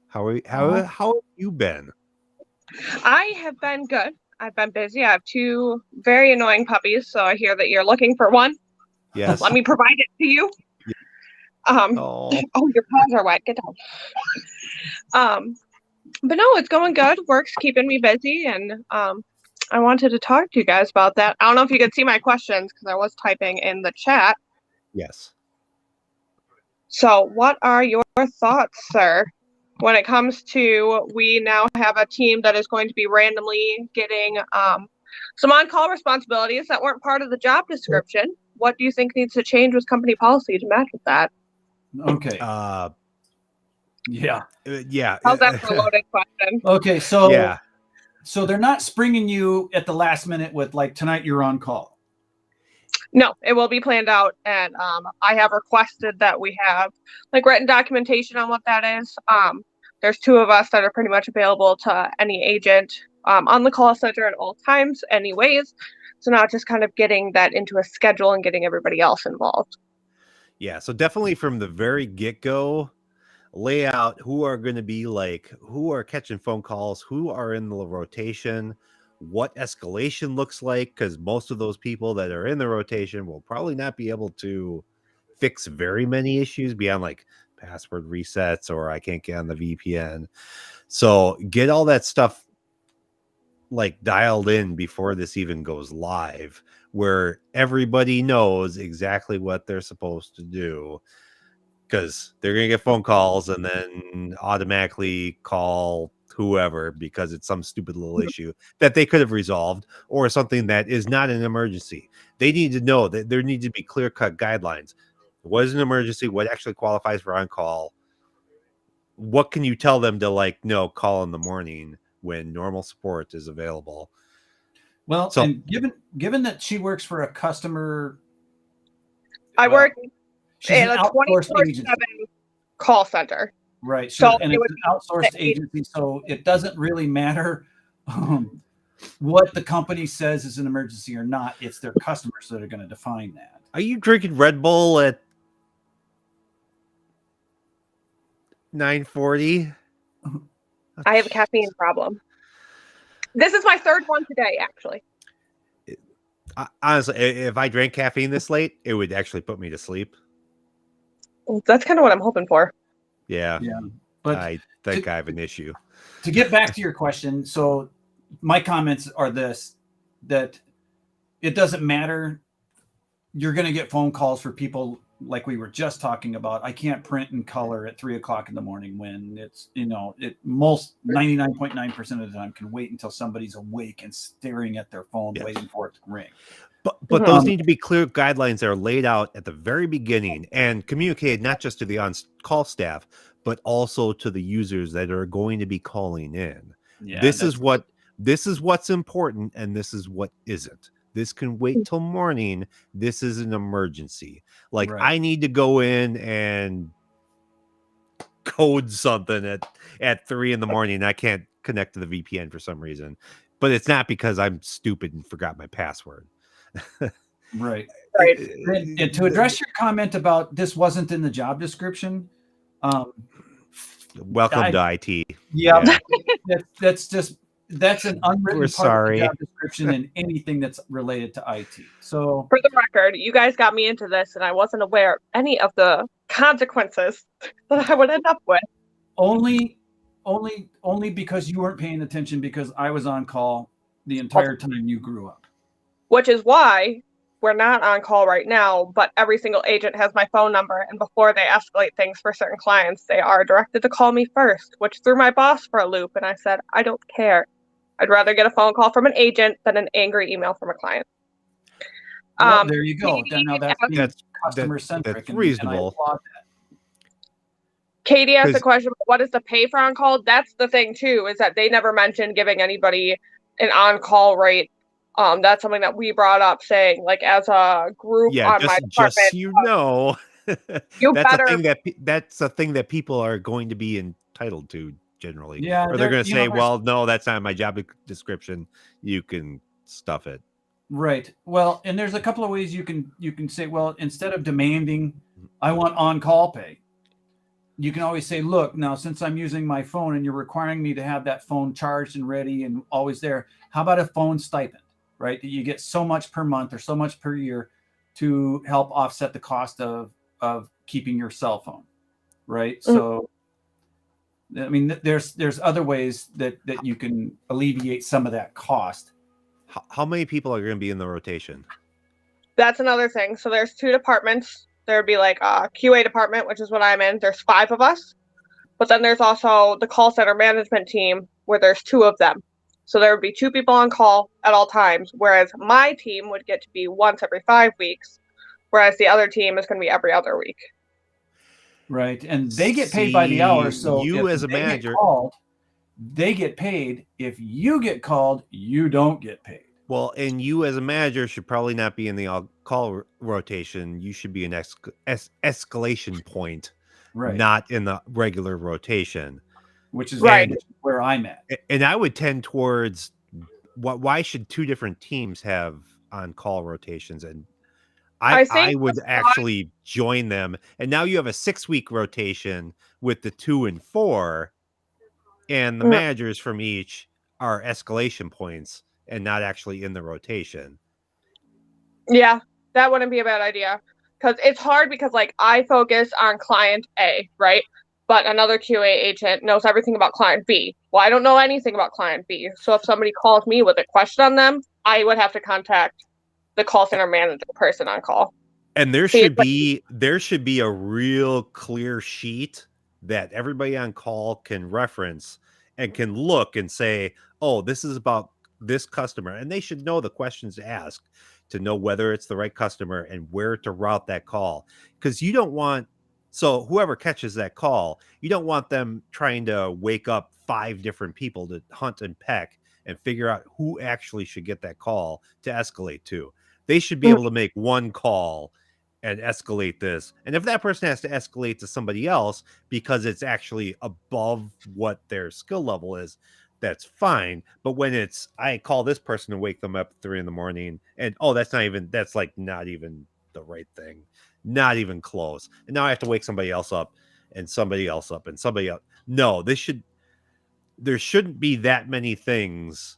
[SPEAKER 1] How have you been?
[SPEAKER 4] I have been good. I've been busy. I have two very annoying puppies, so I hear that you're looking for one.
[SPEAKER 1] Yes.
[SPEAKER 4] Let me provide it to you.
[SPEAKER 1] Oh.
[SPEAKER 4] Oh, your paws are wet. Get down. But no, it's going good. Work's keeping me busy, and I wanted to talk to you guys about that. I don't know if you could see my questions because I was typing in the chat.
[SPEAKER 1] Yes.
[SPEAKER 4] So what are your thoughts, sir, when it comes to we now have a team that is going to be randomly getting some on-call responsibilities that weren't part of the job description? What do you think needs to change with company policy to match with that?
[SPEAKER 3] Okay.
[SPEAKER 1] Yeah.
[SPEAKER 4] How's that for a loaded question?
[SPEAKER 3] Okay, so
[SPEAKER 1] yeah.
[SPEAKER 3] So they're not springing you at the last minute with like tonight you're on call.
[SPEAKER 4] No, it will be planned out, and I have requested that we have like written documentation on what that is. There's two of us that are pretty much available to any agent on the call center at all times, anyways. So now just kind of getting that into a schedule and getting everybody else involved.
[SPEAKER 1] Yeah, so definitely from the very get-go, lay out who are going to be who are catching phone calls, who are in the rotation, what escalation looks like, because most of those people that are in the rotation will probably not be able to fix very many issues beyond like password resets or I can't get on the VPN. So get all that stuff like dialed in before this even goes live, where everybody knows exactly what they're supposed to do, because they're going to get phone calls and then automatically call whoever because it's some stupid little issue that they could have resolved or something that is not an emergency. They need to know that there need to be clear-cut guidelines. What is an emergency? What actually qualifies for on-call? What can you tell them to call in the morning when normal support is available?
[SPEAKER 3] Well, so, and given that she works for a customer,
[SPEAKER 4] I work
[SPEAKER 3] in
[SPEAKER 4] a 24/7 call center.
[SPEAKER 3] Right. So, and it's an outsourced agency, so it doesn't really matter what the company says is an emergency or not. It's their customers that are going to define that.
[SPEAKER 1] Are you drinking Red Bull at 9:40?
[SPEAKER 4] I have a caffeine problem. This is my third one today, actually.
[SPEAKER 1] Honestly, if I drank caffeine this late, it would actually put me to sleep.
[SPEAKER 4] That's kind of what I'm hoping for.
[SPEAKER 1] Yeah.
[SPEAKER 3] But
[SPEAKER 1] I think I have an issue.
[SPEAKER 3] To get back to your question, so my comments are this, that it doesn't matter. You're going to get phone calls for people like we were just talking about. I can't print in color at 3 o'clock in the morning when it's, it most 99.9% of the time can wait until somebody's awake and staring at their phone, waiting for it to ring.
[SPEAKER 1] But those need to be clear guidelines that are laid out at the very beginning and communicated not just to the on-call staff, but also to the users that are going to be calling in.
[SPEAKER 3] Yeah,
[SPEAKER 1] this is what's important, and this is what isn't. This can wait till morning. This is an emergency. Like,
[SPEAKER 3] right.
[SPEAKER 1] I need to go in and code something at 3 in the morning. I can't connect to the VPN for some reason, but it's not because I'm stupid and forgot my password.
[SPEAKER 3] Right.
[SPEAKER 4] Right.
[SPEAKER 3] And to address your comment about this wasn't in the job description,
[SPEAKER 1] welcome to IT.
[SPEAKER 3] Yeah. That's an unwritten
[SPEAKER 1] We're
[SPEAKER 3] part
[SPEAKER 1] sorry.
[SPEAKER 3] of the job description in anything that's related to IT. So
[SPEAKER 4] For the record, you guys got me into this, and I wasn't aware of any of the consequences that I would end up with.
[SPEAKER 3] only because you weren't paying attention, because I was on call the entire time you grew up.
[SPEAKER 4] Which is why we're not on call right now, but every single agent has my phone number, and before they escalate things for certain clients, they are directed to call me first, which threw my boss for a loop, and I said, I don't care. I'd rather get a phone call from an agent than an angry email from a client.
[SPEAKER 3] Well, there you go. Now that's customer centric.
[SPEAKER 1] That's reasonable.
[SPEAKER 4] Katie asked the question, what is the pay for on-call? That's the thing, too, is that they never mentioned giving anybody an on-call rate. That's something that we brought up, saying, like, as a group on my department.
[SPEAKER 1] Just so you know, that's a thing that people are going to be entitled to generally.
[SPEAKER 3] Yeah,
[SPEAKER 1] or they're going to say, well, no, that's not my job description. You can stuff it.
[SPEAKER 3] Right. Well, and there's a couple of ways you can say, well, instead of demanding, I want on-call pay, you can always say, look, now, since I'm using my phone and you're requiring me to have that phone charged and ready and always there, how about a phone stipend, right? That you get so much per month or so much per year to help offset the cost of keeping your cell phone, right? Mm-hmm. So, I mean, there's other ways that you can alleviate some of that cost.
[SPEAKER 1] How many people are going to be in the rotation?
[SPEAKER 4] That's another thing. So there's 2 departments. There'd be like a QA department, which is what I'm in. There's 5 of us. But then there's also the call center management team, where there's 2 of them. So there would be 2 people on call at all times, whereas my team would get to be once every 5 weeks, whereas the other team is going to be every other week.
[SPEAKER 3] Right. And they get paid by the hour. So
[SPEAKER 1] you as a manager,
[SPEAKER 3] they get paid. If you get called, you don't get paid.
[SPEAKER 1] Well, and you as a manager should probably not be in the call rotation. You should be an escalation point,
[SPEAKER 3] right?
[SPEAKER 1] Not in the regular rotation,
[SPEAKER 3] which is right where I'm at.
[SPEAKER 1] And I would tend towards why should 2 different teams have on-call rotations? And I would actually join them. And now you have a 6-week rotation with the 2 and 4, and the managers from each are escalation points and not actually in the rotation.
[SPEAKER 4] Yeah, that wouldn't be a bad idea, because it's hard because, like, I focus on client A, right? But another QA agent knows everything about client B. Well, I don't know anything about client B. So if somebody calls me with a question on them, I would have to contact the call center manager person on call.
[SPEAKER 1] And there should be a real clear sheet that everybody on call can reference and can look and say, oh, this is about this customer. And they should know the questions to ask to know whether it's the right customer and where to route that call. Because you don't want, so whoever catches that call, you don't want them trying to wake up 5 different people to hunt and peck and figure out who actually should get that call to escalate to. They should be able to make one call and escalate this. And if that person has to escalate to somebody else because it's actually above what their skill level is, that's fine. But when it's, I call this person to wake them up at 3 in the morning and, oh, that's not even the right thing. Not even close. And now I have to wake somebody else up and somebody else up and somebody else. No, there shouldn't be that many things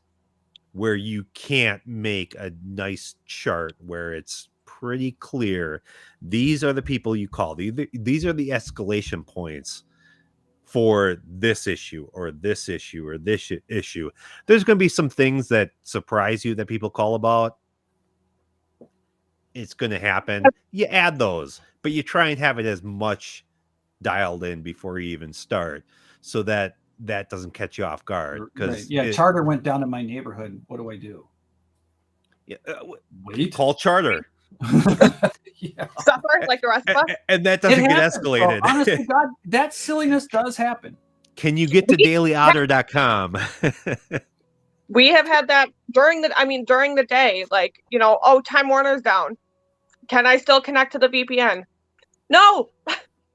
[SPEAKER 1] where you can't make a nice chart where it's pretty clear. These are the people you call. These are the escalation points for this issue or this issue or this issue. There's going to be some things that surprise you that people call about. It's going to happen. You add those, but you try and have it as much dialed in before you even start, so that that doesn't catch you off guard. Because
[SPEAKER 3] Charter went down in my neighborhood. What do I do?
[SPEAKER 1] Yeah,
[SPEAKER 3] wait,
[SPEAKER 1] call Charter.
[SPEAKER 4] Suffer like the rest of us.
[SPEAKER 1] And that doesn't get escalated.
[SPEAKER 3] So, honestly, God, that silliness does happen.
[SPEAKER 1] Can you get to dailyotter.com?
[SPEAKER 4] We have had that during the day, like, oh, Time Warner's down. Can I still connect to the VPN? No.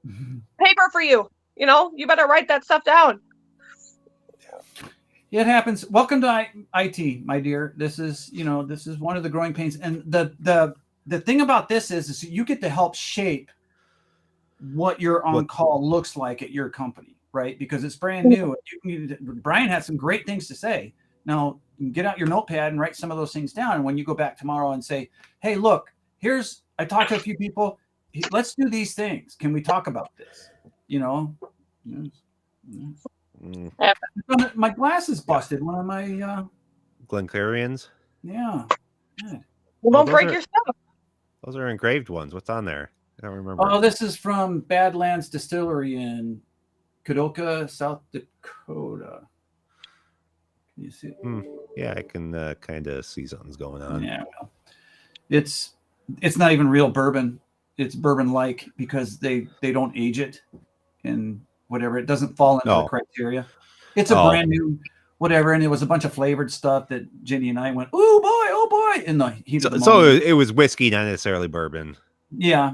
[SPEAKER 4] Paper for you. You better write that stuff down.
[SPEAKER 3] It happens. Welcome to IT, my dear. This is one of the growing pains. And the thing about this is you get to help shape what your on-call looks like at your company, right? Because it's brand new. Brian had some great things to say. Now, get out your notepad and write some of those things down. And when you go back tomorrow and say, hey, look, I talked to a few people. Let's do these things. Can we talk about this? My glass is busted. One of my
[SPEAKER 1] Glenclarians.
[SPEAKER 3] Yeah.
[SPEAKER 4] Well, don't break your stuff.
[SPEAKER 1] Those are engraved ones. What's on there? I don't remember.
[SPEAKER 3] Oh, this is from Badlands Distillery in Kadoka, South Dakota. Can you see it?
[SPEAKER 1] Yeah, I can kind of see something's going on.
[SPEAKER 3] Yeah, well, it's not even real bourbon. It's bourbon-like because they don't age it and whatever. It doesn't fall into the criteria. It's a brand new whatever, and it was a bunch of flavored stuff that Jenny and I went, oh boy, in the heat of the moment.
[SPEAKER 1] It was whiskey, not necessarily bourbon.
[SPEAKER 3] Yeah,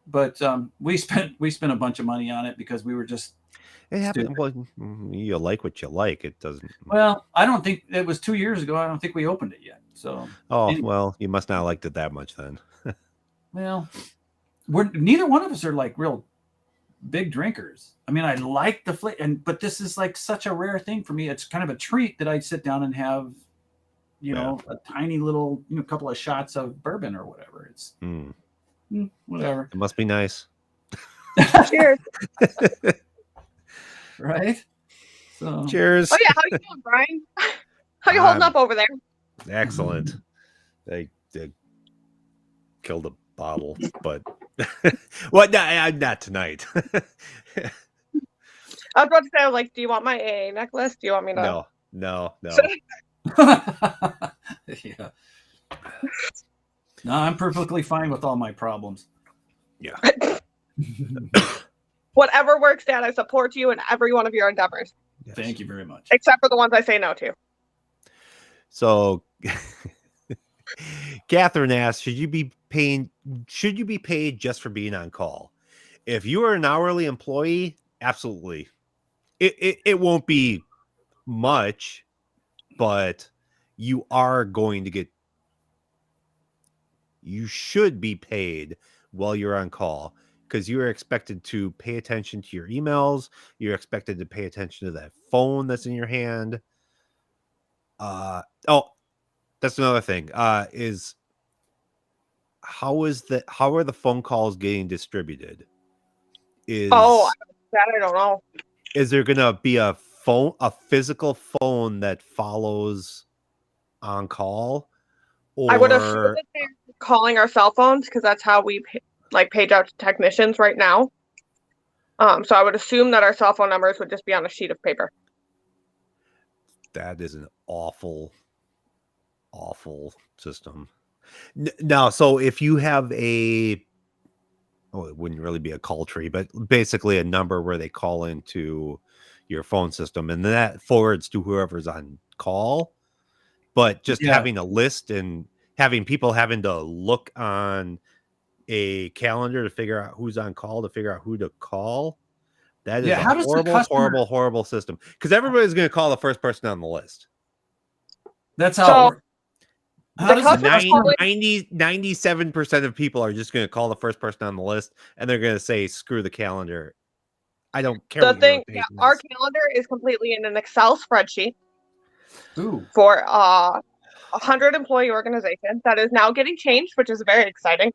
[SPEAKER 3] but we spent a bunch of money on it because we were just.
[SPEAKER 1] It happened. Well, you like what you like. It doesn't.
[SPEAKER 3] Well, I don't think it was 2 years ago. I don't think we opened it yet. So.
[SPEAKER 1] Oh well, you must not have liked it that much then.
[SPEAKER 3] Well, neither one of us are like real big drinkers. I mean, I like the flavor, but this is like such a rare thing for me. It's kind of a treat that I'd sit down and have, a tiny little, couple of shots of bourbon or whatever. It's whatever.
[SPEAKER 1] It must be nice.
[SPEAKER 4] Cheers.
[SPEAKER 3] Right? So.
[SPEAKER 1] Cheers.
[SPEAKER 4] Oh yeah, how you doing, Brian? How you holding up over there?
[SPEAKER 1] Excellent. They killed a bottle, but well, not tonight.
[SPEAKER 4] I was about to say, I was like, do you want my AA necklace? Do you want me to?
[SPEAKER 1] No.
[SPEAKER 3] Yeah. No, I'm perfectly fine with all my problems.
[SPEAKER 1] Yeah.
[SPEAKER 4] Whatever works, Dad. I support you in every one of your endeavors.
[SPEAKER 3] Yes. Thank you very much.
[SPEAKER 4] Except for the ones I say no to.
[SPEAKER 1] So, Catherine asked, should you be paid just for being on call? If you are an hourly employee, absolutely. It won't be much, but you are going to get. You should be paid while you're on call, because you are expected to pay attention to your emails. You're expected to pay attention to that phone that's in your hand. That's another thing. Is how are the phone calls getting distributed?
[SPEAKER 4] That I don't know.
[SPEAKER 1] Is there gonna be a physical phone that follows on call? Or
[SPEAKER 4] I would assume that they're calling our cell phones, because that's how we page out to technicians right now. So I would assume that our cell phone numbers would just be on a sheet of paper.
[SPEAKER 1] That is an awful system. Now, so if you have it wouldn't really be a call tree, but basically a number where they call into your phone system, and then that forwards to whoever's on call. But just having a list and having people having to look on a calendar to figure out who's on call, to figure out who to call, that is a horrible system, because everybody's going to call the first person on the list.
[SPEAKER 3] That's how it works.
[SPEAKER 1] 97% of people are just going to call the first person on the list, and they're going to say, screw the calendar. I don't care.
[SPEAKER 4] Our calendar is completely in an Excel spreadsheet.
[SPEAKER 3] Ooh.
[SPEAKER 4] For a 100 employee organization that is now getting changed, which is very exciting.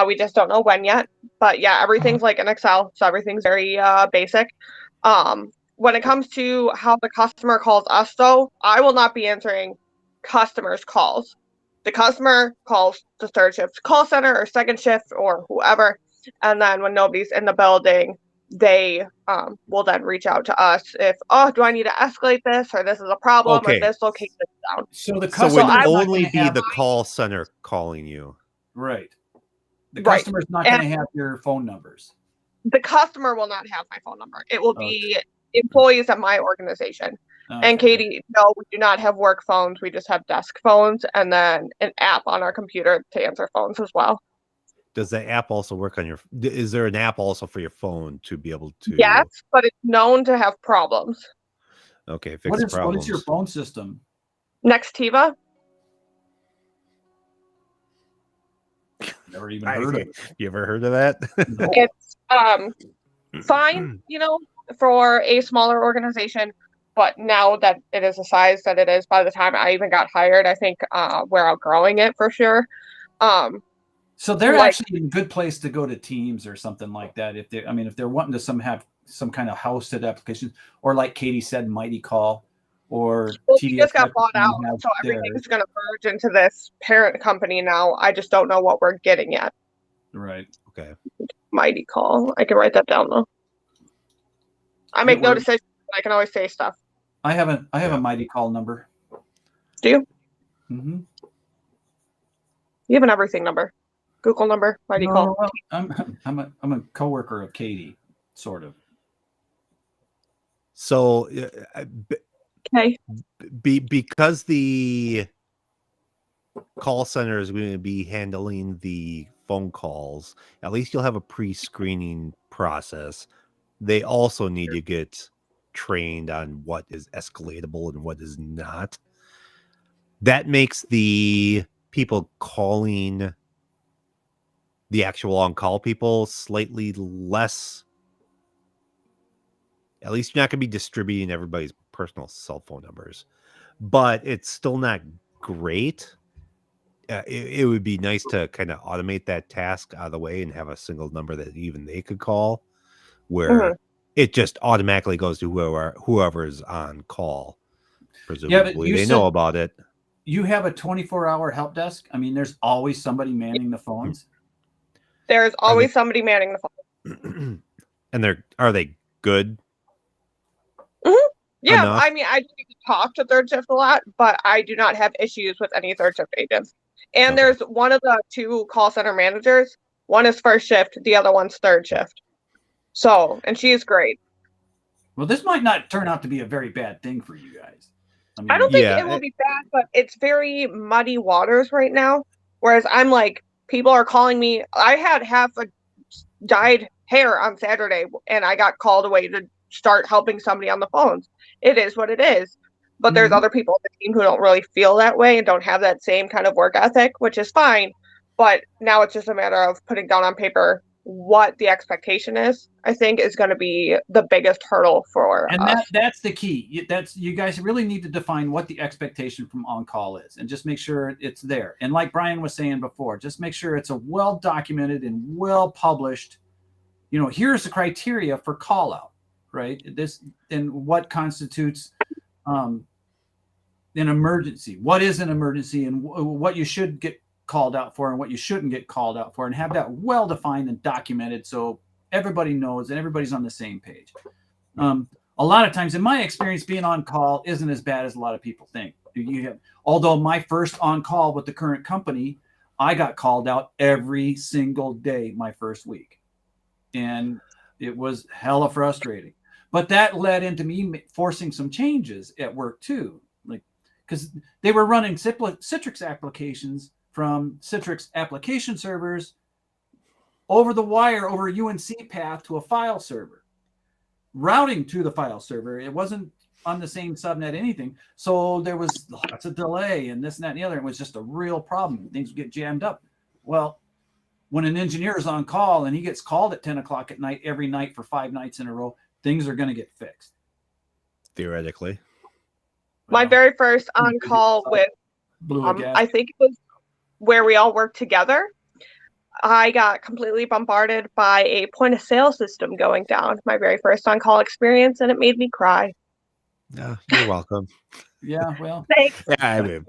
[SPEAKER 4] We just don't know when yet. But yeah, everything's like in Excel, so everything's very basic. When it comes to how the customer calls us, though, I will not be answering customers' calls. The customer calls the third shift call center or second shift or whoever, and then when nobody's in the building, they will then reach out to us if, oh, do I need to escalate this, or this is a problem, or
[SPEAKER 1] Okay.
[SPEAKER 4] this location is down.
[SPEAKER 3] So the
[SPEAKER 1] So it
[SPEAKER 3] customer
[SPEAKER 1] would
[SPEAKER 4] I-
[SPEAKER 1] only be the call center calling you.
[SPEAKER 3] right. The
[SPEAKER 4] Right.
[SPEAKER 3] customer's not going to have your phone numbers.
[SPEAKER 4] The customer will not have my phone number. It will be employees at my organization. And
[SPEAKER 3] Okay.
[SPEAKER 4] Katie, no, we do not have work phones. We just have desk phones and then an app on our computer to answer phones as well.
[SPEAKER 1] Does the app also work on your? Is there an app also for your phone to be able to?
[SPEAKER 4] Yes, but it's known to have problems.
[SPEAKER 1] Okay, fix
[SPEAKER 3] What
[SPEAKER 1] problems.
[SPEAKER 3] is your phone system?
[SPEAKER 4] Nextiva.
[SPEAKER 3] Never even heard of it.
[SPEAKER 1] You ever heard of that?
[SPEAKER 3] No.
[SPEAKER 4] It's fine, for a smaller organization. But now that it is the size that it is, by the time I even got hired, I think we're outgrowing it for sure.
[SPEAKER 3] So they're
[SPEAKER 4] Like-
[SPEAKER 3] actually a good place to go to Teams or something like that. If they're wanting to have some kind of hosted application, or like Katie said, Mighty Call, or
[SPEAKER 4] Well, we just got
[SPEAKER 3] TDS
[SPEAKER 4] bought out,
[SPEAKER 3] have
[SPEAKER 4] so
[SPEAKER 3] theirs.
[SPEAKER 4] everything's going to merge into this parent company now. I just don't know what we're getting yet.
[SPEAKER 3] Right.
[SPEAKER 1] Okay.
[SPEAKER 4] Mighty Call. I can write that down though. I make no
[SPEAKER 3] works.
[SPEAKER 4] decisions. I can always say stuff.
[SPEAKER 3] I have a Mighty Call number.
[SPEAKER 4] Do you?
[SPEAKER 3] Mm-hmm.
[SPEAKER 4] You have an everything number. Google number. Mighty Call.
[SPEAKER 3] well, I'm a coworker of Katie, sort of.
[SPEAKER 1] So,
[SPEAKER 4] Okay.
[SPEAKER 1] because the call center is going to be handling the phone calls, at least you'll have a pre-screening process. They also need to get trained on what is escalatable and what is not. That makes the people calling the actual on-call people slightly less. At least you're not going to be distributing everybody's personal cell phone numbers, but it's still not great. It would be nice to kind of automate that task out of the way and have a single number that even they could call, where it just automatically goes to whoever is on call. Presumably, they know about it.
[SPEAKER 3] You have a 24-hour help desk. I mean, there's always somebody manning the phones.
[SPEAKER 4] There's always somebody manning the phone.
[SPEAKER 1] And are they good?
[SPEAKER 4] Yeah,
[SPEAKER 1] Enough.
[SPEAKER 4] I mean, I do talk to third shift a lot, but I do not have issues with any third shift agents. And
[SPEAKER 1] Okay.
[SPEAKER 4] there's one of the two call center managers. One is first shift, the other one's third shift. So, and she's great.
[SPEAKER 3] Well, this might not turn out to be a very bad thing for you guys.
[SPEAKER 4] I don't think
[SPEAKER 1] Yeah,
[SPEAKER 4] it will be bad, but it's very muddy waters right now. Whereas I'm like, people are calling me. I had half a dyed hair on Saturday, and I got called away to start helping somebody on the phones. It is what it is. But there's other people on the team who don't really feel that way and don't have that same kind of work ethic, which is fine. But now it's just a matter of putting down on paper what the expectation is. I think is going to be the biggest hurdle for
[SPEAKER 3] And
[SPEAKER 4] us.
[SPEAKER 3] that's the key. You guys really need to define what the expectation from on-call is, and just make sure it's there. And like Brian was saying before, just make sure it's a well-documented and well-published. Here's the criteria for call-out, right? This and what constitutes an emergency. What is an emergency, and what you should get called out for, and what you shouldn't get called out for, and have that well-defined and documented so everybody knows and everybody's on the same page. A lot of times, in my experience, being on call isn't as bad as a lot of people think. Although my first on call with the current company, I got called out every single day my first week, and it was hella frustrating. But that led into me forcing some changes at work too, like because they were running Citrix applications from Citrix application servers over the wire over a UNC path to a file server, routing to the file server. It wasn't on the same subnet, anything. So there was lots of delay and this and that and the other. It was just a real problem. Things would get jammed up. Well, when an engineer is on call and he gets called at 10 o'clock at night, every night for 5 nights in a row, things are going to get fixed.
[SPEAKER 1] Theoretically.
[SPEAKER 4] My
[SPEAKER 3] Well,
[SPEAKER 4] very first on call with,
[SPEAKER 3] blew a gas.
[SPEAKER 4] I think it was where we all worked together. I got completely bombarded by a point of sale system going down, my very first on-call experience, and it made me cry.
[SPEAKER 1] You're welcome.
[SPEAKER 3] Yeah, well,
[SPEAKER 4] Thanks.
[SPEAKER 1] Yeah, I mean,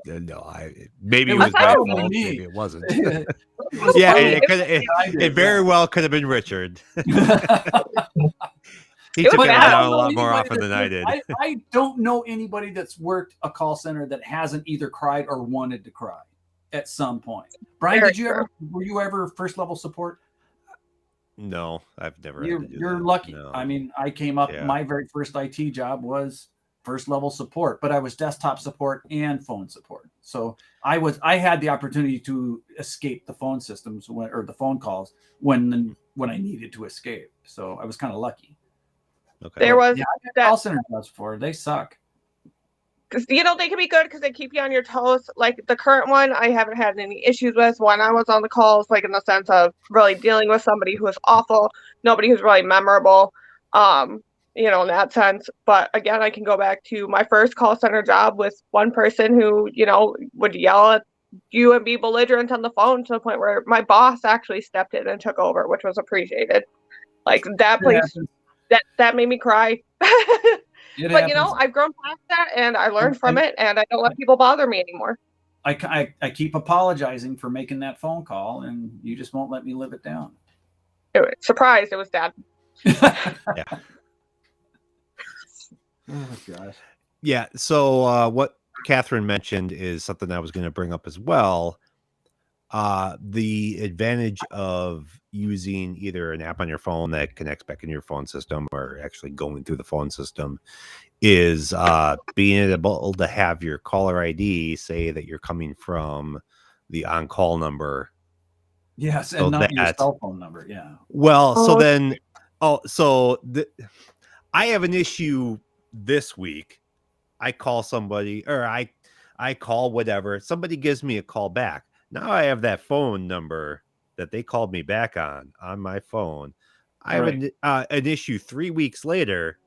[SPEAKER 1] maybe
[SPEAKER 3] It
[SPEAKER 1] it
[SPEAKER 3] was
[SPEAKER 1] was my
[SPEAKER 3] probably
[SPEAKER 1] fault.
[SPEAKER 3] me.
[SPEAKER 1] Maybe it wasn't.
[SPEAKER 3] it was
[SPEAKER 1] Yeah,
[SPEAKER 3] probably
[SPEAKER 1] it very well could have been Richard. He
[SPEAKER 4] It
[SPEAKER 1] took
[SPEAKER 4] was
[SPEAKER 1] it
[SPEAKER 4] bad.
[SPEAKER 1] on a lot more often than I did.
[SPEAKER 3] I don't know anybody that's worked a call center that hasn't either cried or wanted to cry at some point. Brian,
[SPEAKER 4] Very
[SPEAKER 3] were you ever first level support?
[SPEAKER 1] No, I've never. Had to do
[SPEAKER 3] You're
[SPEAKER 1] that.
[SPEAKER 3] lucky.
[SPEAKER 1] No.
[SPEAKER 3] I mean, I came up.
[SPEAKER 1] Yeah.
[SPEAKER 3] My very first IT job was first level support, but I was desktop support and phone support. So I had the opportunity to escape the phone systems or the phone calls when I needed to escape. So I was kind of lucky.
[SPEAKER 1] Okay.
[SPEAKER 4] There was
[SPEAKER 3] Yeah,
[SPEAKER 4] that,
[SPEAKER 3] call center jobs before. They suck.
[SPEAKER 4] because they can be good because they keep you on your toes. Like the current one, I haven't had any issues with when I was on the calls, like in the sense of really dealing with somebody who is awful, nobody who's really memorable, in that sense. But again, I can go back to my first call center job with one person who, would yell at you and be belligerent on the phone to the point where my boss actually stepped in and took over, which was appreciated. Like that place, that made me cry.
[SPEAKER 3] It
[SPEAKER 4] But
[SPEAKER 3] happens.
[SPEAKER 4] I've grown past that and I learned from it, and I don't let people bother me anymore.
[SPEAKER 3] I keep apologizing for making that phone call, and you just won't let me live it down.
[SPEAKER 4] Surprised, it was Dad.
[SPEAKER 1] Yeah.
[SPEAKER 3] Oh gosh.
[SPEAKER 1] Yeah. So what Catherine mentioned is something I was going to bring up as well. The advantage of using either an app on your phone that connects back into your phone system or actually going through the phone system is being able to have your caller ID say that you're coming from the on-call number.
[SPEAKER 3] Yes, and
[SPEAKER 1] So
[SPEAKER 3] not your
[SPEAKER 1] that-
[SPEAKER 3] cell phone number. Yeah.
[SPEAKER 1] Well, so
[SPEAKER 4] Oh.
[SPEAKER 1] then, I have an issue this week. I call somebody, or I call whatever. Somebody gives me a call back. Now I have that phone number that they called me back on my phone. I have an issue 3 weeks later.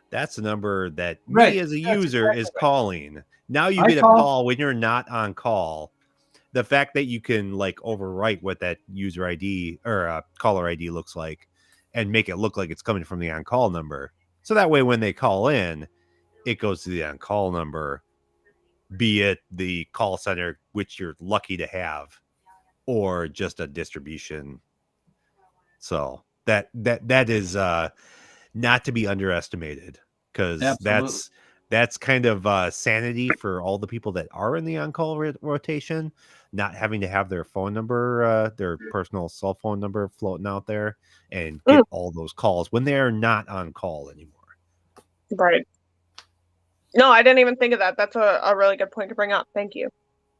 [SPEAKER 1] That's the number that me as a user is calling. Now you get a call when you're not on call. The fact that you can overwrite what that user ID or caller ID looks like and make it look like it's coming from the on-call number. So that way when they call in, it goes to the on-call number, be it the call center, which you're lucky to have, or just a distribution. So that is not to be underestimated, because that's kind of sanity for all the people that are in the on-call rotation, not having to have their phone number, their personal cell phone number floating out there and get all those calls when they're not on call anymore.
[SPEAKER 4] Right. No, I didn't even think of that. That's a really good point to bring up. Thank you.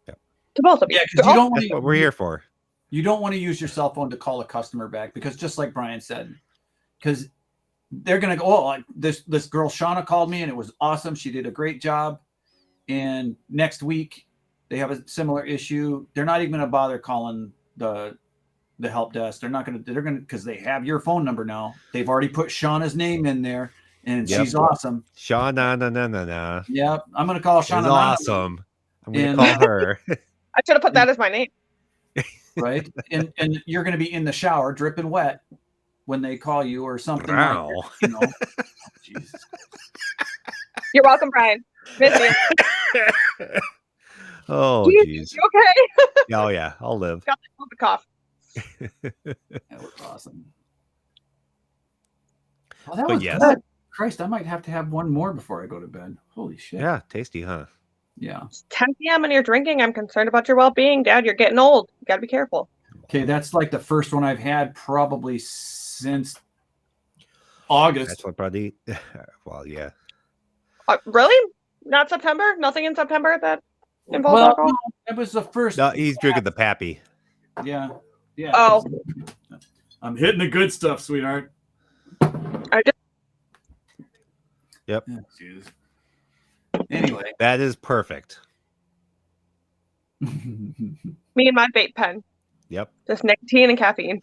[SPEAKER 1] Yep.
[SPEAKER 4] To both of you.
[SPEAKER 3] Yeah, because you don't want
[SPEAKER 1] That's what we're here for.
[SPEAKER 3] You don't want to use your cell phone to call a customer back, because just like Brian said, because they're going to go, this girl, Shauna, called me and it was awesome. She did a great job. And next week they have a similar issue. They're not even going to bother calling the help desk. They're going to, because they have your phone number now. They've already put Shauna's name in there, and she's awesome.
[SPEAKER 1] Shauna, no.
[SPEAKER 3] Yep. I'm going to call Shauna.
[SPEAKER 1] Awesome. I'm going to call her.
[SPEAKER 4] I should have put that as my name.
[SPEAKER 3] Right. And you're going to be in the shower dripping wet when they call you or something.
[SPEAKER 1] Wow.
[SPEAKER 3] Like that, Jesus.
[SPEAKER 4] You're welcome, Brian. Miss you.
[SPEAKER 1] Oh, jeez.
[SPEAKER 4] You okay?
[SPEAKER 1] Oh, yeah. I'll live.
[SPEAKER 4] Got the cough.
[SPEAKER 3] That was awesome. Oh, that
[SPEAKER 1] But
[SPEAKER 3] was
[SPEAKER 1] yes.
[SPEAKER 3] good. Christ, I might have to have one more before I go to bed. Holy shit.
[SPEAKER 1] Yeah, tasty, huh?
[SPEAKER 3] Yeah.
[SPEAKER 4] It's 10 p.m. and you're drinking. I'm concerned about your well-being, Dad. You're getting old. You got to be careful.
[SPEAKER 3] Okay, that's like the first one I've had probably since August.
[SPEAKER 1] That's what probably. Well, yeah.
[SPEAKER 4] Really? Not September? Nothing in September that involves
[SPEAKER 3] Well,
[SPEAKER 4] alcohol?
[SPEAKER 3] no, it was the first.
[SPEAKER 1] No, he's drinking the Pappy.
[SPEAKER 3] Yeah. Yeah.
[SPEAKER 4] Oh.
[SPEAKER 3] I'm hitting the good stuff, sweetheart.
[SPEAKER 4] I just
[SPEAKER 1] Yep.
[SPEAKER 3] Oh, Jesus. Anyway.
[SPEAKER 1] That is perfect.
[SPEAKER 4] me and my vape pen.
[SPEAKER 1] Yep.
[SPEAKER 4] Just nicotine and caffeine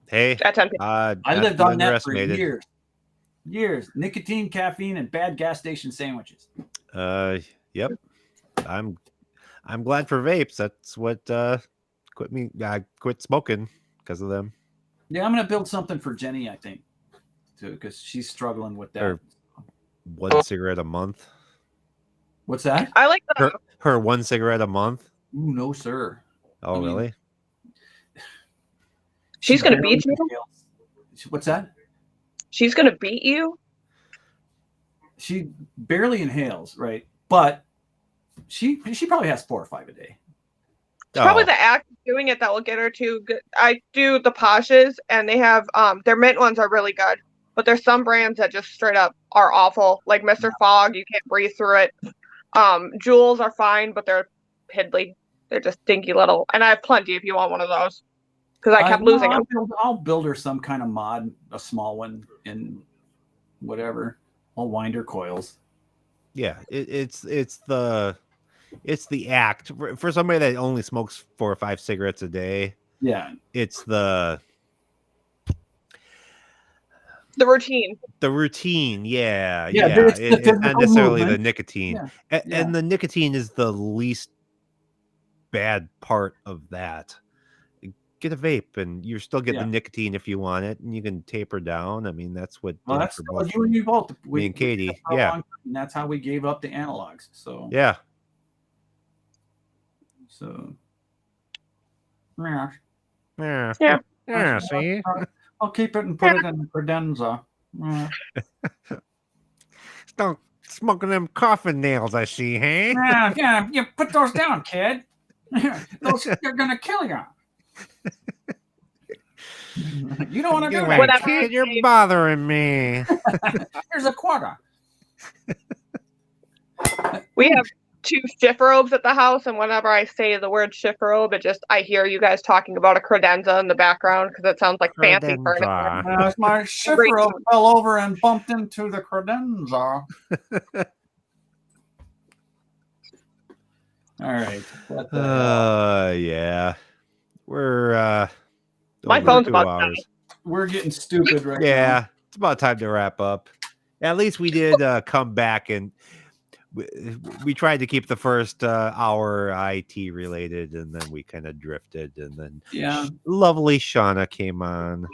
[SPEAKER 1] Hey,
[SPEAKER 4] at 10 p.m.
[SPEAKER 3] I lived on that for years. Nicotine, caffeine, and bad gas station sandwiches.
[SPEAKER 1] Yep. I'm glad for vapes. That's what quit smoking because of them.
[SPEAKER 3] Yeah, I'm gonna build something for Jenny, I think, too, because she's struggling with that.
[SPEAKER 1] Or 1 cigarette a month.
[SPEAKER 3] What's that?
[SPEAKER 4] I like the
[SPEAKER 1] Her 1 cigarette a month.
[SPEAKER 3] Ooh, no, sir.
[SPEAKER 1] Oh,
[SPEAKER 3] I mean,
[SPEAKER 1] really?
[SPEAKER 4] She's gonna beat you?
[SPEAKER 3] What's that?
[SPEAKER 4] She's gonna beat you.
[SPEAKER 3] She barely inhales, right? But she probably has 4 or 5 a day.
[SPEAKER 4] It's probably the act of doing it that will get her to. I do the Pashes, and they have their mint ones are really good, but there's some brands that just straight up are awful. Like Mr. Fog, you can't breathe through it. Jewels are fine, but they're piddly. They're just dinky little. And I have plenty if you want one of those, because I kept losing them.
[SPEAKER 3] I'll build her some kind of mod, a small one in whatever. I'll wind her coils.
[SPEAKER 1] Yeah, it's the act for somebody that only smokes 4 or 5 cigarettes a day.
[SPEAKER 3] Yeah,
[SPEAKER 1] it's the
[SPEAKER 4] routine.
[SPEAKER 1] The routine, yeah.
[SPEAKER 3] It's
[SPEAKER 1] not necessarily the
[SPEAKER 3] movement.
[SPEAKER 1] nicotine,
[SPEAKER 3] Yeah.
[SPEAKER 1] and the nicotine is the least bad part of that. Get a vape, and you're still getting the nicotine if you want it, and you can taper down. I mean, that's what.
[SPEAKER 3] Well, that's what you and me both.
[SPEAKER 1] Me and Katie, yeah.
[SPEAKER 3] And that's how we gave up the analogs. So
[SPEAKER 1] yeah.
[SPEAKER 3] So
[SPEAKER 1] yeah. See,
[SPEAKER 3] I'll keep it and put it in the credenza.
[SPEAKER 1] Don't smoking them coffin nails, I see, hey?
[SPEAKER 3] Yeah. You put those down, kid. They're gonna kill you. You don't want to do that.
[SPEAKER 1] Kid, you're bothering me.
[SPEAKER 3] Here's a quarter.
[SPEAKER 4] We have 2 shift robes at the house, and whenever I say the word shift robe, I hear you guys talking about a credenza in the background because it sounds like fancy furniture.
[SPEAKER 3] My shift robe fell over and bumped into the credenza. All right.
[SPEAKER 1] Yeah. We're
[SPEAKER 4] my phone's about to die.
[SPEAKER 3] We're getting stupid right now.
[SPEAKER 1] Yeah, it's about time to wrap up. At least we did come back, and we tried to keep the first hour IT related, and then we kind of drifted, and then lovely Shauna came on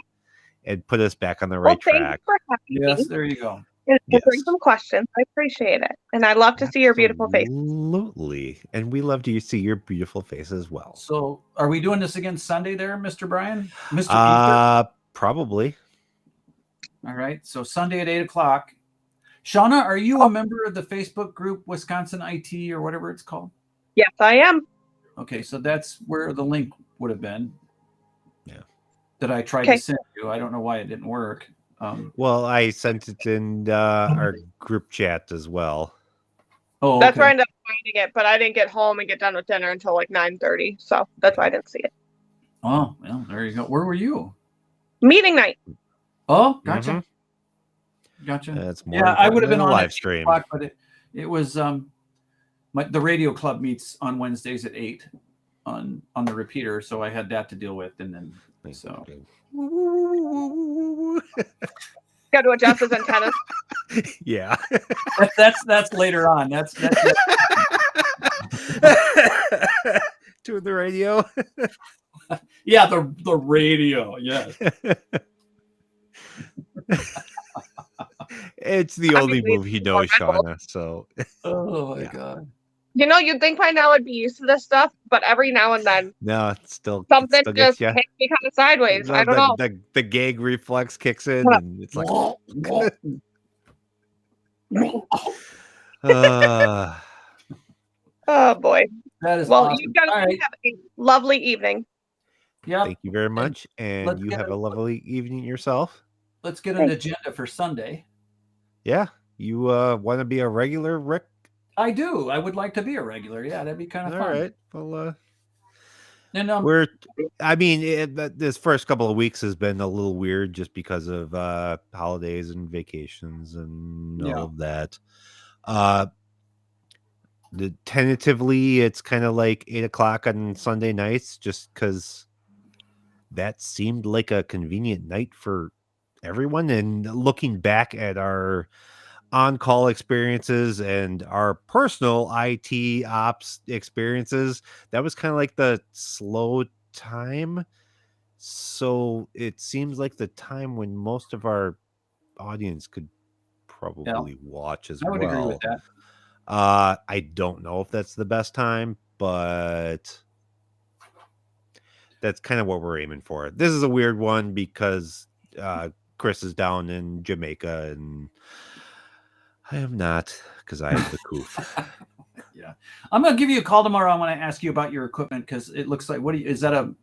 [SPEAKER 1] and put us back on the right track.
[SPEAKER 4] Thank you for having me.
[SPEAKER 3] There you go.
[SPEAKER 4] Bring some questions. I appreciate it, and I love to see your beautiful face.
[SPEAKER 1] Absolutely, and we love to see your beautiful face as well.
[SPEAKER 3] So, are we doing this again Sunday, there, Mr. Brian? Mr.
[SPEAKER 1] Probably.
[SPEAKER 3] All right. So Sunday at 8:00. Shauna, are you a member of the Facebook group Wisconsin IT or whatever it's called?
[SPEAKER 4] Yes, I am.
[SPEAKER 3] Okay, so that's where the link would have been.
[SPEAKER 1] Yeah.
[SPEAKER 3] That I tried to send you. I don't know why it didn't work.
[SPEAKER 1] Well, I sent it in our group chat as well.
[SPEAKER 3] Oh,
[SPEAKER 4] that's where I ended up finding it, but I didn't get home and get done with dinner until like 9:30, so that's why I didn't see it.
[SPEAKER 3] Oh, well, there you go. Where were you?
[SPEAKER 4] Meeting night.
[SPEAKER 3] Oh, gotcha.
[SPEAKER 1] Mm-hmm.
[SPEAKER 3] Gotcha.
[SPEAKER 1] That's more
[SPEAKER 3] I would have been on
[SPEAKER 1] live stream,
[SPEAKER 3] but it was the radio club meets on Wednesdays at 8 on the repeater, so I had that to deal with, and then so.
[SPEAKER 4] Got to adjust his antennas.
[SPEAKER 1] Yeah,
[SPEAKER 3] that's later on. That's
[SPEAKER 1] to the radio.
[SPEAKER 3] Yeah, the radio. Yes.
[SPEAKER 1] It's the only move he knows, Shauna. So.
[SPEAKER 3] Oh my God.
[SPEAKER 4] You know, you'd think by now I'd be used to this stuff, but every now and then,
[SPEAKER 1] it's still
[SPEAKER 4] something just hits me kind of sideways. I don't know.
[SPEAKER 1] The gag reflex kicks in, and it's like,
[SPEAKER 4] oh boy.
[SPEAKER 3] That is
[SPEAKER 4] well.
[SPEAKER 3] Awesome.
[SPEAKER 4] You guys have a lovely evening.
[SPEAKER 3] Yeah.
[SPEAKER 1] Thank you very much, and you have a lovely evening yourself.
[SPEAKER 3] Let's get an agenda for Sunday.
[SPEAKER 1] Yeah, you want to be a regular, Rick?
[SPEAKER 3] I do. I would like to be a regular. Yeah, that'd be kind of fun.
[SPEAKER 1] All right. Well,
[SPEAKER 3] and
[SPEAKER 1] this first couple of weeks has been a little weird just because of holidays and vacations and all of that. Tentatively, it's kind of like 8:00 on Sunday nights, just because that seemed like a convenient night for everyone. And looking back at our on-call experiences and our personal IT ops experiences, that was kind of like the slow time. So it seems like the time when most of our audience could probably watch as
[SPEAKER 3] I would agree with
[SPEAKER 1] well.
[SPEAKER 3] that.
[SPEAKER 1] I don't know if that's the best time, but that's kind of what we're aiming for. This is a weird one because Chris is down in Jamaica and I am not, because I have the coof.
[SPEAKER 3] Yeah, I'm gonna give you a call tomorrow. I want to ask you about your equipment because it looks like is that a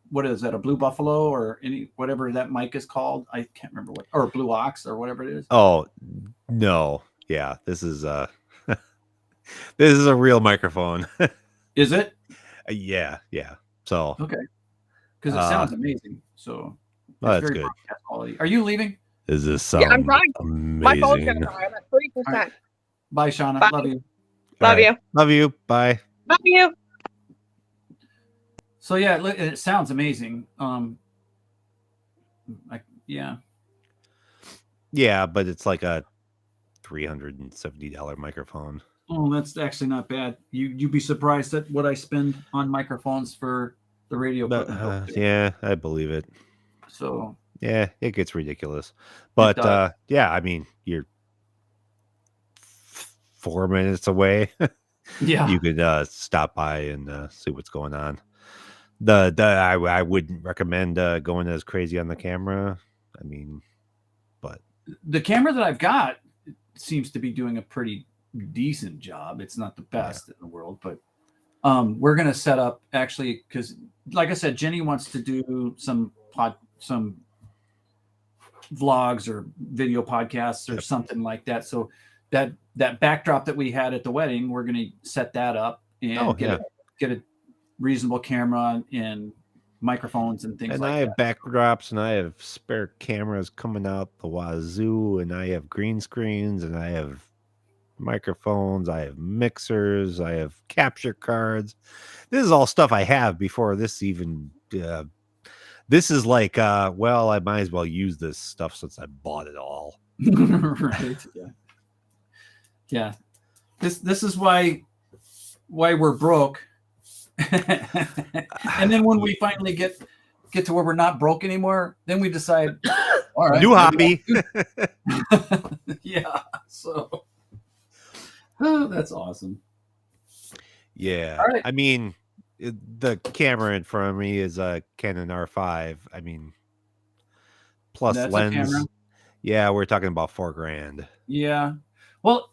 [SPEAKER 3] Blue Buffalo or whatever that mic is called? I can't remember what, or Blue Ox or whatever it is.
[SPEAKER 1] Oh no, yeah, this is this is a real microphone.
[SPEAKER 3] Is it?
[SPEAKER 1] Yeah. So
[SPEAKER 3] Okay, because it sounds amazing. So
[SPEAKER 1] well, that's
[SPEAKER 3] very
[SPEAKER 1] good.
[SPEAKER 3] broadcast quality. Are you leaving?
[SPEAKER 1] Does this
[SPEAKER 4] Yeah, I'm
[SPEAKER 1] sound
[SPEAKER 4] trying.
[SPEAKER 1] amazing?
[SPEAKER 4] My phone's gonna die. I'm at 30%.
[SPEAKER 3] Right. Bye, Shauna.
[SPEAKER 4] Bye.
[SPEAKER 3] Love you.
[SPEAKER 4] Love
[SPEAKER 1] All right.
[SPEAKER 4] you.
[SPEAKER 1] Love you. Bye.
[SPEAKER 4] Love you.
[SPEAKER 3] So yeah, it sounds amazing. Yeah,
[SPEAKER 1] but it's like a $370 microphone.
[SPEAKER 3] oh, that's actually not bad. You'd be surprised at what I spend on microphones for the radio
[SPEAKER 1] But
[SPEAKER 3] equipment.
[SPEAKER 1] yeah, I believe it.
[SPEAKER 3] So
[SPEAKER 1] Yeah, it gets ridiculous. But
[SPEAKER 3] does.
[SPEAKER 1] yeah, I mean, you're 4 minutes away.
[SPEAKER 3] yeah,
[SPEAKER 1] You could stop by and see what's going on. I wouldn't recommend going as crazy on the camera. I mean, but
[SPEAKER 3] the camera that I've got seems to be doing a pretty decent job. It's not the best in the world, but we're gonna set up actually because, like I said, Jenny wants to do some vlogs or video podcasts or something like that. So that backdrop that we had at the wedding, we're gonna set that up and get a reasonable camera and microphones and things
[SPEAKER 1] and
[SPEAKER 3] like
[SPEAKER 1] I have
[SPEAKER 3] that.
[SPEAKER 1] backdrops and I have spare cameras coming out the wazoo, and I have green screens and I have microphones, I have mixers, I have capture cards. This is all stuff I have before this even this is like well, I might as well use this stuff since I bought it all.
[SPEAKER 3] Right. Yeah. This is why we're broke. And then when we finally get to where we're not broke anymore, then we decide, all right,
[SPEAKER 1] new hobby.
[SPEAKER 3] Yeah. So that's awesome.
[SPEAKER 1] Yeah.
[SPEAKER 3] All right.
[SPEAKER 1] I mean, the camera in front of me is a Canon R5. I mean, plus
[SPEAKER 3] That's
[SPEAKER 1] lens.
[SPEAKER 3] a camera?
[SPEAKER 1] Yeah, we're talking about $4,000.
[SPEAKER 3] Yeah. Well,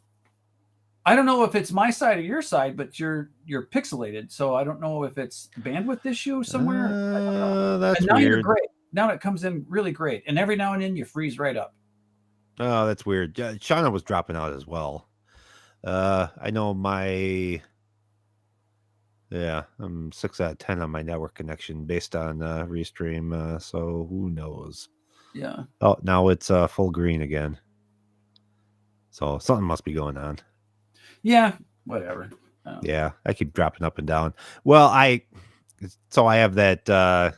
[SPEAKER 3] I don't know if it's my side or your side, but you're pixelated, so I don't know if it's bandwidth issue somewhere. I don't know.
[SPEAKER 1] That's
[SPEAKER 3] and now
[SPEAKER 1] weird.
[SPEAKER 3] you're great. Now it comes in really great, and every now and then you freeze right up.
[SPEAKER 1] Oh, that's weird. Shauna was dropping out as well. I know I'm 6 out of 10 on my network connection based on Restream. So who knows?
[SPEAKER 3] Yeah.
[SPEAKER 1] Oh, now it's full green again. So something must be going on.
[SPEAKER 3] Yeah. Whatever.
[SPEAKER 1] Yeah, I keep dropping up and down. Well, I have that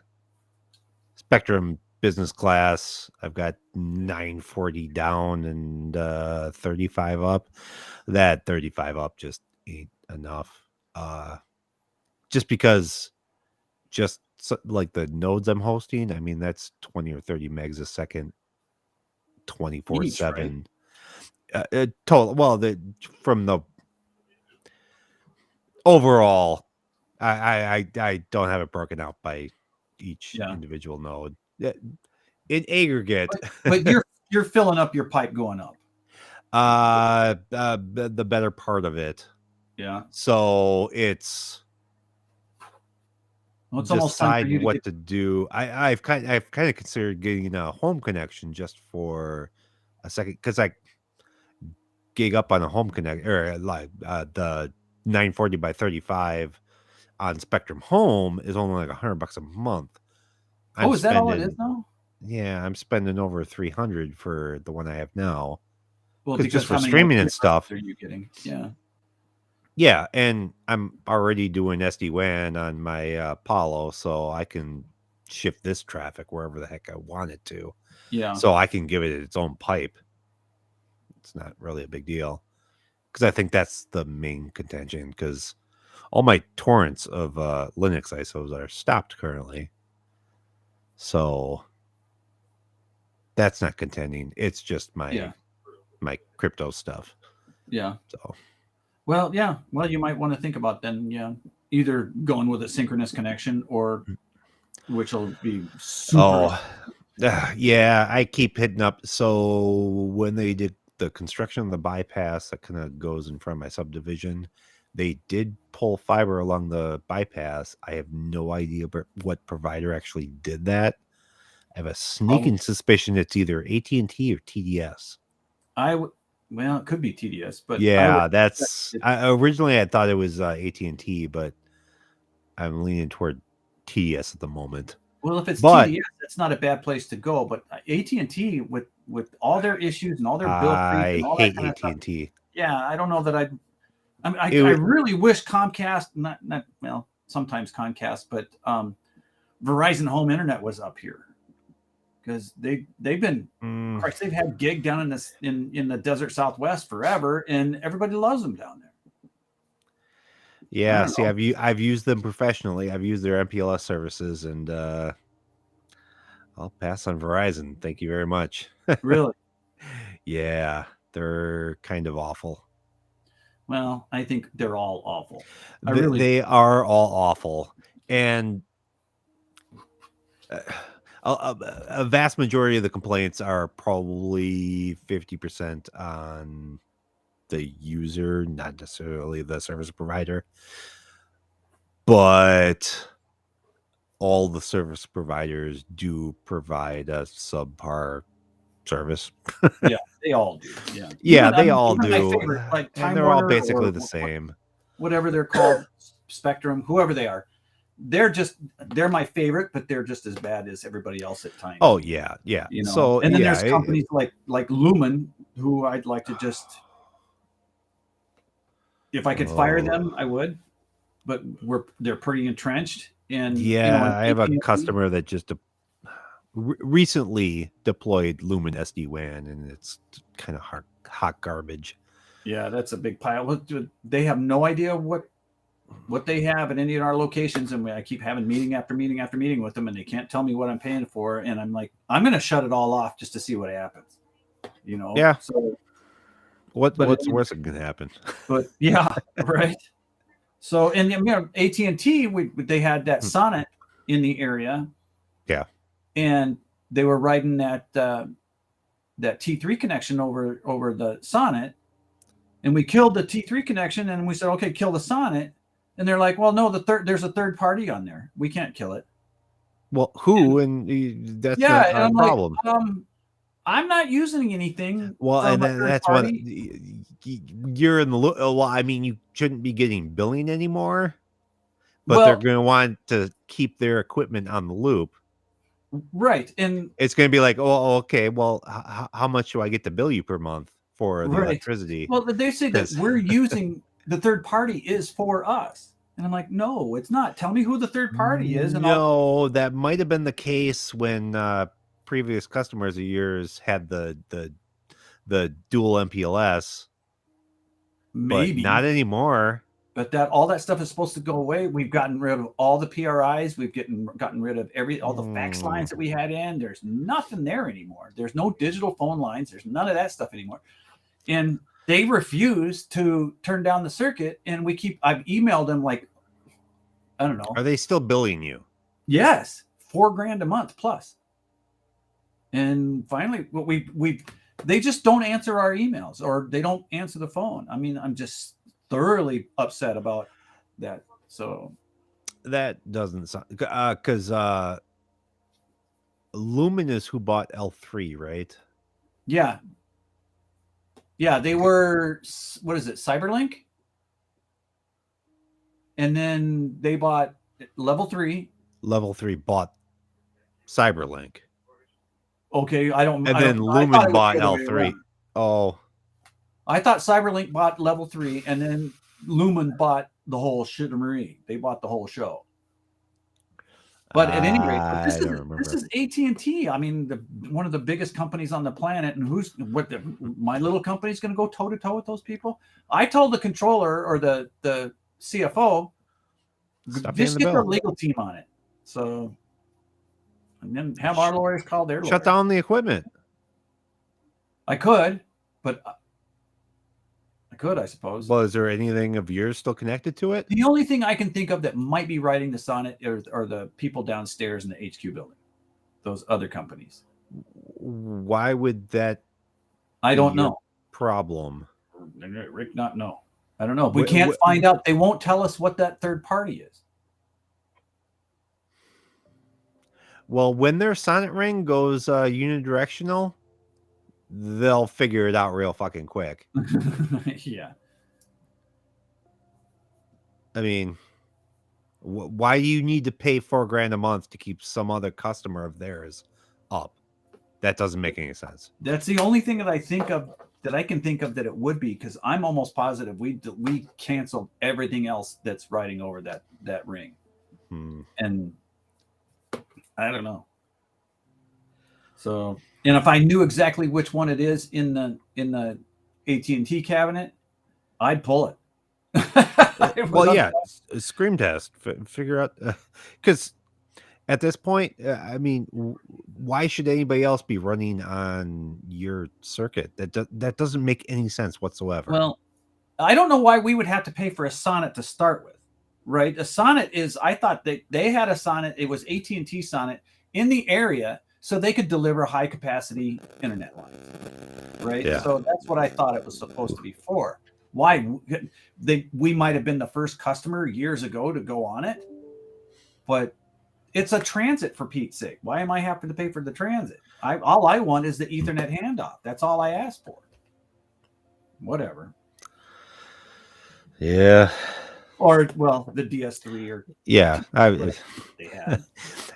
[SPEAKER 1] Spectrum business class. I've got 940 down and 35 up. That 35 up just ain't enough. Just because like the nodes I'm hosting, I mean, that's 20 or 30 megs a second, 24/7. Total. Well, from the overall, I don't have it broken out by each individual node. In aggregate,
[SPEAKER 3] but you're filling up your pipe going up.
[SPEAKER 1] The better part of it.
[SPEAKER 3] Yeah.
[SPEAKER 1] So it's
[SPEAKER 3] almost time for you
[SPEAKER 1] what to do. I've kind of considered getting a home connection just for a second because I gig up on a home connect or like the 940 by 35 on Spectrum Home is only like $100 a month.
[SPEAKER 3] Is that all it is now?
[SPEAKER 1] Yeah, I'm spending over 300 for the one I have now.
[SPEAKER 3] Well,
[SPEAKER 1] because just for streaming and stuff.
[SPEAKER 3] Are you getting? Yeah.
[SPEAKER 1] Yeah, and I'm already doing SD-WAN on my Apollo, so I can shift this traffic wherever the heck I want it to.
[SPEAKER 3] Yeah.
[SPEAKER 1] So I can give it its own pipe. It's not really a big deal. Because I think that's the main contention, because all my torrents of Linux ISOs are stopped currently. So that's not contending. It's just my crypto stuff.
[SPEAKER 3] Yeah.
[SPEAKER 1] So
[SPEAKER 3] Well, yeah. Well, you might want to think about then, either going with a synchronous connection or which will be super.
[SPEAKER 1] Yeah, I keep hitting up. So when they did the construction of the bypass that kind of goes in front of my subdivision, they did pull fiber along the bypass. I have no idea what provider actually did that. I have a sneaking suspicion it's either AT&T or TDS.
[SPEAKER 3] Well, it could be TDS, but
[SPEAKER 1] originally I thought it was AT&T, but I'm leaning toward TDS at the moment.
[SPEAKER 3] Well, if it's TDS, that's not a bad place to go. But AT&T with all their issues and all their bill creep and all that kind of stuff. AT&T. Yeah, I don't know that I really wish Comcast, not well, sometimes Comcast, but Verizon Home Internet was up here. Because they've been, Christ, they've had gig down in the desert Southwest forever, and everybody loves them down there.
[SPEAKER 1] Yeah, see, I've used them professionally. I've used their MPLS services, and I'll pass on Verizon. Thank you very much.
[SPEAKER 3] Really?
[SPEAKER 1] Yeah, they're kind of awful.
[SPEAKER 3] Well, I think they're all awful.
[SPEAKER 1] They are all awful, and a vast majority of the complaints are probably 50% on the user, not necessarily the service provider, but all the service providers do provide a subpar service.
[SPEAKER 3] Yeah, they all do. Yeah,
[SPEAKER 1] yeah, they all do.
[SPEAKER 3] Favorite, like
[SPEAKER 1] and they're all basically the same.
[SPEAKER 3] Whatever they're called, Spectrum, whoever they are. They're my favorite, but they're just as bad as everybody else at times.
[SPEAKER 1] Oh yeah. So
[SPEAKER 3] and then there's companies like Lumen, who I'd like to just, if I could fire them, I would, but they're pretty entrenched. And
[SPEAKER 1] I have a customer that just recently deployed Lumen SD-WAN, and it's kind of hot garbage.
[SPEAKER 3] Yeah, that's a big pile. They have no idea what they have at any of our locations, and I keep having meeting after meeting after meeting with them, and they can't tell me what I'm paying for, and I'm like, I'm going to shut it all off just to see what happens.
[SPEAKER 1] Yeah.
[SPEAKER 3] So
[SPEAKER 1] what's worse that can happen?
[SPEAKER 3] But yeah, right. So and AT&T, they had that Sonnet in the area.
[SPEAKER 1] Yeah.
[SPEAKER 3] And they were riding that T3 connection over the Sonnet, and we killed the T3 connection, and we said, okay, kill the Sonnet. And they're like, well, no, there's a third party on there. We can't kill it.
[SPEAKER 1] Well, who? And that's not our problem.
[SPEAKER 3] Like, I'm not using anything.
[SPEAKER 1] Well, and that's what you're in the loop. Well, I mean, you shouldn't be getting billing anymore, but they're going to want to keep their equipment on the loop.
[SPEAKER 3] Right. And
[SPEAKER 1] it's going to be like, oh, okay, well, how much do I get to bill you per month for the electricity?
[SPEAKER 3] Well, they say that we're using the third party is for us. And I'm like, no, it's not. Tell me who the third party is. And
[SPEAKER 1] that might have been the case when previous customers of yours had the dual MPLS.
[SPEAKER 3] Maybe.
[SPEAKER 1] But not anymore.
[SPEAKER 3] But all that stuff is supposed to go away. We've gotten rid of all the PRIs. We've gotten rid of all the fax lines that we had in. There's nothing there anymore. There's no digital phone lines. There's none of that stuff anymore. And they refuse to turn down the circuit. And I've emailed them like, I don't know.
[SPEAKER 1] Are they still billing you?
[SPEAKER 3] Yes. $4,000 a month plus. And finally, they just don't answer our emails, or they don't answer the phone. I mean, I'm just thoroughly upset about that. So
[SPEAKER 1] that doesn't sound, because Lumen is who bought L3, right?
[SPEAKER 3] Yeah, they were, what is it, Cyberlink, and then they bought Level 3 bought
[SPEAKER 1] Cyberlink.
[SPEAKER 3] Okay, then
[SPEAKER 1] Lumen bought L3. Oh,
[SPEAKER 3] I thought Cyberlink bought Level 3, and then Lumen bought the whole shit-a-marie. They bought the whole show. But at any rate, this is AT&T. I mean, one of the biggest companies on the planet, and my little company's going to go toe-to-toe with those people? I told the controller or the CFO, just get their legal team on it. So and then have our lawyers call their
[SPEAKER 1] Shut
[SPEAKER 3] lawyers.
[SPEAKER 1] down the equipment.
[SPEAKER 3] I could, but I could, I suppose.
[SPEAKER 1] Well, is there anything of yours still connected to it?
[SPEAKER 3] The only thing I can think of that might be writing this on it are the people downstairs in the HQ building, those other companies.
[SPEAKER 1] Why would that
[SPEAKER 3] I don't
[SPEAKER 1] your
[SPEAKER 3] know.
[SPEAKER 1] problem?
[SPEAKER 3] Rick, not know. I don't know. We
[SPEAKER 1] Wh-
[SPEAKER 3] can't
[SPEAKER 1] wh-
[SPEAKER 3] find out. They won't tell us what that third party is.
[SPEAKER 1] Well, when their Sonnet ring goes unidirectional, they'll figure it out real fucking quick.
[SPEAKER 3] Yeah.
[SPEAKER 1] I mean, why do you need to pay $4,000 a month to keep some other customer of theirs up? That doesn't make any sense.
[SPEAKER 3] That's the only thing that I think of that I can think of that it would be, because I'm almost positive we canceled everything else that's riding over that ring. And I don't know. So, and if I knew exactly which one it is in the AT&T cabinet, I'd pull it.
[SPEAKER 1] Well, yeah, scream test. Figure out, because at this point, I mean, why should anybody else be running on your circuit? That doesn't make any sense whatsoever.
[SPEAKER 3] Well, I don't know why we would have to pay for a Sonnet to start with, right? A Sonnet is, I thought that they had a Sonnet. It was AT&T Sonnet in the area, so they could deliver high capacity internet lines, right?
[SPEAKER 1] Yeah.
[SPEAKER 3] So that's what I thought it was supposed to be for. Why we might have been the first customer years ago to go on it, but it's a transit, for Pete's sake. Why am I having to pay for the transit? All I want is the Ethernet handoff. That's all I asked for. Whatever.
[SPEAKER 1] Yeah.
[SPEAKER 3] Or, well, the DS3 or
[SPEAKER 1] Yeah.
[SPEAKER 3] they had.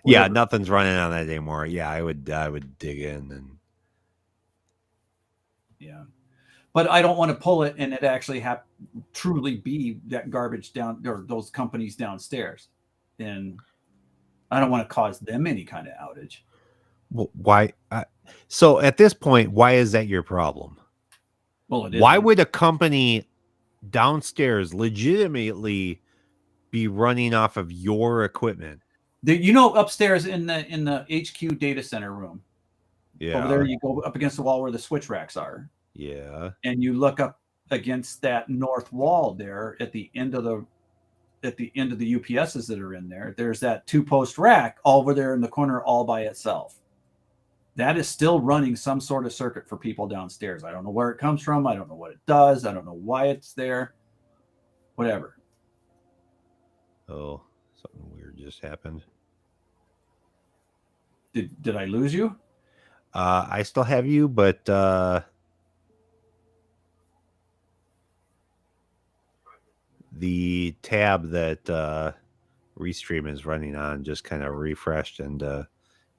[SPEAKER 1] Yeah, nothing's running on that anymore. Yeah, I would dig in and
[SPEAKER 3] yeah. But I don't want to pull it and it actually truly be that garbage down, or those companies downstairs. And I don't want to cause them any kind of outage.
[SPEAKER 1] well, why? So at this point, why is that your problem?
[SPEAKER 3] Well, it is.
[SPEAKER 1] Why would a company downstairs legitimately be running off of your equipment?
[SPEAKER 3] Upstairs in the HQ data center room,
[SPEAKER 1] Yeah.
[SPEAKER 3] over there, you go up against the wall where the switch racks are.
[SPEAKER 1] Yeah.
[SPEAKER 3] And you look up against that north wall there at the end of the UPSs that are in there. There's that 2-post rack over there in the corner all by itself. That is still running some sort of circuit for people downstairs. I don't know where it comes from. I don't know what it does. I don't know why it's there. Whatever.
[SPEAKER 1] Oh, something weird just happened.
[SPEAKER 3] Did I lose you?
[SPEAKER 1] I still have you, but the tab that Restream is running on just kind of refreshed and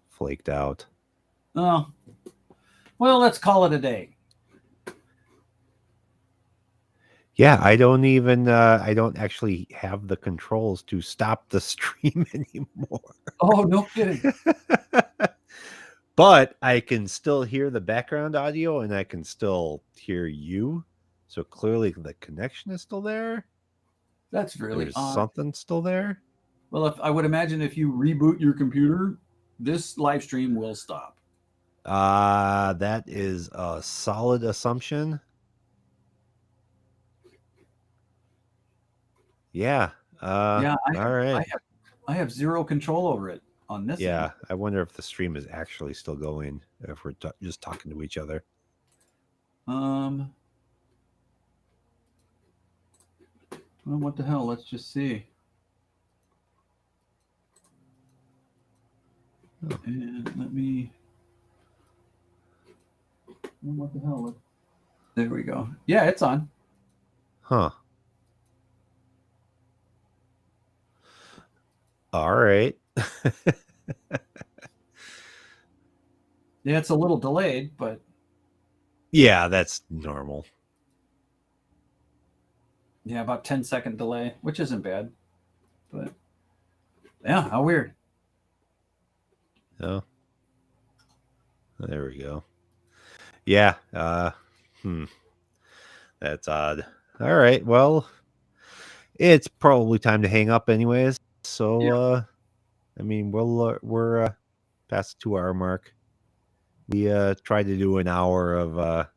[SPEAKER 1] flaked out.
[SPEAKER 3] Oh, well, let's call it a day.
[SPEAKER 1] Yeah, I don't actually have the controls to stop the stream anymore.
[SPEAKER 3] Oh, no kidding.
[SPEAKER 1] But I can still hear the background audio and I can still hear you. So clearly the connection is still there.
[SPEAKER 3] That's really
[SPEAKER 1] There's
[SPEAKER 3] odd.
[SPEAKER 1] something still there.
[SPEAKER 3] Well, I would imagine if you reboot your computer, this live stream will stop.
[SPEAKER 1] That is a solid assumption. Yeah.
[SPEAKER 3] Yeah,
[SPEAKER 1] all right.
[SPEAKER 3] I have zero control over it on this.
[SPEAKER 1] Yeah,
[SPEAKER 3] end.
[SPEAKER 1] I wonder if the stream is actually still going, if we're just talking to each other.
[SPEAKER 3] Well, what the hell? Let's just see. And let me. Well, what the hell? There we go. Yeah, it's on.
[SPEAKER 1] Huh. All right.
[SPEAKER 3] Yeah, it's a little delayed, but
[SPEAKER 1] Yeah, that's normal.
[SPEAKER 3] yeah, about 10-second delay, which isn't bad. But yeah, how weird.
[SPEAKER 1] Oh. There we go. Yeah. That's odd. All right. Well, it's probably time to hang up anyways. So, I mean, we're past the 2-hour mark. We tried to do an hour of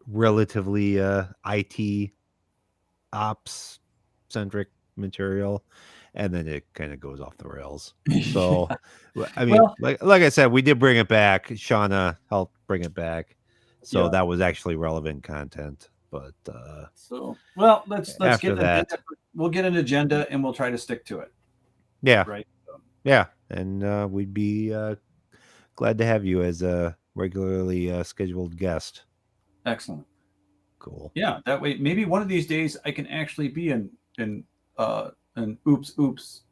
[SPEAKER 1] relatively IT ops centric material, and then it kind of goes off the rails. So, I mean,
[SPEAKER 3] Well-
[SPEAKER 1] like I said, we did bring it back. Shauna helped bring it back, so
[SPEAKER 3] Yeah.
[SPEAKER 1] that was actually relevant content. But
[SPEAKER 3] So, well, let's
[SPEAKER 1] After
[SPEAKER 3] get an
[SPEAKER 1] that-
[SPEAKER 3] agenda. We'll get an agenda and we'll try to stick to it.
[SPEAKER 1] yeah,
[SPEAKER 3] Right.
[SPEAKER 1] yeah, and we'd be glad to have you as a regularly scheduled guest.
[SPEAKER 3] Excellent.
[SPEAKER 1] Cool.
[SPEAKER 3] Yeah. That way, maybe one of these days I can actually be an oops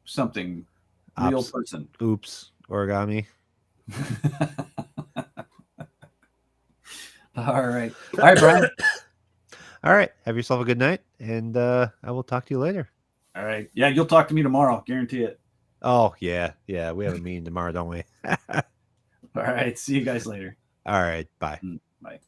[SPEAKER 3] something real
[SPEAKER 1] Ops.
[SPEAKER 3] person.
[SPEAKER 1] Oops, origami.
[SPEAKER 3] All right, Brian.
[SPEAKER 1] All right. Have yourself a good night, and I will talk to you later.
[SPEAKER 3] All right. Yeah, you'll talk to me tomorrow. Guarantee it.
[SPEAKER 1] Oh, yeah. Yeah. We have a meeting tomorrow, don't we?
[SPEAKER 3] All right. See you guys later.
[SPEAKER 1] All right. Bye.
[SPEAKER 3] Bye.